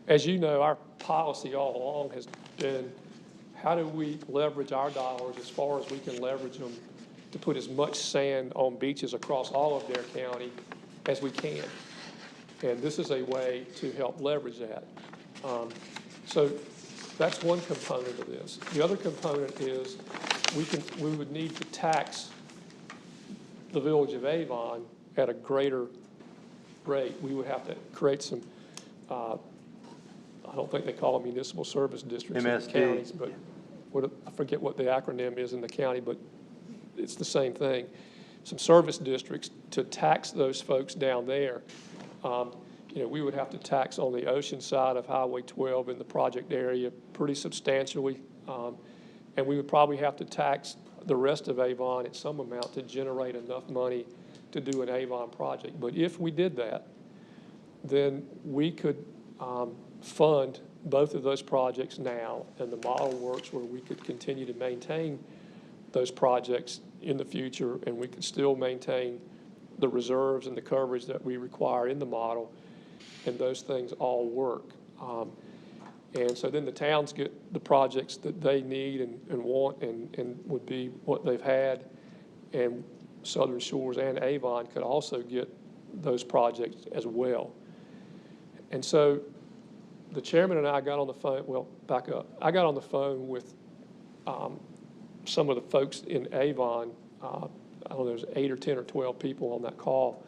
As you know, our policy all along has been, how do we leverage our dollars as far as we can leverage them to put as much sand on beaches across all of Dare County as we can? And this is a way to help leverage that. So that's one component of this. The other component is we would need to tax the village of Avon at a greater rate. We would have to create some, I don't think they call them municipal service districts in the counties, but I forget what the acronym is in the county, but it's the same thing. Some service districts to tax those folks down there. We would have to tax on the ocean side of Highway 12 in the project area pretty substantially. And we would probably have to tax the rest of Avon at some amount to generate enough money to do an Avon project. But if we did that, then we could fund both of those projects now, and the model works where we could continue to maintain those projects in the future, and we could still maintain the reserves and the coverage that we require in the model, and those things all work. And so then the towns get the projects that they need and want and would be what they've had, and Southern Shores and Avon could also get those projects as well. And so the chairman and I got on the phone, well, back up. I got on the phone with some of the folks in Avon. I don't know, there's 8 or 10 or 12 people on that call,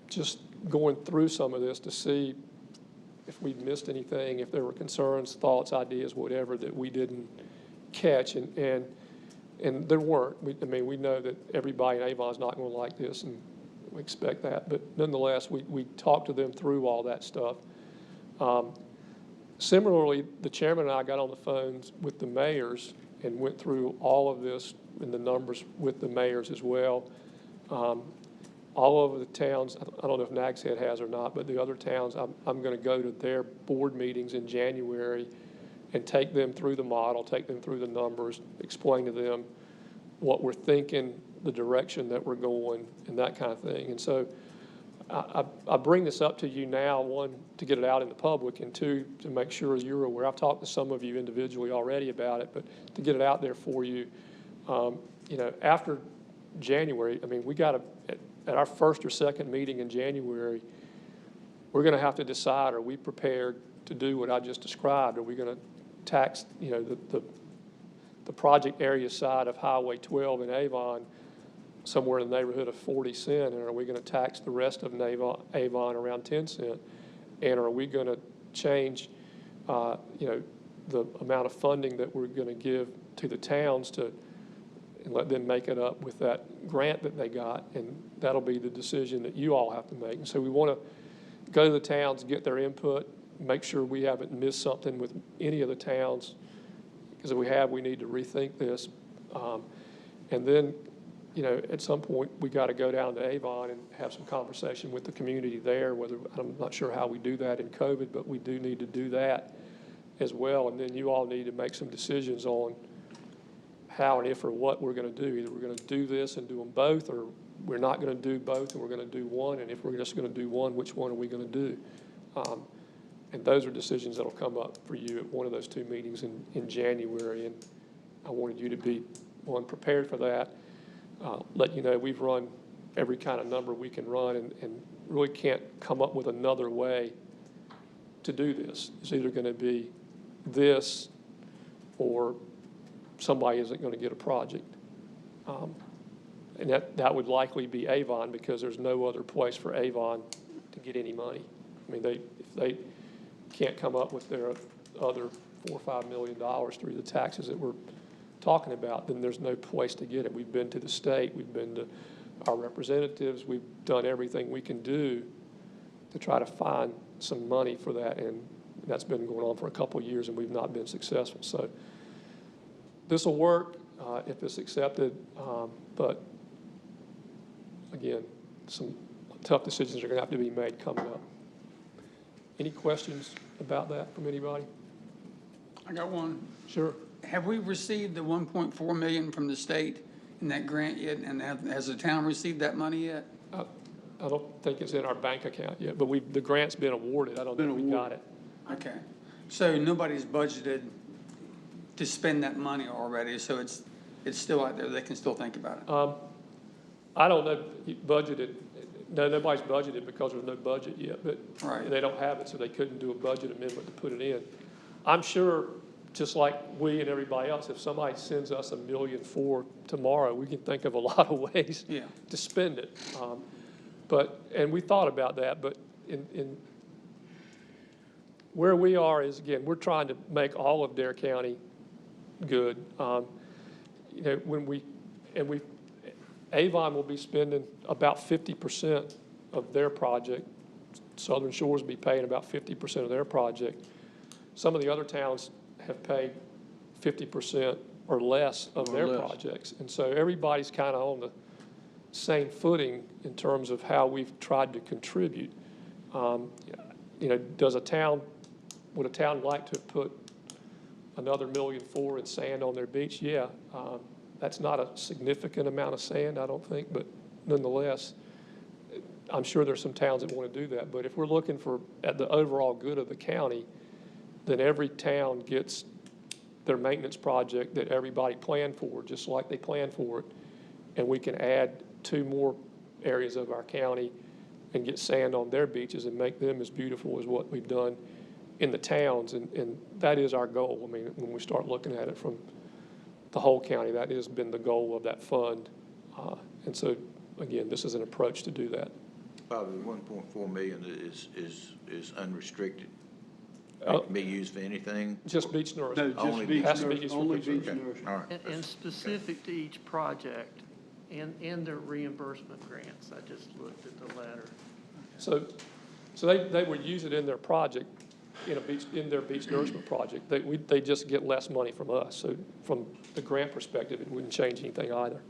just going through some of this to see if we'd missed anything, if there were concerns, thoughts, ideas, whatever that we didn't catch. And there weren't. We know that everybody in Avon is not going to like this, and we expect that. But nonetheless, we talked to them through all that stuff. Similarly, the chairman and I got on the phones with the mayors and went through all of this and the numbers with the mayors as well. All over the towns, I don't know if Nags Head has or not, but the other towns, I'm going to go to their board meetings in January and take them through the model, take them through the numbers, explain to them what we're thinking, the direction that we're going, and that kind of thing. And so I bring this up to you now, one, to get it out in the public, and two, to make sure you're aware. I've talked to some of you individually already about it, but to get it out there for you, you know, after January, I mean, we got to, at our first or second meeting in January, we're going to have to decide, are we prepared to do what I just described? Are we going to tax, you know, the project area side of Highway 12 in Avon somewhere in the neighborhood of 40 cents? And are we going to tax the rest of Avon around 10 cents? And are we going to change, you know, the amount of funding that we're going to give to the towns to, and let them make it up with that grant that they got? And that'll be the decision that you all have to make. And so we want to go to the towns, get their input, make sure we haven't missed something with any of the towns, because if we have, we need to rethink this. And then, you know, at some point, we got to go down to Avon and have some conversation with the community there, whether, I'm not sure how we do that in COVID, but we do need to do that as well. And then you all need to make some decisions on how and if or what we're going to do. Either we're going to do this and do them both, or we're not going to do both and we're going to do one. And if we're just going to do one, which one are we going to do? And those are decisions that'll come up for you at one of those two meetings in January. And I wanted you to be, one, prepared for that. Let you know we've run every kind of number we can run and really can't come up with another way to do this. It's either going to be this or somebody isn't going to get a project. And that would likely be Avon, because there's no other place for Avon to get any money. I mean, if they can't come up with their other $4 or $5 million through the taxes that we're talking about, then there's no place to get it. We've been to the state, we've been to our representatives, we've done everything we can do to try to find some money for that, and that's been going on for a couple of years, and we've not been successful. So this will work if it's accepted, but again, some tough decisions are going to have to be made coming up. Any questions about that from anybody? I got one. Sure. Have we received the 1.4 million from the state in that grant yet? And has the town received that money yet? I don't think it's in our bank account yet, but the grant's been awarded. I don't think we got it. Okay. So nobody's budgeted to spend that money already, so it's still out there. They can still think about it. I don't know, budgeted. No, nobody's budgeted because there's no budget yet, but Right. they don't have it, so they couldn't do a budget amendment to put it in. I'm sure, just like we and everybody else, if somebody sends us $1 million for tomorrow, we can think of a lot of ways to spend it. And we thought about that, but in where we are is, again, we're trying to make all of Dare County good. You know, Avon will be spending about 50% of their project. Southern Shores will be paying about 50% of their project. Some of the other towns have paid 50% or less of their projects. And so everybody's kind of on the same footing in terms of how we've tried to contribute. You know, would a town like to put another $1.4 million in sand on their beach? Yeah. That's not a significant amount of sand, I don't think, but nonetheless, I'm sure there's some towns that want to do that. But if we're looking at the overall good of the county, then every town gets their maintenance project that everybody planned for, just like they planned for it. And we can add 2 more areas of our county and get sand on their beaches and make them as beautiful as what we've done in the towns. And that is our goal. I mean, when we start looking at it from the whole county, that has been the goal of that fund. And so, again, this is an approach to do that. Bobby, the 1.4 million is unrestricted. It can be used for anything? Just beach nourishment. No, Only just beach has to be nourishment, used for only beach beach nourishment. nourishment. All right. And specific to each project and their reimbursement grants. I just looked at the letter. So they would use it in their project, in their beach nourishment project. They just get less money from us. So from the grant perspective, it wouldn't change anything either.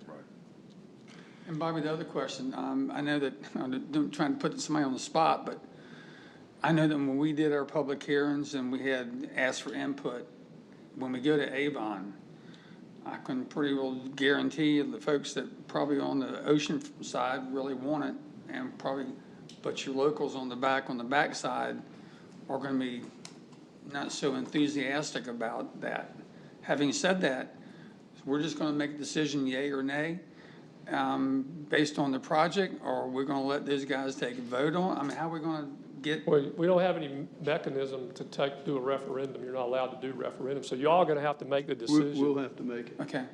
And Bobby, the other question, I know that, I'm trying to put somebody on the spot, but I know that when we did our public hearings and we had asked for input, when we go to Avon, I can pretty well guarantee the folks that probably on the ocean side really want it, and probably, but your locals on the back side are going to be not so enthusiastic about that. Having said that, we're just gonna make a decision, yay or nay, based on the project, or we're gonna let those guys take a vote on? I mean, how are we gonna get? We don't have any mechanism to do a referendum. You're not allowed to do referendum. So y'all are going to have to make the decision. We'll have to make it. Okay.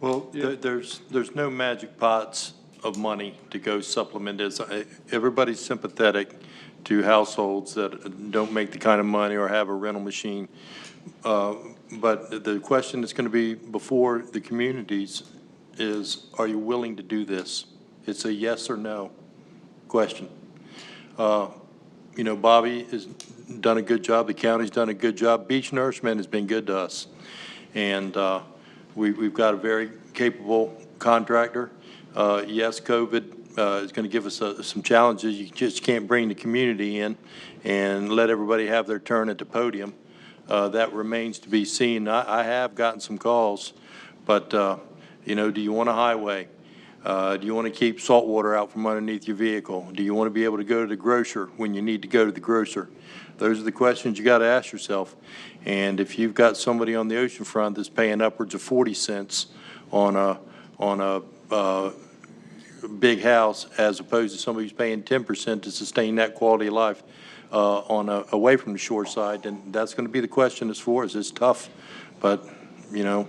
Well, there's no magic pots of money to go supplement this. Everybody's sympathetic to households that don't make the kind of money or have a rental machine. But the question that's going to be before the communities is, are you willing to do this? It's a yes or no question. You know, Bobby has done a good job. The county's done a good job. Beach Nourishment has been good to us. And we've got a very capable contractor. Yes, COVID is going to give us some challenges. You just can't bring the community in and let everybody have their turn at the podium. That remains to be seen. I have gotten some calls, but, you know, do you want a highway? Do you want to keep salt water out from underneath your vehicle? Do you want to be able to go to the grocer when you need to go to the grocer? Those are the questions you got to ask yourself. And if you've got somebody on the ocean front that's paying upwards of 40 cents on a big house, as opposed to somebody who's paying 10% to sustain that quality of life away from the shore side, then that's going to be the question that's for us. It's tough, but you know,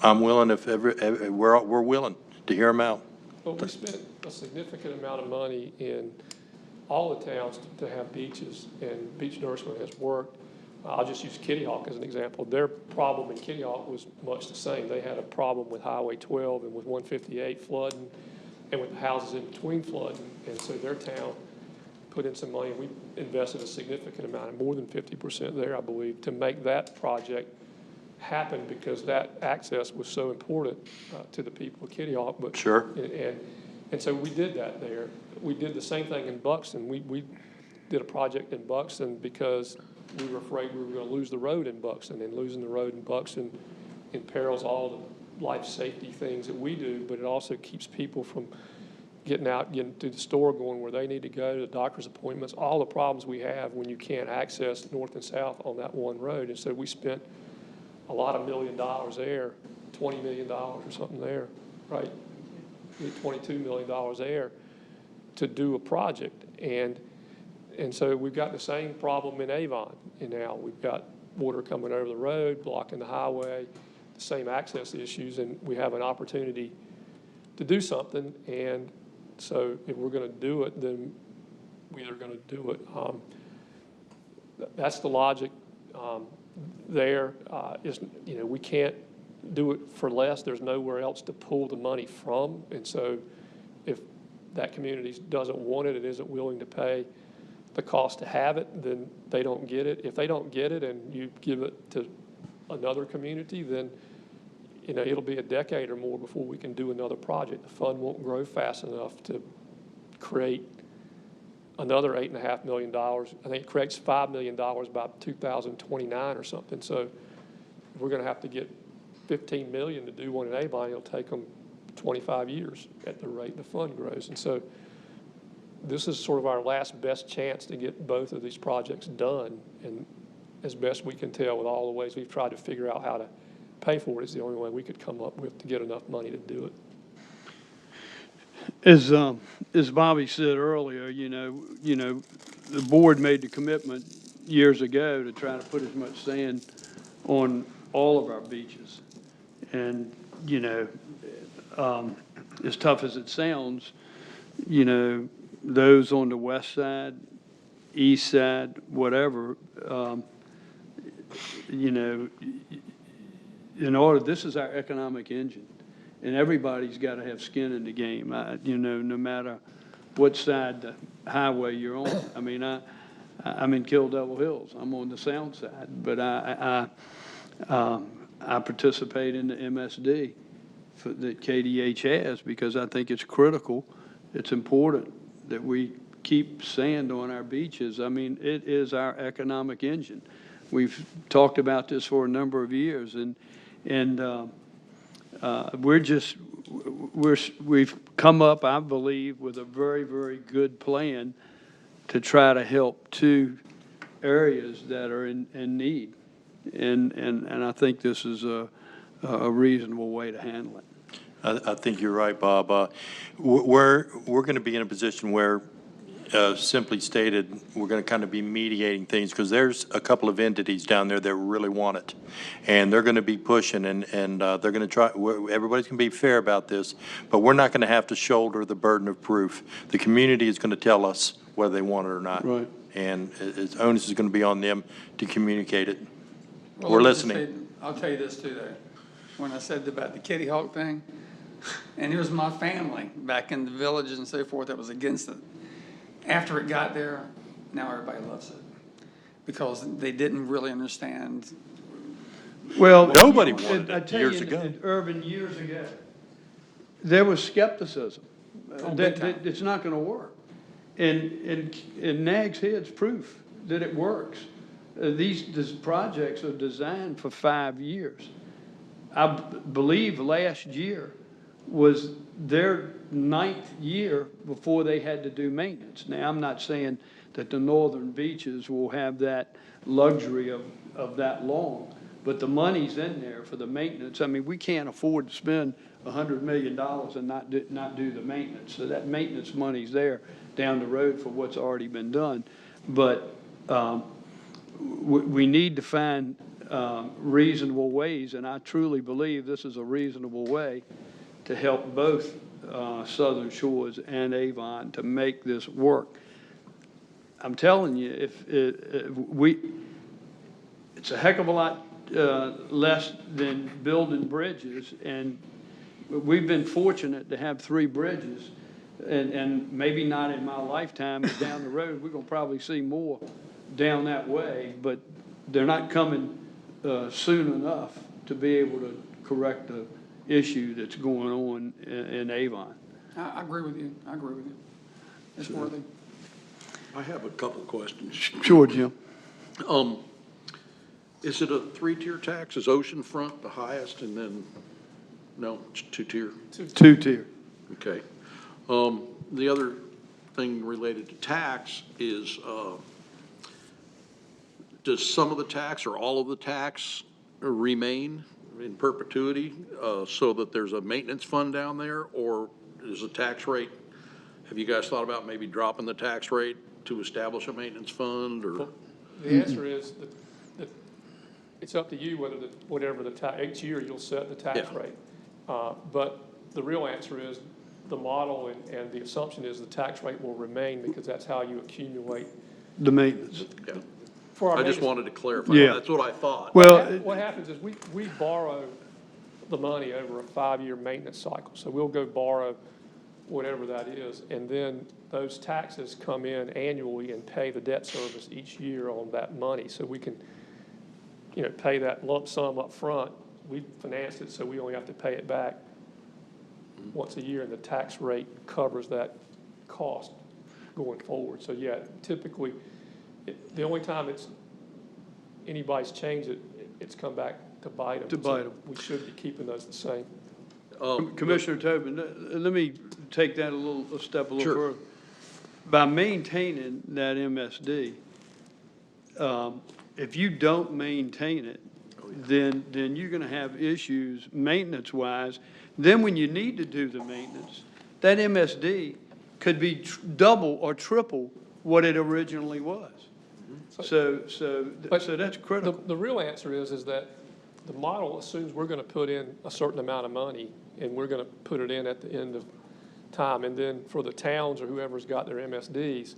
I'm willing we're willing to hear them out. Well, we spent a significant amount of money in all the towns to have beaches, and Beach Nourishment has worked. I'll just use Kitty Hawk as an example. Their problem in Kitty Hawk was much the same. They had a problem with Highway 12 and with 158 flooding and with the houses in between flooding. And so their town put in some money. We invested a significant amount, more than 50% there, I believe, to make that project happen because that access was so important to the people of Kitty Hawk. But Sure. And so we did that there. We did the same thing in Buxton. We did a project in Buxton because we were afraid we were going to lose the road in Buxton, and losing the road in Buxton imperils all the life safety things that we do, but it also keeps people from getting out, getting to the store, going where they need to go, to doctor's appointments, all the problems we have when you can't access north and south on that one road. And so we spent a lot of $1 million there, $20 million or something there, right? $22 million there to do a project. And so we've got the same problem in Avon. And now we've got water coming over the road, blocking the highway, the same access issues, and we have an opportunity to do something. And so if we're going to do it, then we are going to do it. That's the logic there. Is, you know, we can't do it for less. There's nowhere else to pull the money from. And so if that community doesn't want it and isn't willing to pay the cost to have it, then they don't get it. If they don't get it and you give it to another community, then you know it'll be a decade or more before we can do another project. The fund won't grow fast enough to create another $8.5 million. I think it creates $5 million by 2029 or something. So we're going to have to get $15 million to do one in Avon. It'll take them 25 years at the rate the fund grows. And so this is sort of our last best chance to get both of these projects done. And as best we can tell with all the ways we've tried to figure out how to pay for it, is the only way we could come up with to get enough money to do it. As Bobby said earlier, you know, the board made the commitment years ago to try to put as much sand on all of our beaches. And, you know, as tough as it sounds, you know, those on the west side, east side, whatever, you know, this is our economic engine. And everybody's got to have skin in the game, you know, no matter what side the highway you're on. I mean, I'm in Kill Devil Hills. I'm on the sound side, but I participate in the MSD that KDH has because I think it's critical. It's important that we keep sand on our beaches. I mean, it is our economic engine. We've talked about this for a number of years, and we've come up, I believe, with a very, very good plan to try to help two areas that are in need. And I think this is a a reasonable way to handle it. I think you're right, Bob. We're going to be in a position where, simply stated, we're going to kind of be mediating things because there's a couple of entities down there that really want it. And they're going to be pushing and they're going to try, everybody's going to be fair about this, but we're not going to have to shoulder the burden of proof. The community is going to tell us whether they want it or not. Right. And its onus is going to be on them to communicate it. Well, We're let me just listening. say- I'll tell you this too, though. When I said about the Kitty Hawk thing, and it was my family back in the villages and so forth that was against it. After it got there, now everybody loves it because they didn't really understand. Well, Nobody wanted I it tell years you, ago. in Urban years ago, there was skepticism Oh, that big time. it's not going to work. And Nags Head's proof that it works. These projects are designed for 5 years. I believe last year was their 9th year before they had to do maintenance. Now, I'm not saying that the northern beaches will have that luxury of that long, but the money's in there for the maintenance. I mean, we can't afford to spend $100 million and not do the maintenance. So that maintenance money's there down the road for what's already been done. But we need to find reasonable ways, and I truly believe this is a reasonable way to help both Southern Shores and Avon to make this work. I'm telling you, if it's a heck of a lot less than building bridges, and we've been fortunate to have 3 bridges, and maybe not in my lifetime, but down the road, we're gonna probably see more down that way, but they're not coming soon enough to be able to correct the issue that's going on in Avon. I agree with you. I agree with you. It's worthy. I have a couple of questions. Sure, Jim. Is it a 3-tier tax? Is oceanfront the highest and then, no, it's 2-tier? 2-tier. Okay. The other thing related to tax is, does some of the tax or all of the tax remain in perpetuity, so that there's a maintenance fund down there? Or is the tax rate, have you guys thought about maybe dropping the tax rate to establish a maintenance fund, or? The answer is that it's up to you whatever the tax, each year you'll set the tax Yeah. rate. But the real answer is the model and the assumption is the tax rate will remain because that's how you accumulate. The maintenance. Yeah. For our I just maintenance- wanted to clarify. Yeah. That's what I thought. Well, What happens is we borrow the money over a 5-year maintenance cycle. So we'll go borrow whatever that is, and then those taxes come in annually and pay the debt service each year on that money. So we can, pay that lump sum up front. We financed it, so we only have to pay it back once a year, and the tax rate covers that cost going forward. So yeah, typically, the only time anybody's changed it, it's come back to bite them. To bite 'em. We should be keeping those the same. Commissioner Tobin, let me take that a step a little Sure. further. By maintaining that MSD, if you don't maintain it, then you're going to have issues maintenance-wise. Then when you need to do the maintenance, that MSD could be double or triple what it originally was. So that's critical. The real answer is that the model assumes we're going to put in a certain amount of money, and we're going to put it in at the end of time. And then for the towns or whoever's got their MSDs,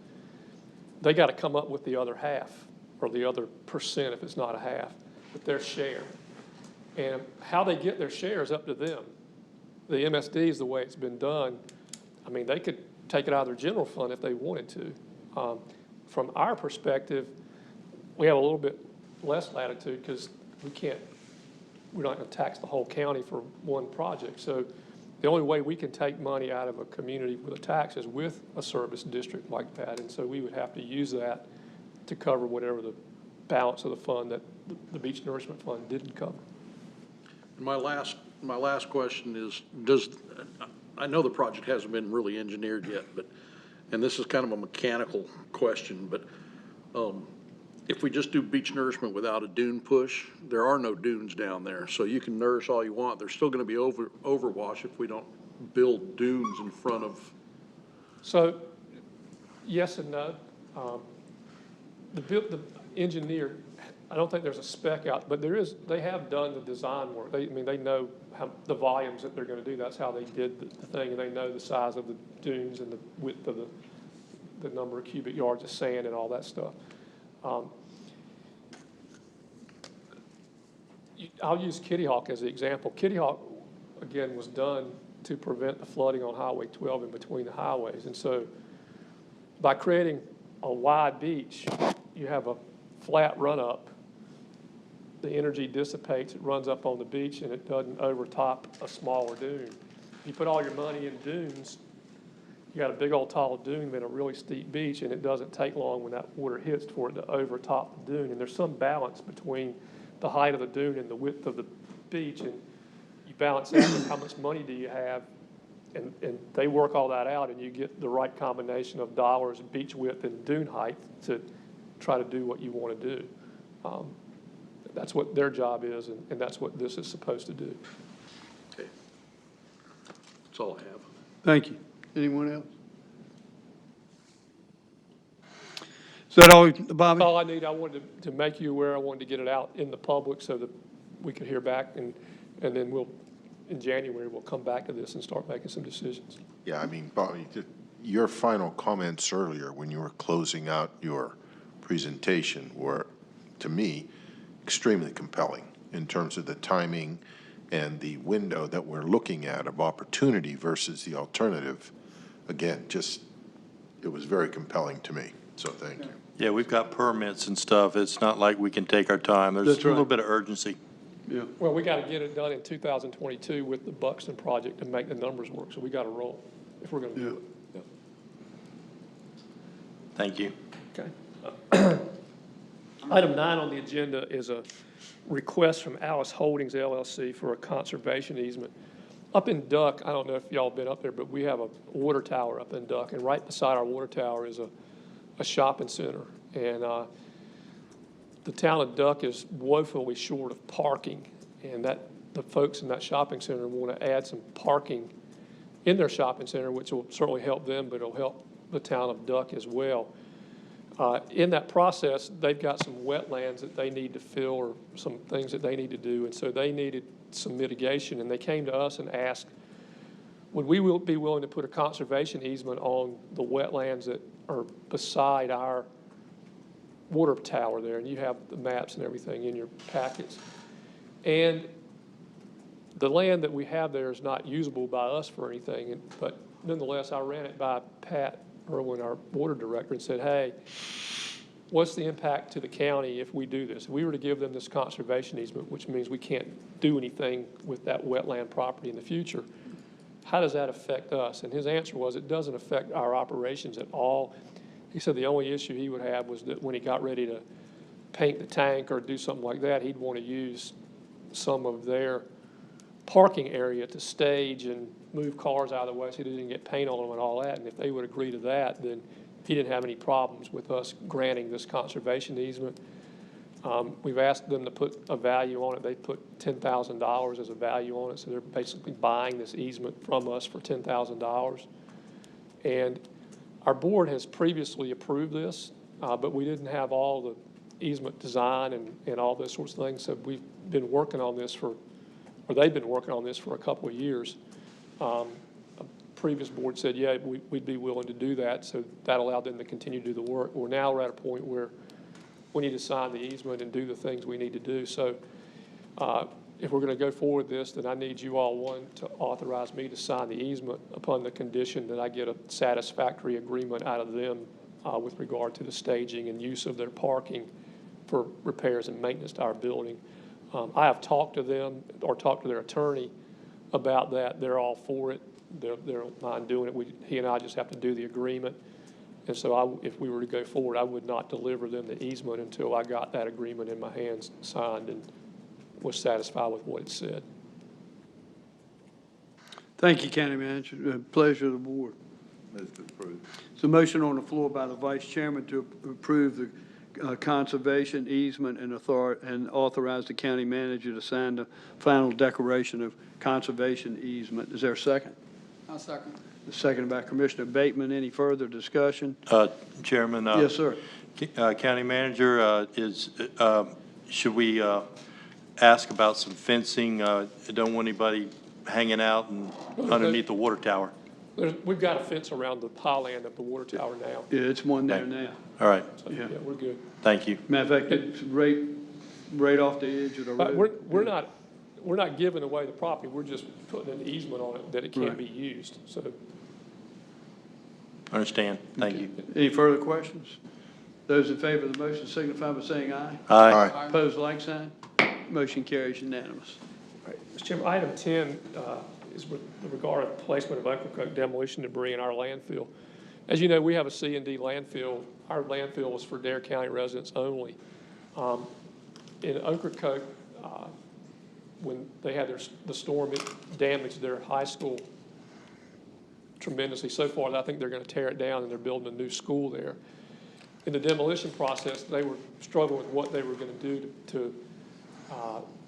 they got to come up with the other half, or the other percent if it's not a half, with their share. And how they get their share is up to them. The MSDs, the way it's been done, I mean, they could take it out of their general fund if they wanted to. From our perspective, we have a little bit less latitude because we're not going to tax the whole county for one project. So the only way we can take money out of a community with a tax is with a service district like that. And so we would have to use that to cover whatever the balance of the fund that the Beach Nourishment Fund didn't cover. My last question is, I know the project hasn't been really engineered yet, and this is kind of a mechanical question, but if we just do beach nourishment without a dune push, there are no dunes down there. So you can nourish all you want. There's still going to be overwash if we don't build dunes in front of. So, yes and no. The engineer, I don't think there's a spec out, but they have done the design work. They know the volumes that they're gonna do. That's how they did the thing, and they know the size of the dunes and the width of the number of cubic yards of sand and all that stuff. I'll use Kitty Hawk as the example. Kitty Hawk, again, was done to prevent the flooding on Highway 12 in between the highways. And so by creating a wide beach, you have a flat run-up. The energy dissipates, it runs up on the beach, and it doesn't overtop a smaller dune. You put all your money in dunes, you got a big old tall dune and a really steep beach, and it doesn't take long when that water hits for it to overtop the dune. And there's some balance between the height of the dune and the width of the beach, and you balance that with how much money do you have, and they work all that out, and you get the right combination of dollars, beach width, and dune height to try to do what you want to do. That's what their job is, and that's what this is supposed to do. Okay. That's all I have. Thank you. Anyone else? Is that all, Bobby? That's all I need. I wanted to make you aware. I wanted to get it out in the public so that we could hear back, and then in January, we'll come back to this and start making some decisions. Yeah, I mean, Bobby, your final comments earlier when you were closing out your presentation were, to me, extremely compelling in terms of the timing and the window that we're looking at of opportunity versus the alternative. Again, it was very compelling to me, so thank you. Yeah, we've got permits and stuff. It's not like we can take our time. There's That's a little right. bit of urgency. Yeah. Well, we got to get it done in 2022 with the Buxton project to make the numbers work, so we got to roll if we're going to do it. Thank you. Okay. Item 9 on the agenda is a request from Allis Holdings LLC for a conservation easement. Up in Duck, I don't know if y'all been up there, but we have a water tower up in Duck, and right beside our water tower is a shopping center. And the town of Duck is woefully short of parking, and the folks in that shopping center want to add some parking in their shopping center, which will certainly help them, but it'll help the town of Duck as well. In that process, they've got some wetlands that they need to fill or some things that they need to do, and so they needed some mitigation, and they came to us and asked, would we be willing to put a conservation easement on the wetlands that are beside our water tower there, and you have the maps and everything in your packets. And the land that we have there is not usable by us for anything, but nonetheless, I ran it by Pat Irwin, our water director, and said, hey, what's the impact to the county if we do this? If we were to give them this conservation easement, which means we can't do anything with that wetland property in the future, how does that affect us? And his answer was, it doesn't affect our operations at all. He said the only issue he would have was that when he got ready to paint the tank or do something like that, he'd want to use some of their parking area to stage and move cars out of the way so he didn't get paint on them and all that. And if they would agree to that, then he didn't have any problems with us granting this conservation easement. We've asked them to put a value on it. They put $10,000 as a value on it, so they're basically buying this easement from us for $10,000. And our board has previously approved this, but we didn't have all the easement design and all those sorts of things. So we've been working on this they've been working on this for a couple of years. A previous board said, yeah, we'd be willing to do that. So that allowed them to continue to do the work. We're now at a point where we need to sign the easement and do the things we need to do. So if we're going to go forward with this, then I need you all, one, to authorize me to sign the easement upon the condition that I get a satisfactory agreement out of them with regard to the staging and use of their parking for repairs and maintenance to our building. I have talked to them or talked to their attorney about that. They're all for it. They don't mind doing it. He and I just have to do the agreement. And so if we were to go forward, I would not deliver them the easement until I got that agreement in my hands, signed, and was satisfied with what it said. Thank you, County Manager. Pleasure of the board. Move to approve. It's a motion on the floor by the Vice Chairman to approve the conservation easement and authorize the county manager to sign the final declaration of conservation easement. Is there a second? I'll second. Seconded by Commissioner Bateman. Any further discussion? Chairman? Yes, sir. County Manager, should we ask about some fencing? Don't want anybody hanging out and underneath the water tower. We've got a fence around the pylon of the water tower now. Yeah, it's one there now. All right, So, yeah, we're good. thank you. Matter of fact, it's right off the edge of the But road. we're not giving away the property. We're just putting an easement on it that it can't Right. be used. So Understand, thank you. Any further questions? Those in favor of the motion signify by saying aye. Aye. Opposed, like sign. Motion carries unanimous. Mr. Chairman, item 10 is with regard to placement of Ocracoke demolition debris in our landfill. As you know, we have a C&D landfill. Our landfill was for Dare County residents only. In Ocracoke, when they had the storm, it damaged their high school tremendously. So far, I think they're going to tear it down and they're building a new school there. In the demolition process, they were struggling with what they were going to do to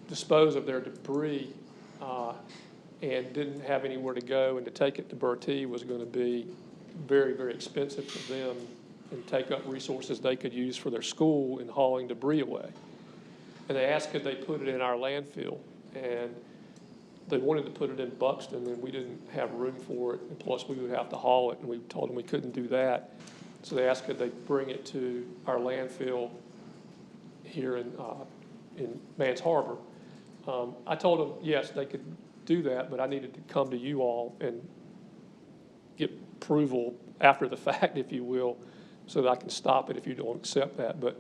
dispose of their debris and didn't have anywhere to go, and to take it to Bertie was going to be very, very expensive for them and take up resources they could use for their school in hauling debris away. And they asked could they put it in our landfill, and they wanted to put it in Buxton, and we didn't have room for it, and plus we would have to haul it, and we told them we couldn't do that. So they asked could they bring it to our landfill here in Mans Harbor. I told them, yes, they could do that, but I needed to come to you all and get approval after the fact, if you will, so that I can stop it if you don't accept that. But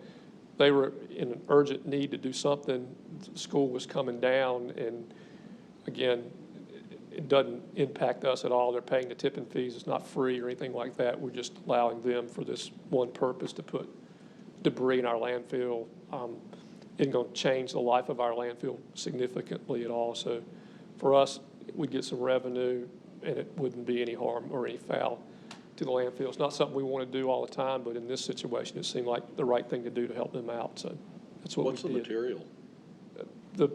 they were in an urgent need to do something. The school was coming down, and again, it doesn't impact us at all. They're paying the tipping fees. It's not free or anything like that. We're just allowing them for this one purpose to put debris in our landfill. Isn't going to change the life of our landfill significantly at all. So for us, we'd get some revenue, and it wouldn't be any harm or any foul to the landfill. It's not something we want to do all the time, but in this situation, it seemed like the right thing to do to help them out. So that's what What's the we did. material? The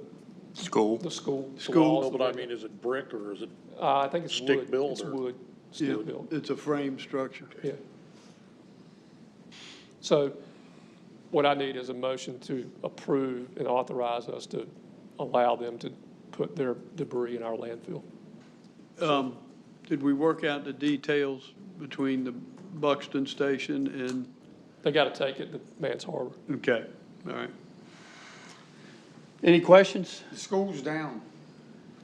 School? The school. the School. walls No, of but I it. mean, is it brick or is it? I think it's stick wood. built It's or- wood, Yeah, steel built. it's a frame structure. Yeah. So what I need is a motion to approve and authorize us to allow them to put their debris in our landfill. Did we work out the details between the Buxton station and, They got to take it to Mans Harbor. okay, all right. Any questions? The school's down.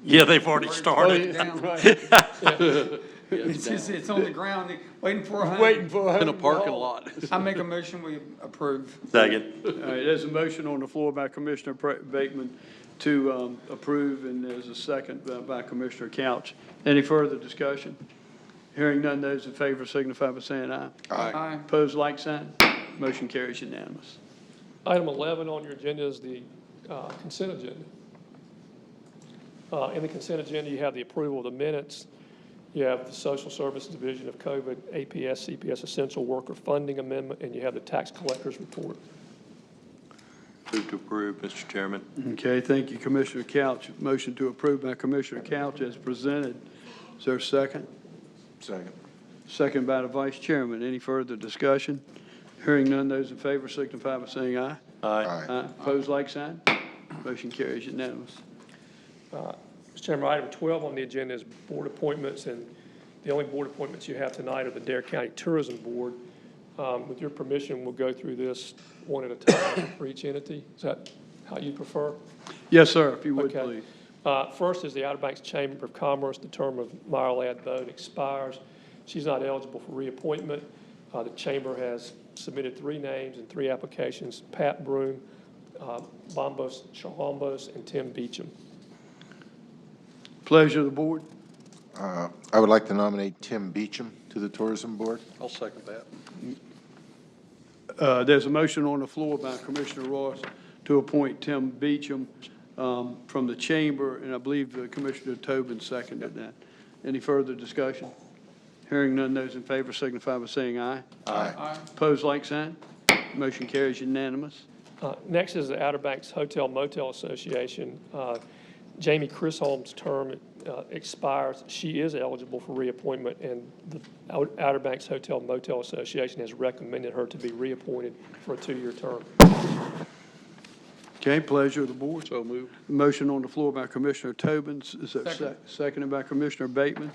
Yeah, they've already Oh, started. yeah, Down. right. It's on the ground, waiting for a home. Waiting for a In a home parking haul. lot. I make a motion, we approve. Second. All right, there's a motion on the floor by Commissioner Bateman to approve, and there's a second by Commissioner Couch. Any further discussion? Hearing none, those in favor signify by saying aye. Aye. Opposed, like sign. Motion carries unanimous. Item 11 on your agenda is the consent agenda. In the consent agenda, you have the approval of the minutes. You have the Social Services Division of COVID, APS, CPS Essential Worker Funding Amendment, and you have the Tax Collector's Report. Move to approve, Mr. Chairman. Okay, thank you, Commissioner Couch. Motion to approve by Commissioner Couch as presented. Is there a second? Second. Second by the Vice Chairman. Any further discussion? Hearing none, those in favor signify by saying aye. Aye. Aye. Opposed, like sign. Motion carries unanimous. Mr. Chairman, item 12 on the agenda is board appointments, and the only board appointments you have tonight are the Dare County Tourism Board. With your permission, we'll go through this one at a time for each entity. Is that how you prefer? Yes, sir, if you would, Okay. please. First is the Outer Banks Chamber of Commerce. The term of Myra Ladd Bone expires. She's not eligible for reappointment. The chamber has submitted 3 names and 3 applications: Pat Broom, Bombos Charlambos, and Tim Beecham. Pleasure of the board. I would like to nominate Tim Beecham to the Tourism Board. I'll second that. There's a motion on the floor by Commissioner Ross to appoint Tim Beecham from the chamber, and I believe Commissioner Tobin seconded that. Any further discussion? Hearing none, those in favor signify by saying aye. Aye. Aye. Opposed, like sign. Motion carries unanimous. Next is the Outer Banks Hotel Motel Association. Jamie Chisholm's term expires. She is eligible for reappointment, and the Outer Banks Hotel Motel Association has recommended her to be reappointed for a 2-year term. Okay, pleasure of the board. So moved. Motion on the floor by Commissioner Tobin. Is there seconded by Commissioner Bateman?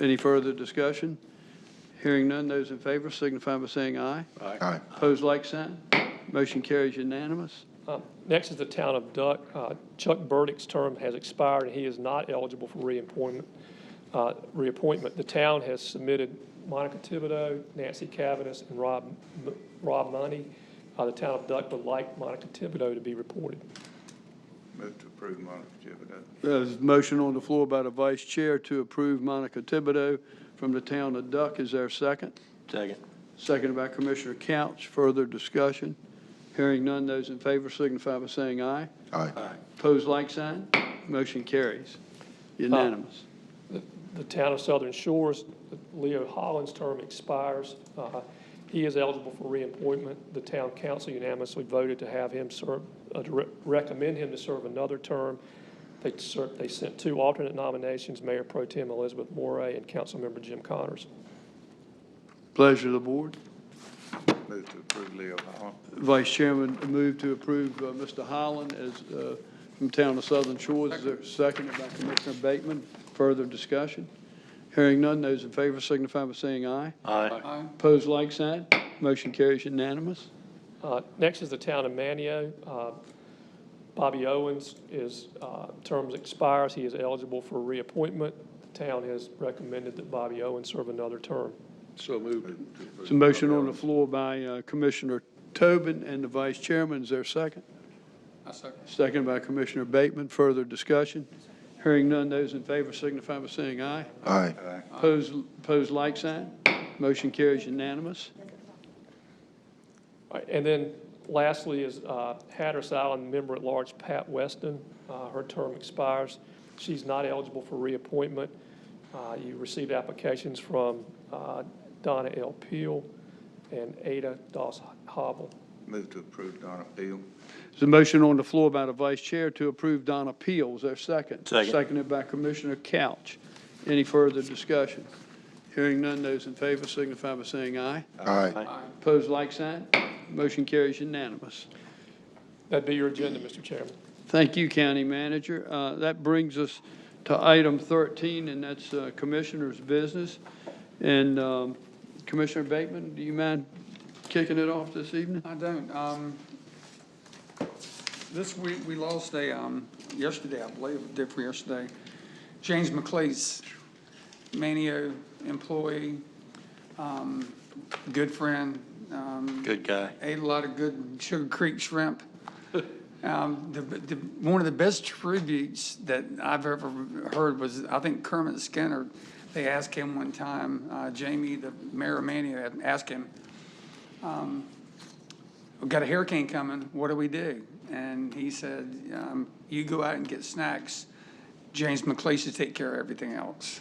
Any further discussion? Hearing none, those in favor signify by saying aye. Aye. Opposed, like sign. Motion carries unanimous. Next is the Town of Duck. Chuck Burdick's term has expired, and he is not eligible for reappointment. The town has submitted Monica Thibodeau, Nancy Cavanis, and Rob Money. The Town of Duck would like Monica Thibodeau to be reported. Move to approve Monica Thibodeau. There's a motion on the floor by the Vice Chair to approve Monica Thibodeau from the Town of Duck. Is there a second? Second. Seconded by Commissioner Couch. Further discussion? Hearing none, those in favor signify by saying aye. Aye. Opposed, like sign. Motion carries. Unanimous. The Town of Southern Shores, Leo Holland's term expires. He is eligible for reappointment. The Town Council unanimously voted to have him serve, to recommend him to serve another term. They sent 2 alternate nominations, Mayor Pro Tem Elizabeth Moray and Councilmember Jim Connors. Pleasure of the board. Move to approve Leo Holland. Vice Chairman moved to approve Mr. Holland as from Town of Southern Shores. Is there a second by Commissioner Bateman? Further discussion? Hearing none, those in favor signify by saying aye. Aye. Opposed, like sign. Motion carries unanimous. Next is the Town of Manio. Bobby Owens, his term expires. He is eligible for reappointment. The town has recommended that Bobby Owens serve another term. So moved. It's a motion on the floor by Commissioner Tobin and the Vice Chairman. Is there a second? I second. Second by Commissioner Bateman. Further discussion? Hearing none, those in favor signify by saying aye. Aye. Opposed, like sign. Motion carries unanimous. All right, and then lastly is Hatteras Island Member-at-Large Pat Weston. Her term expires. She's not eligible for reappointment. You received applications from Donna L. Peel and Ada Doss Hobble. Move to approve Donna Peel. There's a motion on the floor by the Vice Chair to approve Donna Peel. Is there a second? Second. Seconded by Commissioner Couch. Any further discussion? Hearing none, those in favor signify by saying aye. Aye. Opposed, like sign. Motion carries unanimous. That'd be your agenda, Mr. Chairman. Thank you, County Manager. That brings us to item 13, and that's Commissioner's business. And Commissioner Bateman, do you mind kicking it off this evening? I don't. This week, we lost yesterday, I believe, day before yesterday, James McLeese, Manio employee, good friend. Good guy. Ate a lot of good Sugar Creek shrimp. One of the best tributes that I've ever heard was, I think Kermit Skinner, they asked him one time, Jamie, the mayor of Manio, had asked him, we've got a hurricane coming, what do we do? And he said, you go out and get snacks. James McLeese will take care of everything else.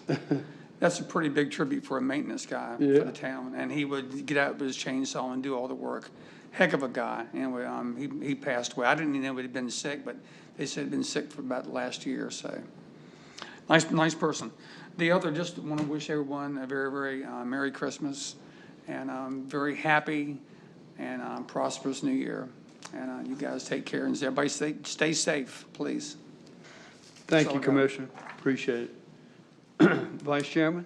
That's a pretty big tribute for a maintenance guy for the town. And he would get out with his chainsaw and do all the work. Heck of a guy. Anyway, he passed away. I didn't even know he'd been sick, but they said he'd been sick for about the last year or so. Nice person. The other, just want to wish everyone a very, very Merry Christmas and very happy and prosperous New Year. And you guys take care and everybody stay safe, please. Thank you, Commissioner. Appreciate it. Vice Chairman?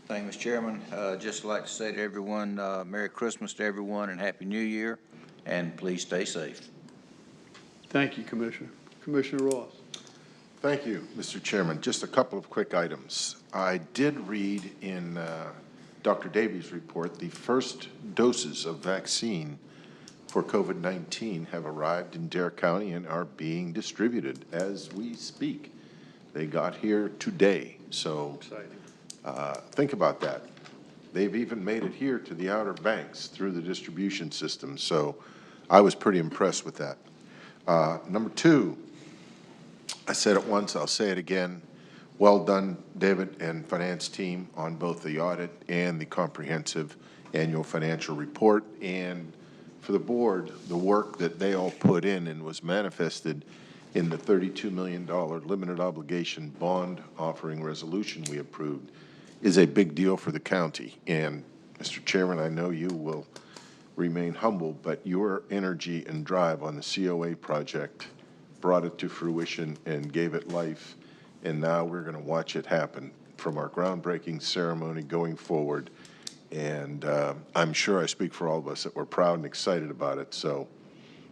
Thank you, Mr. Chairman. Just like to say to everyone, Merry Christmas to everyone and Happy New Year, and please stay safe. Thank you, Commissioner. Commissioner Ross. Thank you, Mr. Chairman. Just a couple of quick items. I did read in Dr. Davies' report the first doses of vaccine for COVID-19 have arrived in Dare County and are being distributed as we speak. They got here today, so think about that. They've even made it here to the Outer Banks through the distribution system, so I was pretty impressed with that. Number two, I said it once, I'll say it again. Well done, David and finance team, on both the audit and the comprehensive annual financial report, and for the board, the work that they all put in and was manifested in the $32 million limited obligation bond offering resolution we approved is a big deal for the county. And Mr. Chairman, I know you will remain humble, but your energy and drive on the COA project brought it to fruition and gave it life. And now we're going to watch it happen from our groundbreaking ceremony going forward. And I'm sure I speak for all of us that we're proud and excited about it. So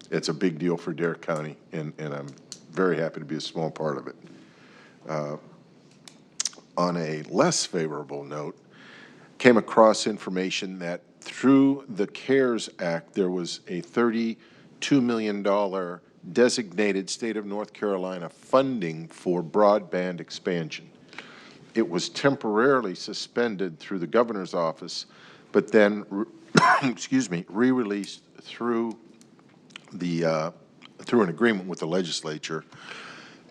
it's a big deal for Dare County, and I'm very happy to be a small part of it. On a less favorable note, came across information that through the CARES Act, there was a $32 million designated state of North Carolina funding for broadband expansion. It was temporarily suspended through the governor's office, but then, excuse me, re-released through the through an agreement with the legislature.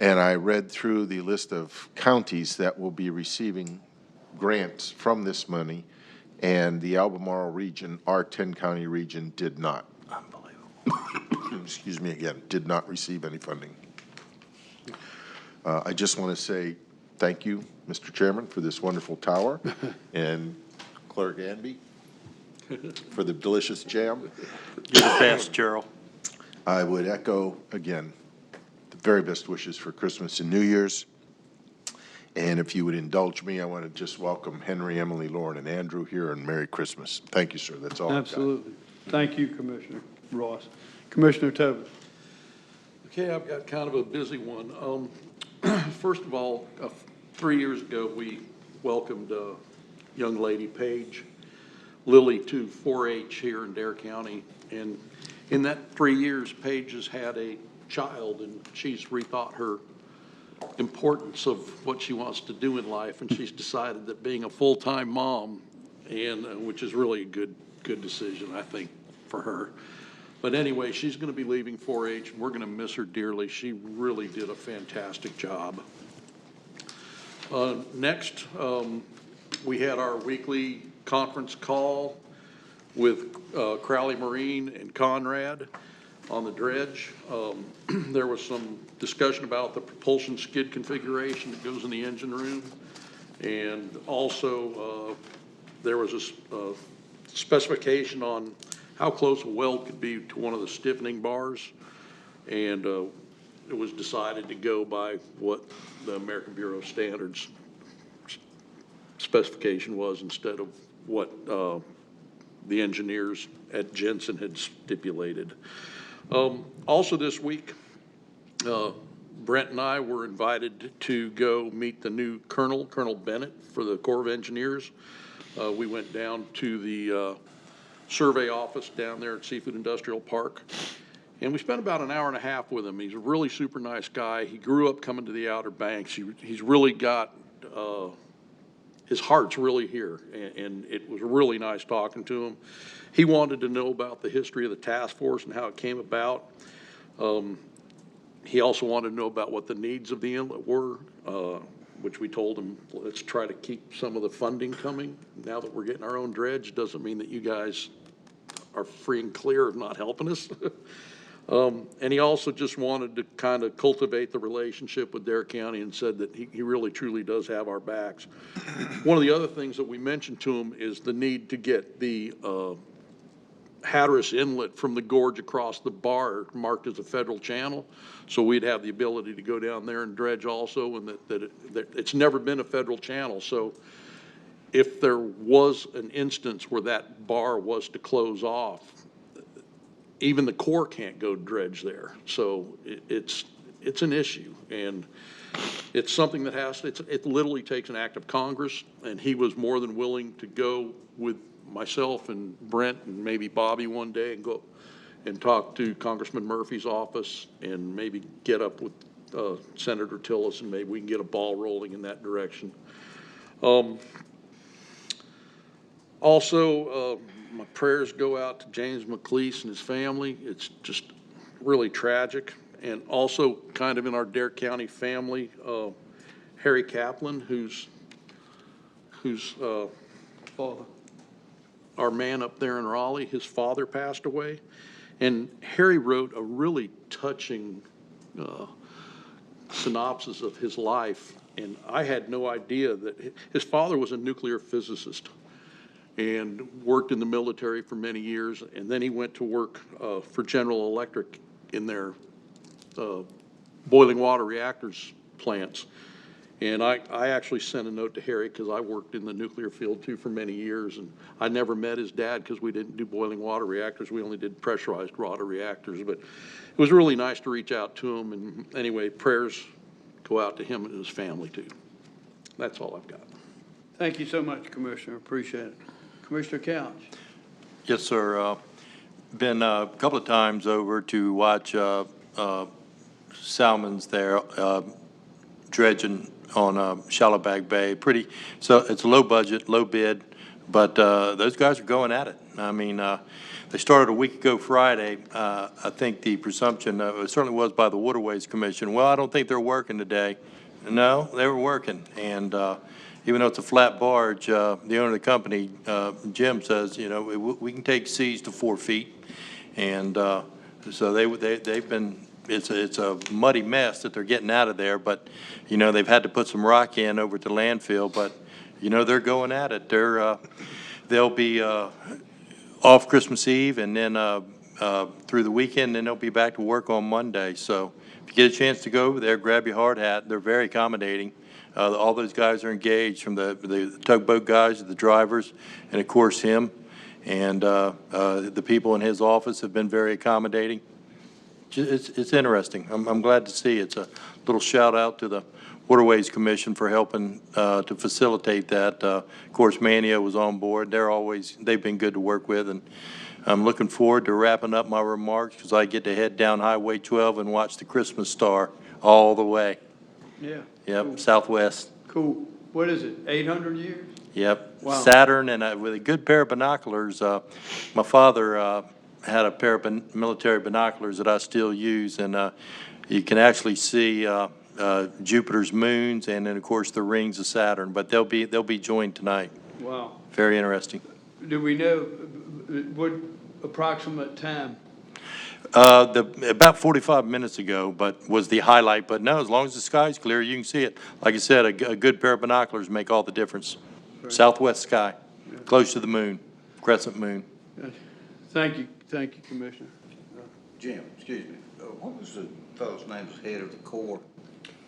And I read through the list of counties that will be receiving grants from this money, and the Albemarle region, our 10-county region, did not. Unbelievable. Excuse me again, did not receive any funding. I just want to say thank you, Mr. Chairman, for this wonderful tower, and Clerk Anby for the delicious jam. You're the best, Gerald. I would echo, again, the very best wishes for Christmas and New Year's. And if you would indulge me, I want to just welcome Henry, Emily, Lauren, and Andrew here, and Merry Christmas. Thank you, sir. That's all I've got. Absolutely. Thank you, Commissioner Ross. Commissioner Tobin. Okay, I've got kind of a busy one. First of all, 3 years ago, we welcomed a young lady, Paige Lilly, to 4-H here in Dare County. And in that 3 years, Paige has had a child, and she's rethought her importance of what she wants to do in life, and she's decided that being a full-time mom, and which is really a good decision, I think, for her. But anyway, she's going to be leaving 4-H, and we're going to miss her dearly. She really did a fantastic job. Next, we had our weekly conference call with Crowley Marine and Conrad on the dredge. There was some discussion about the propulsion skid configuration that goes in the engine room. And also, there was a specification on how close a weld could be to one of the stiffening bars. And it was decided to go by what the American Bureau of Standards specification was instead of what the engineers at Jensen had stipulated. Also this week, Brent and I were invited to go meet the new Colonel Bennett for the Corps of Engineers. We went down to the survey office down there at Seafood Industrial Park, and we spent about an hour and a half with him. He's a really super nice guy. He grew up coming to the Outer Banks. He's really got, his heart's really here, and it was really nice talking to him. He wanted to know about the history of the task force and how it came about. He also wanted to know about what the needs of the inlet were, which we told him, let's try to keep some of the funding coming. Now that we're getting our own dredge, doesn't mean that you guys are free and clear of not helping us. And he also just wanted to kind of cultivate the relationship with Dare County and said that he really truly does have our backs. One of the other things that we mentioned to him is the need to get the Hatteras Inlet from the gorge across the bar marked as a federal channel, so we'd have the ability to go down there and dredge also, and that it's never been a federal channel. So if there was an instance where that bar was to close off, even the Corps can't go dredge there. So it's an issue, and it's something that it literally takes an act of Congress, and he was more than willing to go with myself and Brent and maybe Bobby one day and go and talk to Congressman Murphy's office and maybe get up with Senator Tillis, and maybe we can get a ball rolling in that direction. Also, my prayers go out to James McLeese and his family. It's just really tragic. And also kind of in our Dare County family, Harry Kaplan, whose our man up there in Raleigh, his father passed away. And Harry wrote a really touching synopsis of his life. And I had no idea that his father was a nuclear physicist and worked in the military for many years. And then he went to work for General Electric in their boiling water reactors plants. And I actually sent a note to Harry because I worked in the nuclear field too for many years. And I never met his dad because we didn't do boiling water reactors. We only did pressurized water reactors. But it was really nice to reach out to him. And anyway, prayers go out to him and his family too. That's all I've got. Thank you so much, Commissioner. Appreciate it. Commissioner Couch. Yes, sir. Been a couple of times over to watch salmons there dredging on Shallowbag Bay. So it's a low budget, low bid, but those guys are going at it. I mean, they started a week ago Friday. I think the presumption, it certainly was by the Waterways Commission, well, I don't think they're working today. No, they were working. And even though it's a flat barge, the owner of the company, Jim, says, you know, we can take seas to 4 feet. And so they've been, it's a muddy mess that they're getting out of there. But, you know, they've had to put some rock in over to landfill. But, you know, they're going at it. They'll be off Christmas Eve and then through the weekend, then they'll be back to work on Monday. So if you get a chance to go over there, grab your hard hat. They're very accommodating. All those guys are engaged, from the tugboat guys to the drivers, and of course him. And the people in his office have been very accommodating. It's interesting. I'm glad to see. It's a little shout out to the Waterways Commission for helping to facilitate that. Of course, Mania was on board. They've been good to work with, and I'm looking forward to wrapping up my remarks because I get to head down Highway 12 and watch the Christmas star all the way. Yeah. Yep, Cool. Southwest. Cool. What is it, 800 years? Yep. Wow. Saturn, and with a good pair of binoculars. My father had a pair of military binoculars that I still use, and you can actually see Jupiter's moons and then, of course, the rings of Saturn. But they'll be joined tonight. Wow. Very interesting. Do we know what approximate time? About 45 minutes ago, but was the highlight. But no, as long as the sky's clear, you can see it. Like I said, a good pair of binoculars make all the difference. Right. Southwest sky, close to the moon, crescent moon. Thank you, Commissioner. Jim, excuse me, what was the fellow's name was head of the Corps?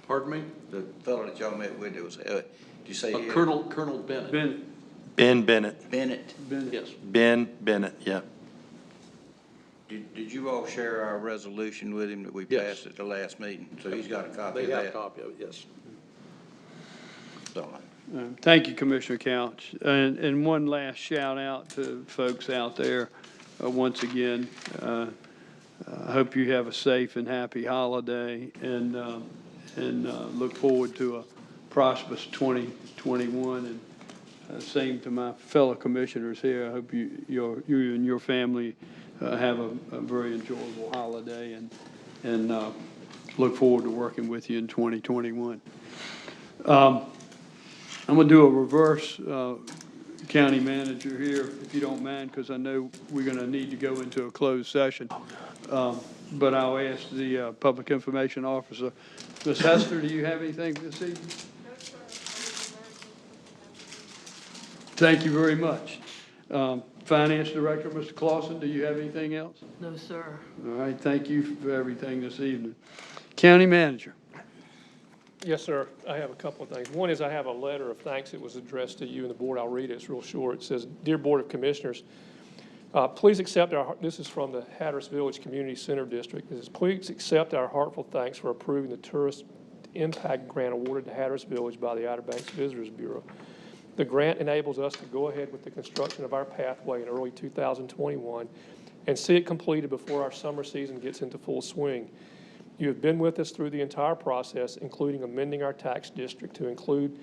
Pardon me? The fellow that y'all met with, it was, did you say? Colonel Bennett. Bennett. Ben Bennett. Bennett. Yes. Ben Bennett, yeah. Did you all share our resolution with him that we Yes. passed at the last meeting? So he's got a copy They of have a that. copy of it, yes. Thank you, Commissioner Couch. And one last shout out to folks out there. Once again, I hope you have a safe and happy holiday, and look forward to a prosperous 2021. And same to my fellow commissioners here. I hope you and your family have a very enjoyable holiday, and look forward to working with you in 2021. I'm going to do a reverse county manager here, if you don't mind, because I know we're going to need to go into a closed session. But I'll ask the Public Information Officer. Ms. Hester, do you have anything this evening? Thank you very much. Finance Director, Mr. Clausen, do you have anything else? No, sir. All right, thank you for everything this evening. County Manager. Yes, sir. I have a couple of things. One is I have a letter of thanks that was addressed to you and the board. I'll read it. It's real short. It says, "Dear Board of Commissioners, please accept this is from the Hatteras Village Community Center District. It says, please accept our heartfelt thanks for approving the Tourist Impact Grant awarded to Hatteras Village by the Outer Banks Visitors Bureau. The grant enables us to go ahead with the construction of our pathway in early 2021 and see it completed before our summer season gets into full swing. You have been with us through the entire process, including amending our tax district to include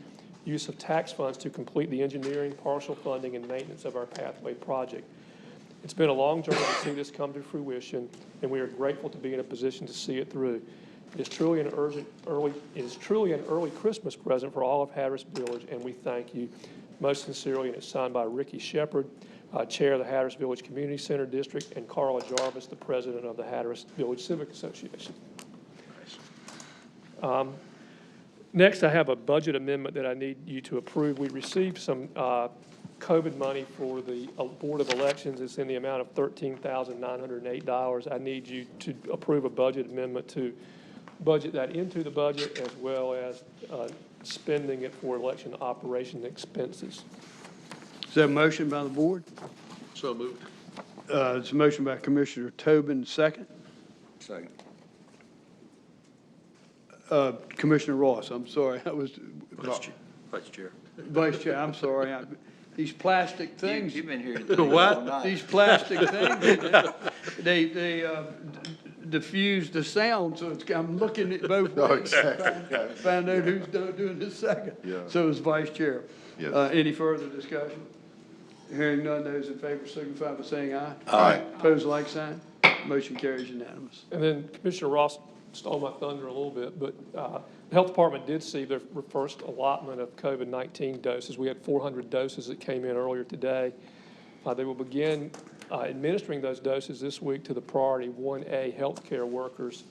use of tax funds to complete the engineering, partial funding, and maintenance of our pathway project. It's been a long journey to see this come to fruition, and we are grateful to be in a position to see it through. It is truly an early Christmas present for all of Hatteras Village, and we thank you most sincerely. And it's signed by Ricky Shepard, Chair of the Hatteras Village Community Center District, and Carla Jarvis, the President of the Hatteras Village Civic Association. Next, I have a budget amendment that I need you to approve. We received some COVID money for the Board of Elections. It's in the amount of $13,908. I need you to approve a budget amendment to budget that into the budget, as well as spending it for election operation expenses. Is there a motion by the board? So moved. It's a motion by Commissioner Tobin, second. Second. Commissioner Ross, I'm sorry, I was. Vice Chair. Vice Chair, I'm sorry. These plastic things. You've been here What? all night. These plastic things, they diffuse the sound, so it's, I'm looking at both No, ways. exactly. Find out who's doing this second. Yeah. So it's Vice Chair. Yes. Any further discussion? Hearing none, those in favor signify by saying aye. Aye. Opposed, like sign. Motion carries unanimous. And then Commissioner Ross stole my thunder a little bit, but the Health Department did see their first allotment of COVID-19 doses. We had 400 doses that came in earlier today. They will begin administering those doses this week to the priority 1A healthcare workers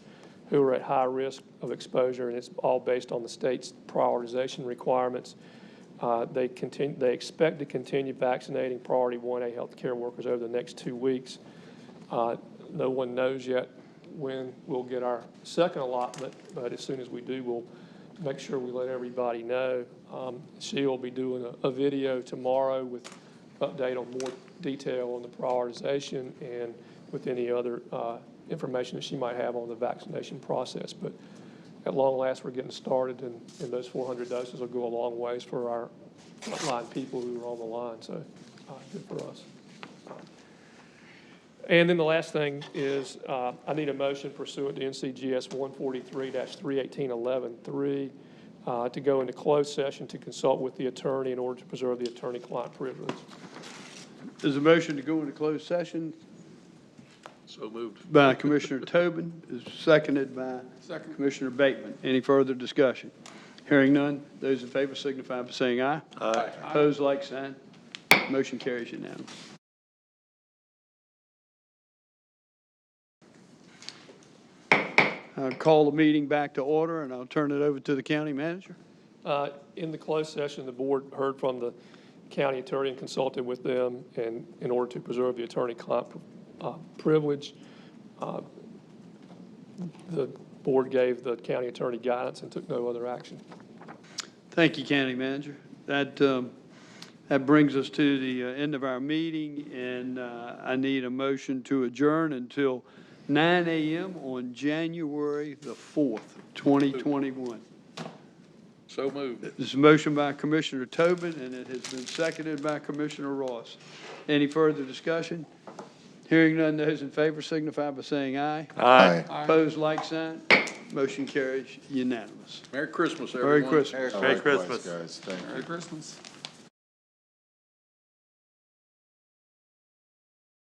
who are at high risk of exposure, and it's all based on the state's prioritization requirements. They expect to continue vaccinating priority 1A healthcare workers over the next 2 weeks. No one knows yet when we'll get our second allotment, but as soon as we do, we'll make sure we let everybody know. She will be doing a video tomorrow with update on more detail on the prioritization and with any other information that she might have on the vaccination process. But at long last, we're getting started, and those 400 doses will go a long ways for our frontline people who are on the line, so good for us. And then the last thing is I need a motion pursuant to NCGS 143-318.11.3 to go into closed session to consult with the attorney in order to preserve the attorney-client privilege. There's a motion to go into closed session So moved. by Commissioner Tobin, is seconded by Commissioner Bateman. Any further discussion? Hearing none, those in favor signify by saying aye. Aye. Opposed, like sign. Motion carries unanimous. I'll call the meeting back to order, and I'll turn it over to the county manager. In the closed session, the board heard from the county attorney and consulted with them, and in order to preserve the attorney-client privilege, the board gave the county attorney guidance and took no other action. Thank you, County Manager. That brings us to the end of our meeting, and I need a motion to adjourn until 9 a.m. on January the 4th, 2021. So moved. This is a motion by Commissioner Tobin, and it has been seconded by Commissioner Ross. Any further discussion? Hearing none, those in favor signify by saying aye. Aye. Opposed, like sign. Motion carries unanimous. Merry Christmas, Merry everyone. Christmas. Merry Christmas. Guys, thank you. Merry Christmas.